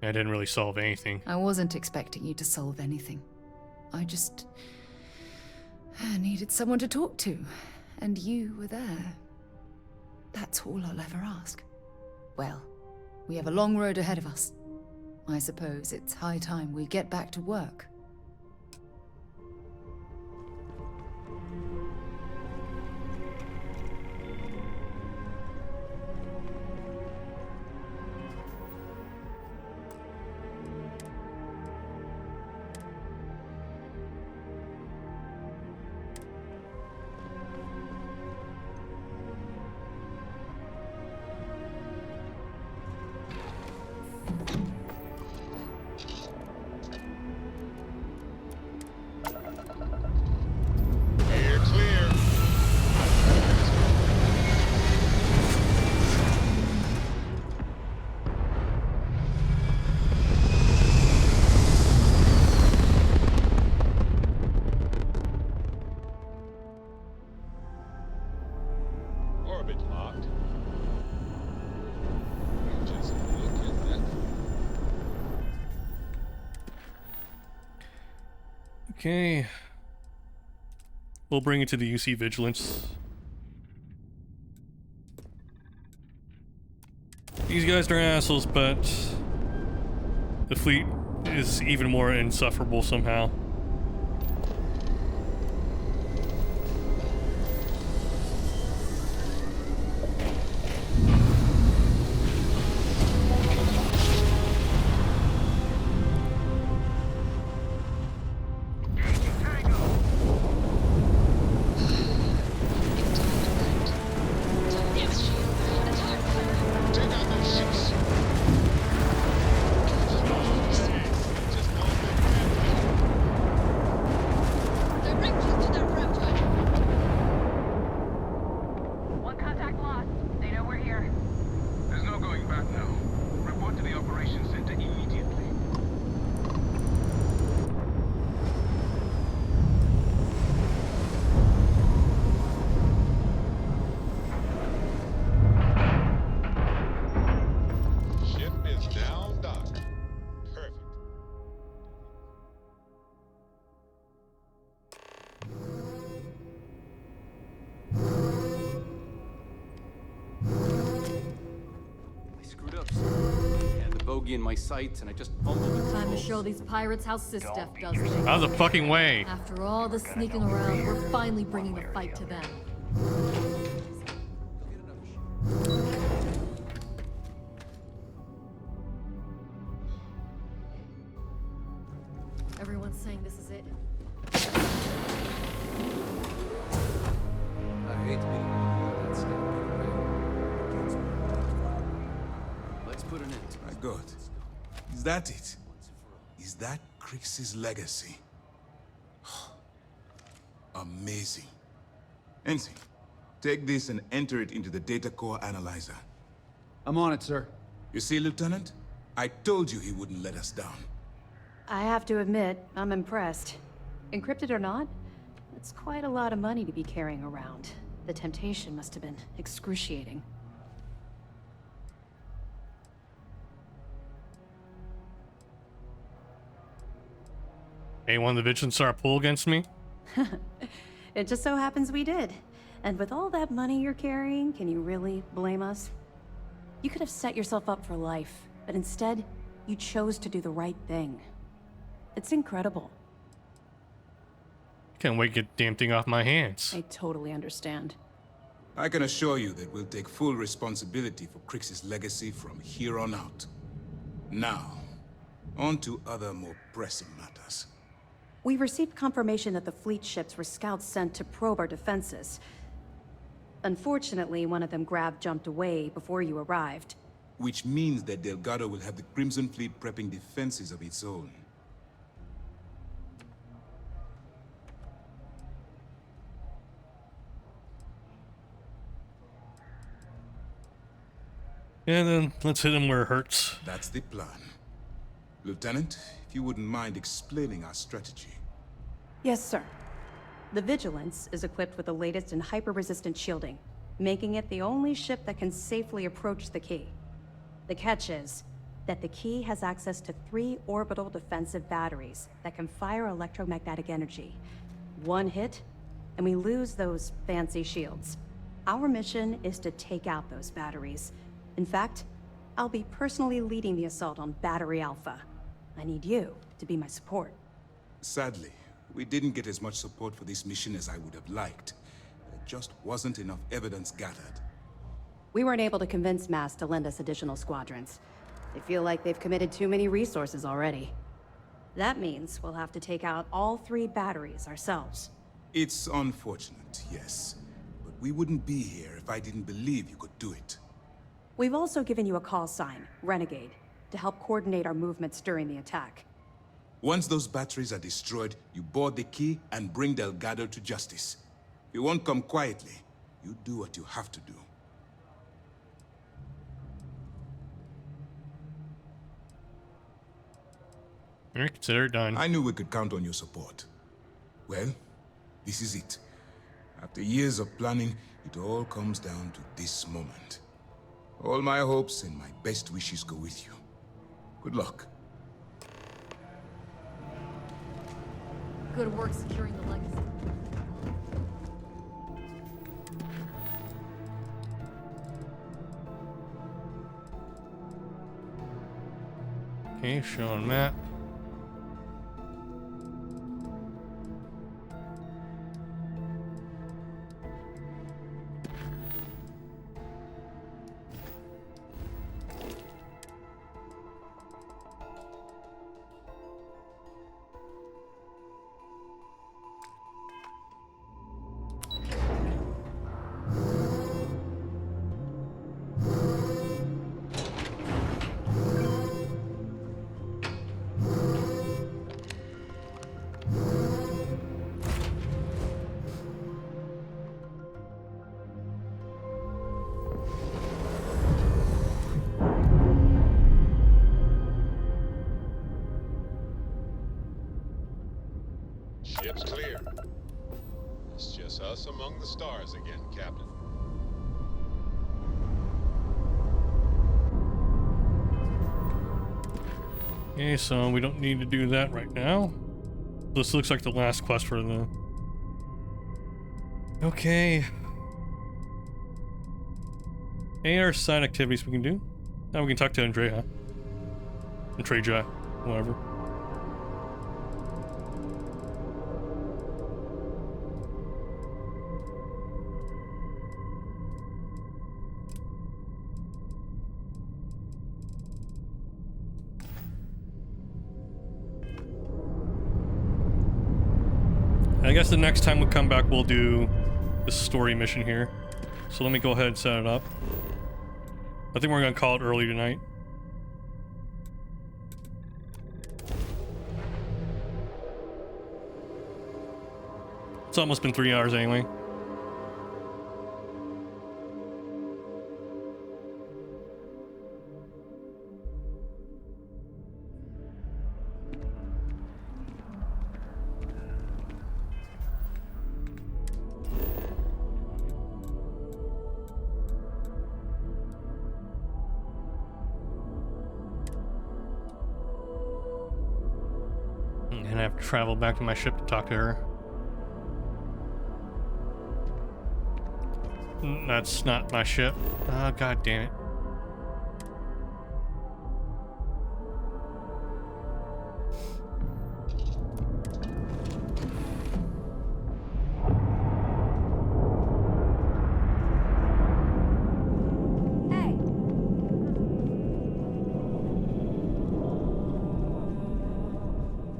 Speaker 1: I didn't really solve anything.
Speaker 7: I wasn't expecting you to solve anything. I just needed someone to talk to, and you were there. That's all I'll ever ask. Well, we have a long road ahead of us. I suppose it's high time we get back to work.
Speaker 1: Okay. We'll bring it to the UC Vigilance. These guys are assholes, but the fleet is even more insufferable somehow.
Speaker 6: boogie in my sights, and I just fumbled the
Speaker 23: Time to
Speaker 6: controls.
Speaker 23: show these pirates how Sysdef does things.
Speaker 1: Out of the fucking way.
Speaker 23: After all the sneaking around, we're finally bringing the fight to them. Everyone's saying this is it.
Speaker 6: I hate to be the one to let that stuff get away. Let's put an end to it.
Speaker 16: My God. Is that it? Is that Crix's legacy? Amazing. Ensign, take this and enter it into the data core analyzer.
Speaker 20: I'm on it, sir.
Speaker 16: You see, Lieutenant? I told you he wouldn't let us down.
Speaker 22: I have to admit, I'm impressed. Encrypted or not, it's quite a lot of money to be carrying around. The temptation must have been excruciating.
Speaker 1: Anyone in the Vigilance start a pull against me?
Speaker 22: It just so happens we did. And with all that money you're carrying, can you really blame us? You could have set yourself up for life, but instead, you chose to do the right thing. It's incredible.
Speaker 1: Can't wait to get the damn thing off my hands.
Speaker 22: I totally understand.
Speaker 16: I can assure you that we'll take full responsibility for Crix's legacy from here on out. Now, on to other more pressing matters.
Speaker 22: We received confirmation that the fleet ships were scouts sent to probe our defenses. Unfortunately, one of them jumped away before you arrived.
Speaker 16: Which means that Delgado will have the Crimson Fleet prepping defenses of its own.
Speaker 1: And then let's hit him where it hurts.
Speaker 16: That's the plan. Lieutenant, if you wouldn't mind explaining our strategy.
Speaker 22: Yes, sir. The Vigilance is equipped with the latest in hyper-resistant shielding, making it the only ship that can safely approach the key. The catch is that the key has access to 3 orbital defensive batteries that can fire electromagnetic energy. One hit, and we lose those fancy shields. Our mission is to take out those batteries. In fact, I'll be personally leading the assault on Battery Alpha. I need you to be my support.
Speaker 16: Sadly, we didn't get as much support for this mission as I would have liked. There just wasn't enough evidence gathered.
Speaker 22: We weren't able to convince MAS to lend us additional squadrons. They feel like they've committed too many resources already. That means we'll have to take out all 3 batteries ourselves.
Speaker 16: It's unfortunate, yes. But we wouldn't be here if I didn't believe you could do it.
Speaker 22: We've also given you a call sign, Renegade, to help coordinate our movements during the attack.
Speaker 16: Once those batteries are destroyed, you board the key and bring Delgado to justice. You won't come quietly. You do what you have to do.
Speaker 1: Consider it done.
Speaker 16: I knew we could count on your support. Well, this is it. After years of planning, it all comes down to this moment. All my hopes and my best wishes go with you. Good luck.
Speaker 23: Good work securing the legacy.
Speaker 1: Okay, showing map.
Speaker 9: Ship's clear. It's just us among the stars again, Captain.
Speaker 1: Okay, so we don't need to do that right now. This looks like the last quest for the... Okay. Any other side activities we can do? Now we can talk to Andrea. And trade you, whatever. I guess the next time we come back, we'll do this story mission here. So let me go ahead and set it up. I think we're gonna call it early tonight. It's almost been 3 hours anyway. And I have to travel back to my ship to talk to her. That's not my ship. Oh, god damn it.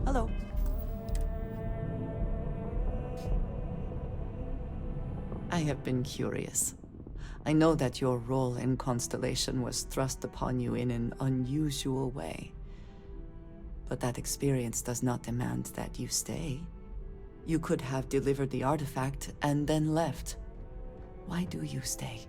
Speaker 2: Hello. I have been curious. I know that your role in Constellation was thrust upon you in an unusual way. But that experience does not demand that you stay. You could have delivered the artifact and then left. Why do you stay?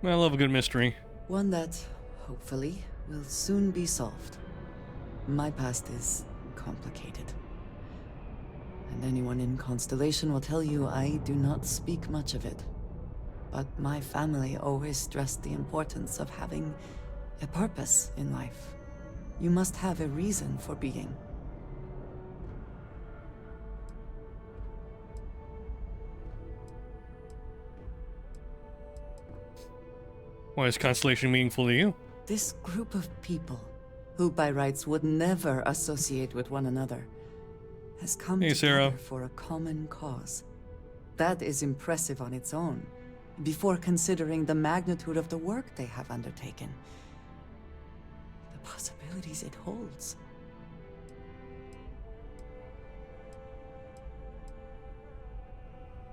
Speaker 1: I love a good mystery.
Speaker 2: One that, hopefully, will soon be solved. My past is complicated. And anyone in Constellation will tell you I do not speak much of it. But my family always stressed the importance of having a purpose in life. You must have a reason for being.
Speaker 1: Why is Constellation meaningful to you?
Speaker 2: This group of people, who by rights would never associate with one another, has come together for a common cause. That is impressive on its own, before considering the magnitude of the work they have undertaken. The possibilities it holds.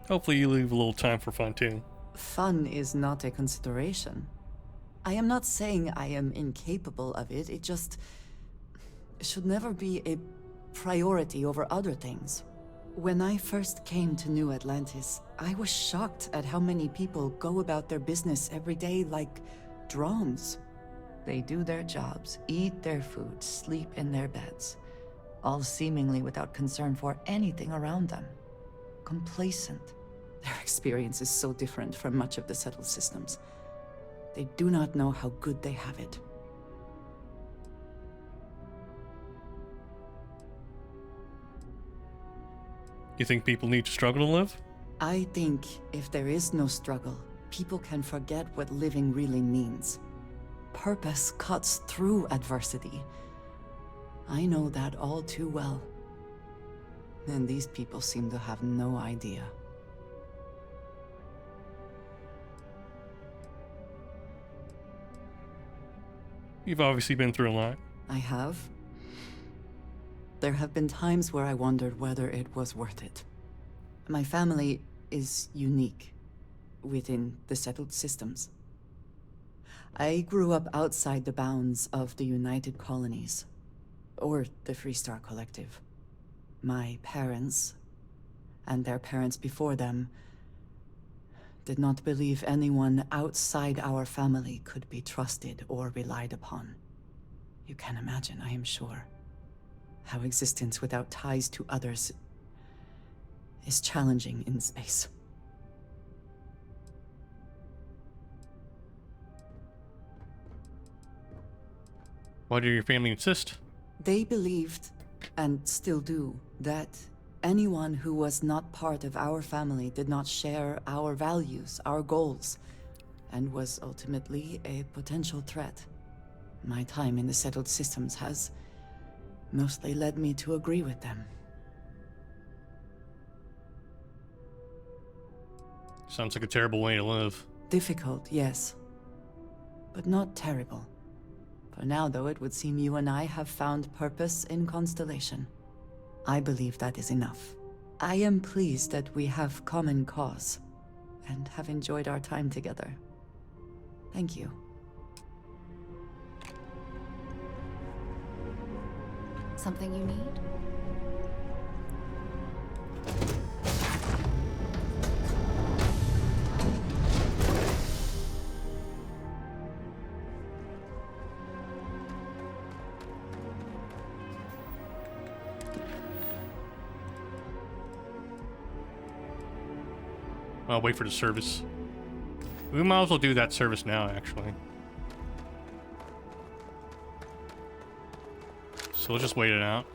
Speaker 1: Hopefully you leave a little time for fun too.
Speaker 2: Fun is not a consideration. I am not saying I am incapable of it, it just should never be a priority over other things. When I first came to New Atlantis, I was shocked at how many people go about their business every day like drones. They do their jobs, eat their food, sleep in their beds, all seemingly without concern for anything around them. Complacent. Their experience is so different from much of the settled systems. They do not know how good they have it.
Speaker 1: You think people need to struggle to live?
Speaker 2: I think if there is no struggle, people can forget what living really means. Purpose cuts through adversity. I know that all too well. And these people seem to have no idea.
Speaker 1: You've obviously been through a lot.
Speaker 2: I have. There have been times where I wondered whether it was worth it. My family is unique within the settled systems. I grew up outside the bounds of the United Colonies, or the Freestar Collective. My parents, and their parents before them, did not believe anyone outside our family could be trusted or relied upon. You can imagine, I am sure, how existence without ties to others is challenging in space.
Speaker 1: Why did your family insist?
Speaker 2: They believed, and still do, that anyone who was not part of our family did not share our values, our goals, and was ultimately a potential threat. My time in the settled systems has mostly led me to agree with them.
Speaker 1: Sounds like a terrible way to live.
Speaker 2: Difficult, yes, but not terrible. For now, though, it would seem you and I have found purpose in Constellation. I believe that is enough. I am pleased that we have common cause and have enjoyed our time together. Thank you.
Speaker 7: Something you need?
Speaker 1: I'll wait for the service. We might as well do that service now, actually. So we'll just wait it out.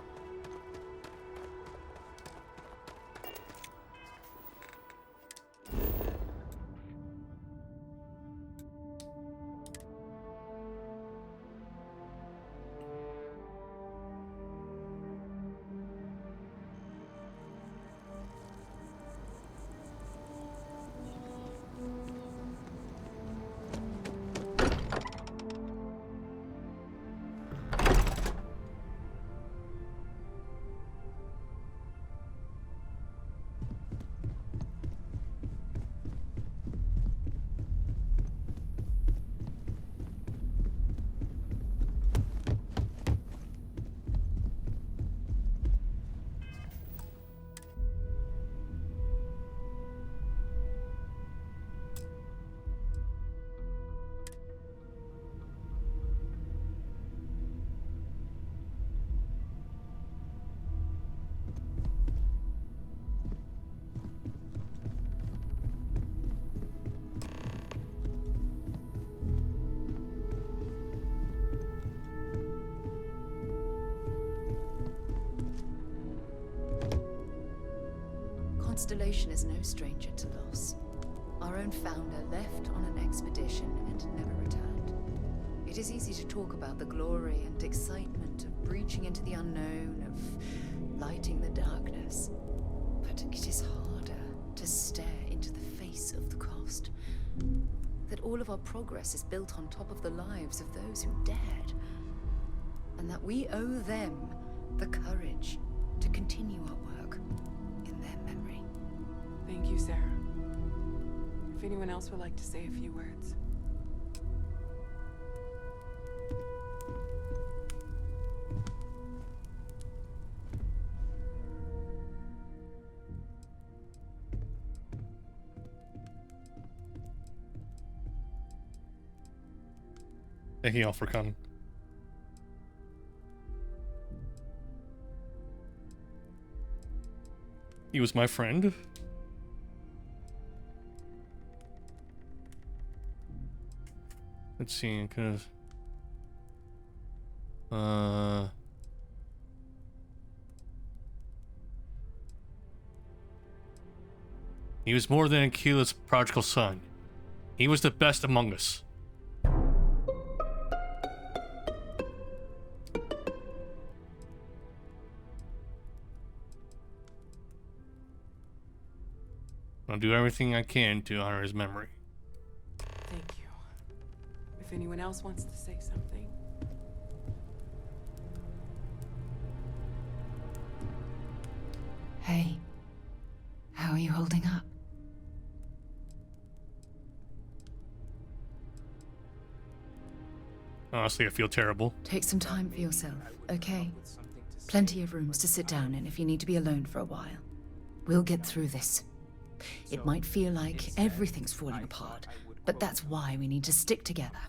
Speaker 7: Constellation is no stranger to loss. Our own founder left on an expedition and never returned. It is easy to talk about the glory and excitement of breaching into the unknown, of lighting the darkness. But it is harder to stare into the face of the cost. That all of our progress is built on top of the lives of those who dared. And that we owe them the courage to continue our work in their memory.
Speaker 13: Thank you, Sarah. If anyone else would like to say a few words.
Speaker 1: Thank you all for coming. He was my friend. Let's see, because he was more than Akila's prodigal son. He was the best among us. I'll do everything I can to honor his memory.
Speaker 13: Thank you. If anyone else wants to say something.
Speaker 7: Hey, how are you holding up?
Speaker 1: Honestly, I feel terrible.
Speaker 7: Take some time for yourself, okay? Plenty of rooms to sit down in if you need to be alone for a while. We'll get through this. It might feel like everything's falling apart, but that's why we need to stick together.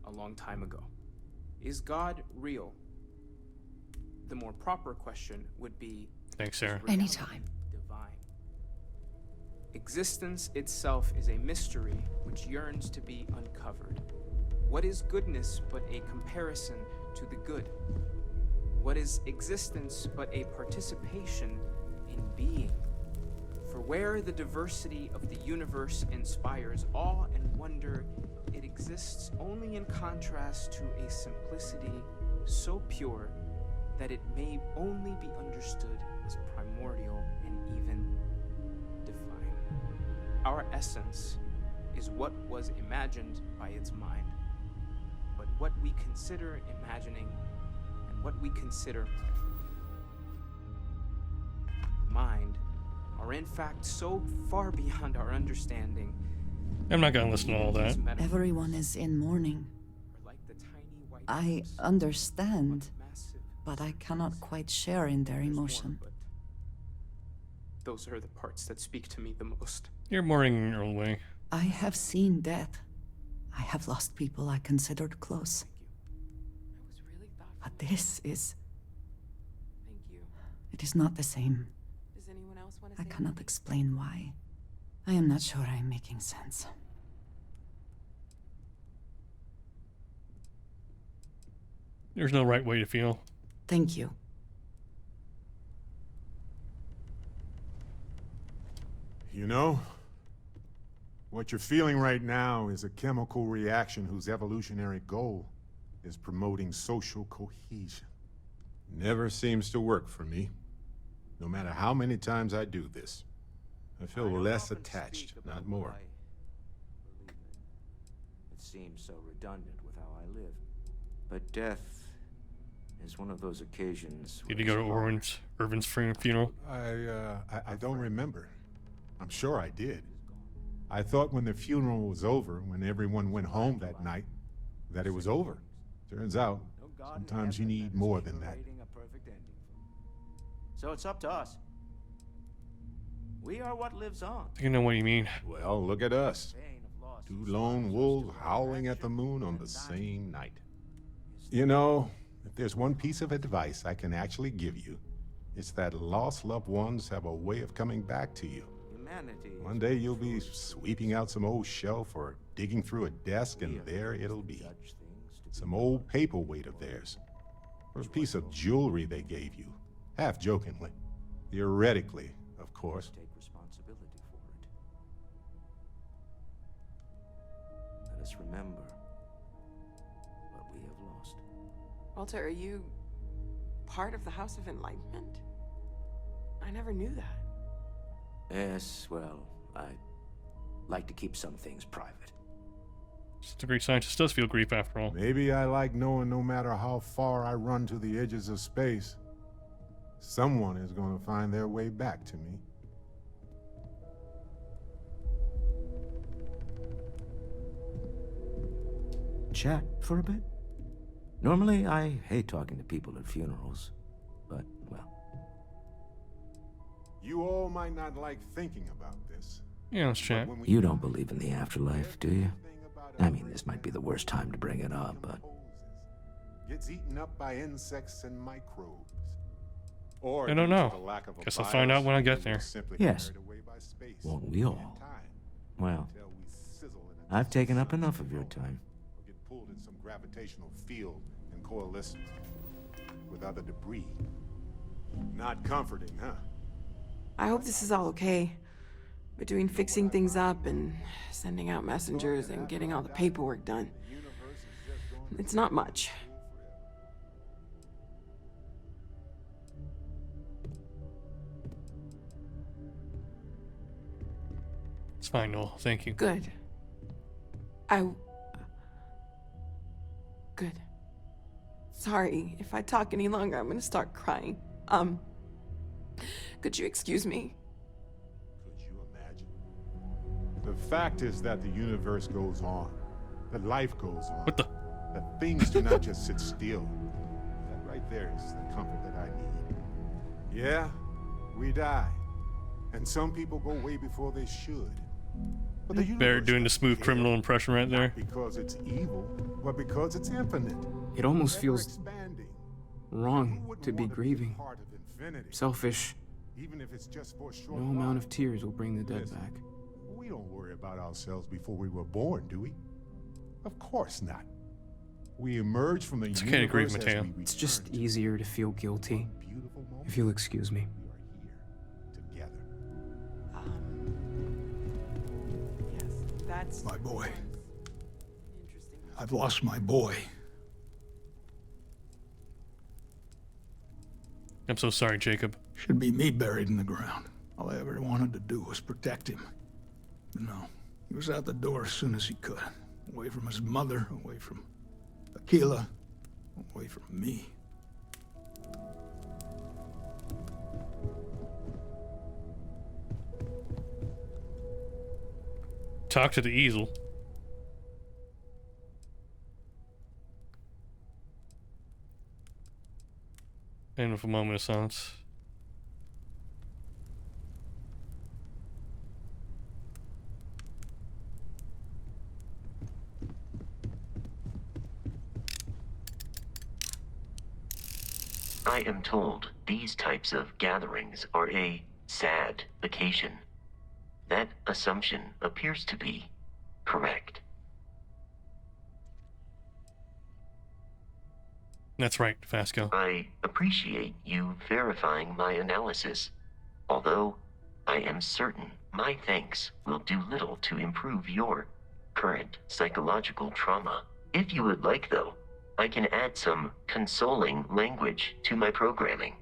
Speaker 5: A long time ago. Is God real? The more proper question would be,
Speaker 1: thanks, Sarah.
Speaker 7: Anytime.
Speaker 5: Divine. Existence itself is a mystery which yearns to be uncovered. What is goodness but a comparison to the good? What is existence but a participation in being? For where the diversity of the universe inspires awe and wonder, it exists only in contrast to a simplicity so pure that it may only be understood as primordial and even divine. Our essence is what was imagined by its mind, but what we consider imagining and what we consider mind are in fact so far beyond our understanding.
Speaker 1: I'm not gonna listen to all that.
Speaker 2: Everyone is in mourning. I understand, but I cannot quite share in their emotion.
Speaker 5: Those are the parts that speak to me the most.
Speaker 1: You're mourning in your own way.
Speaker 2: I have seen death. I have lost people I considered close. But this is... It is not the same.
Speaker 13: Does anyone else want to
Speaker 2: I
Speaker 13: say
Speaker 2: cannot explain why. I am not sure I am making sense.
Speaker 1: There's no right way to feel.
Speaker 2: Thank you.
Speaker 9: You know, what you're feeling right now is a chemical reaction whose evolutionary goal is promoting social cohesion. Never seems to work for me. No matter how many times I do this, I feel less attached, not more.
Speaker 4: It seems so redundant with how I live. But death is one of those occasions.
Speaker 1: Did you go to Irvin's funeral?
Speaker 9: I don't remember. I'm sure I did. I thought when the funeral was over, when everyone went home that night, that it was over. Turns out, sometimes you need more than that.
Speaker 4: So it's up to us. We are what lives on.
Speaker 1: I think I know what you mean.
Speaker 9: Well, look at us. Two lone wolves howling at the moon on the same night. You know, if there's one piece of advice I can actually give you, it's that lost loved ones have a way of coming back to you. One day you'll be sweeping out some old shelf or digging through a desk, and there it'll be. Some old paperweight of theirs. Or a piece of jewelry they gave you. Half jokingly. Theoretically, of course.
Speaker 4: Take responsibility for it. Let us remember what we have lost.
Speaker 13: Walter, are you part of the House of Enlightenment? I never knew that.
Speaker 4: Yes, well, I like to keep some things private.
Speaker 1: Just a great scientist does feel grief after all.
Speaker 9: Maybe I like knowing no matter how far I run to the edges of space, someone is going to find their way back to me.
Speaker 4: Chat for a bit? Normally, I hate talking to people at funerals, but, well.
Speaker 9: You all might not like thinking about this.
Speaker 1: Yeah, let's chat.
Speaker 4: You don't believe in the afterlife, do you? I mean, this might be the worst time to bring it up, but...
Speaker 9: Gets eaten up by insects and microbes. Or
Speaker 1: I don't know.
Speaker 9: lack of a
Speaker 1: Guess I'll find out when I get there.
Speaker 4: Yes. Won't we all? Well, I've taken up enough of your time.
Speaker 9: Or get pulled in some gravitational field and coalesce with other debris. Not comforting, huh?
Speaker 13: I hope this is all okay. Between fixing things up and sending out messengers and getting all the paperwork done. It's not much.
Speaker 1: It's fine, Noel. Thank you.
Speaker 13: Good. Good. Sorry, if I talk any longer, I'm gonna start crying. Could you excuse me?
Speaker 9: Could you imagine? The fact is that the universe goes on. That life goes on.
Speaker 1: What the?
Speaker 9: That things do not just sit still. That right there is the comfort that I need. Yeah, we die. And some people go way before they should. But the
Speaker 1: Bear doing the smooth criminal impression right there.
Speaker 9: Not because it's evil, but because it's infinite.
Speaker 5: It almost feels wrong to be grieving. Selfish.
Speaker 9: Even if it's just for a short
Speaker 5: No amount of tears will bring the dead back.
Speaker 9: We don't worry about ourselves before we were born, do we? Of course not. We emerge from the
Speaker 1: It's okay to grieve,
Speaker 9: universe as
Speaker 1: Mateo.
Speaker 9: we
Speaker 5: It's
Speaker 9: return
Speaker 5: just
Speaker 9: to
Speaker 5: easier to feel guilty,
Speaker 9: beautiful moment.
Speaker 5: if you'll excuse me.
Speaker 9: We are here together.
Speaker 13: Yes, that's
Speaker 10: My boy.
Speaker 13: interesting.
Speaker 10: I've lost my boy.
Speaker 1: I'm so sorry, Jacob.
Speaker 10: Should be me buried in the ground. All I ever wanted to do was protect him. But no, he was out the door as soon as he could. Away from his mother, away from Aquila, away from me.
Speaker 1: Talk to the easel. And with a moment of silence.
Speaker 21: I am told these types of gatherings are a sad occasion. That assumption appears to be correct.
Speaker 1: That's right, Vasco.
Speaker 21: I appreciate you verifying my analysis, although I am certain my thanks will do little to improve your current psychological trauma. If you would like, though, I can add some consoling language to my programming.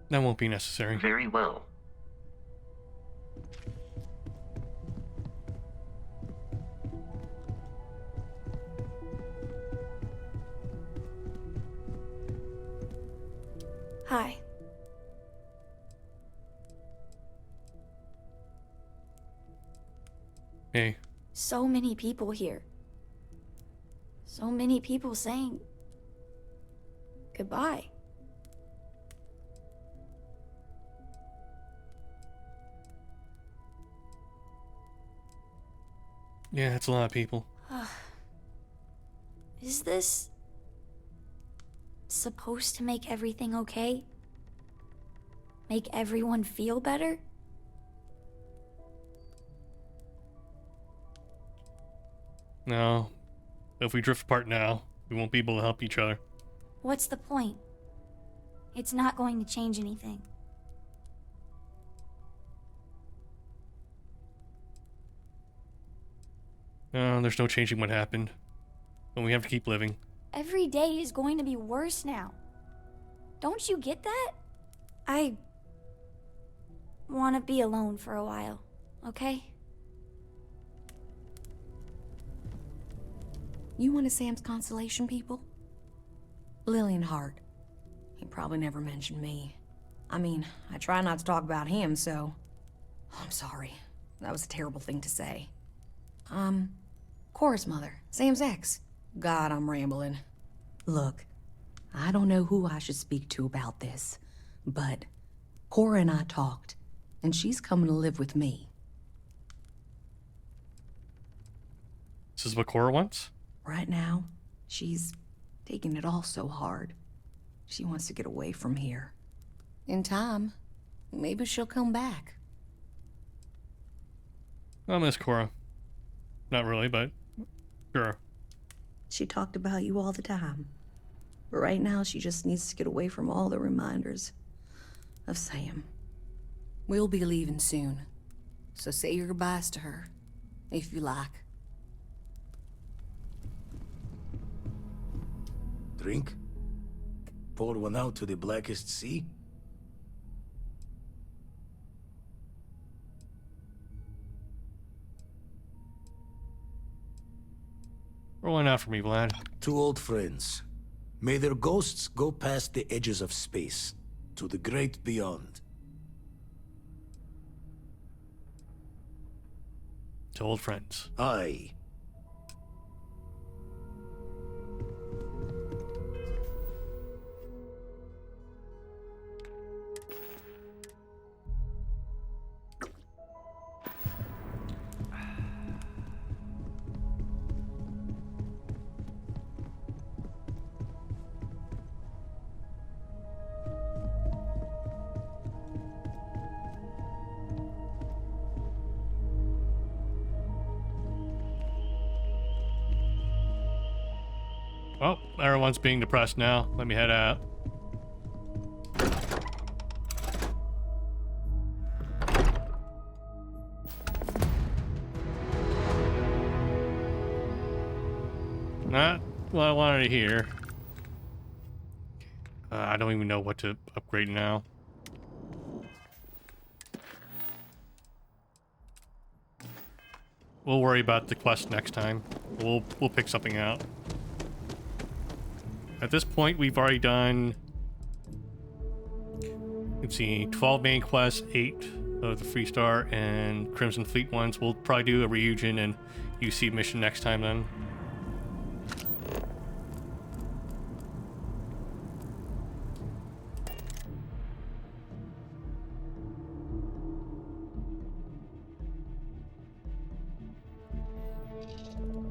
Speaker 1: That won't be necessary.
Speaker 21: Very well.
Speaker 11: Hi.
Speaker 1: Hey.
Speaker 11: So many people here. So many people saying goodbye.
Speaker 1: Yeah, that's a lot of people.
Speaker 11: Is this supposed to make everything okay? Make everyone feel better?
Speaker 1: No. If we drift apart now, we won't be able to help each other.
Speaker 11: What's the point? It's not going to change anything.
Speaker 1: No, there's no changing what happened. And we have to keep living.
Speaker 11: Every day is going to be worse now. Don't you get that? I want to be alone for a while, okay?
Speaker 14: You one of Sam's constellation people? Lillian Hart. He probably never mentioned me. I mean, I try not to talk about him, so... I'm sorry. That was a terrible thing to say. Cora's mother, Sam's ex. God, I'm rambling. Look, I don't know who I should speak to about this, but Cora and I talked, and she's coming to live with me.
Speaker 1: This is what Cora wants?
Speaker 14: Right now, she's taking it all so hard. She wants to get away from here. In time, maybe she'll come back.
Speaker 1: I miss Cora. Not really, but sure.
Speaker 14: She talked about you all the time. But right now, she just needs to get away from all the reminders of Sam. We'll be leaving soon, so say your goodbyes to her, if you like.
Speaker 4: Drink? Pour one out to the blackest sea?
Speaker 1: Roll one out for me, Vlad.
Speaker 4: Two old friends. May their ghosts go past the edges of space, to the great beyond.
Speaker 1: To old friends.
Speaker 4: Aye.
Speaker 1: Well, everyone's being depressed now. Let me head out. Not what I wanted to hear. I don't even know what to upgrade now. We'll worry about the quest next time. We'll pick something out. At this point, we've already done, let's see, 12 main quests, 8 of the Freestar and Crimson Fleet ones. We'll probably do a Ryujin and UC mission next time then.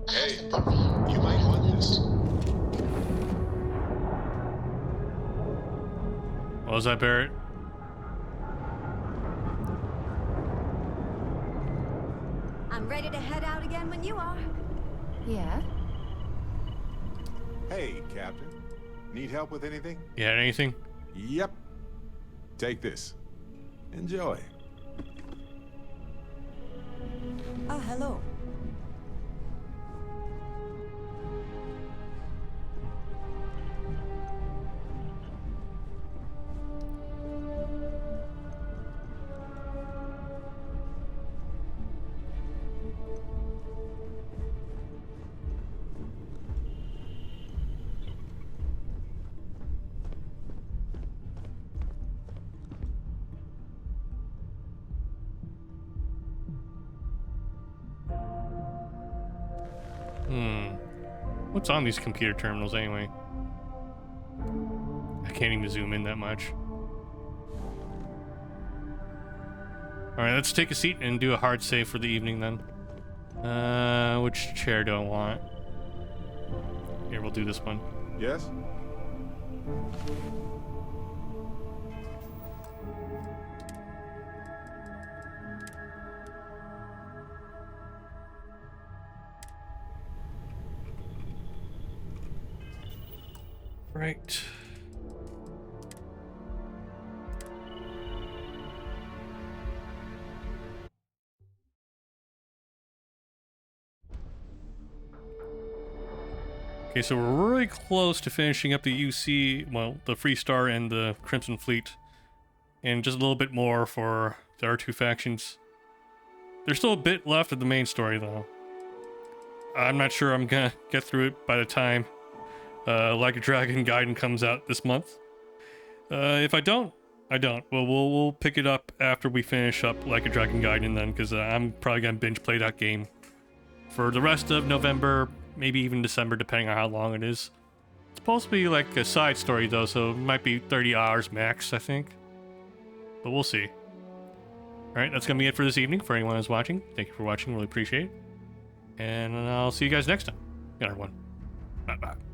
Speaker 9: Hey, you might want this.
Speaker 1: What was that, Barrett?
Speaker 3: I'm ready to head out again when you are.
Speaker 19: Yeah?
Speaker 9: Hey, Captain. Need help with anything?
Speaker 1: Yeah, anything?
Speaker 9: Yep. Take this. Enjoy.
Speaker 2: Ah, hello.
Speaker 1: What's on these computer terminals anyway? I can't even zoom in that much. Alright, let's take a seat and do a hard save for the evening then. Which chair do I want? Here, we'll do this one.
Speaker 9: Yes?
Speaker 1: Right. Okay, so we're really close to finishing up the UC, well, the Freestar and the Crimson Fleet. And just a little bit more for the R2 factions. There's still a bit left of the main story, though. I'm not sure I'm gonna get through it by the time Like a Dragon Gaiden comes out this month. If I don't, I don't. Well, we'll pick it up after we finish up Like a Dragon Gaiden then, because I'm probably gonna binge play that game for the rest of November, maybe even December, depending on how long it is. It's supposed to be like a side story though, so it might be 30 hours max, I think. But we'll see. Alright, that's gonna be it for this evening. For anyone who's watching, thank you for watching, really appreciate it. And I'll see you guys next time. Good night, everyone. Bye-bye.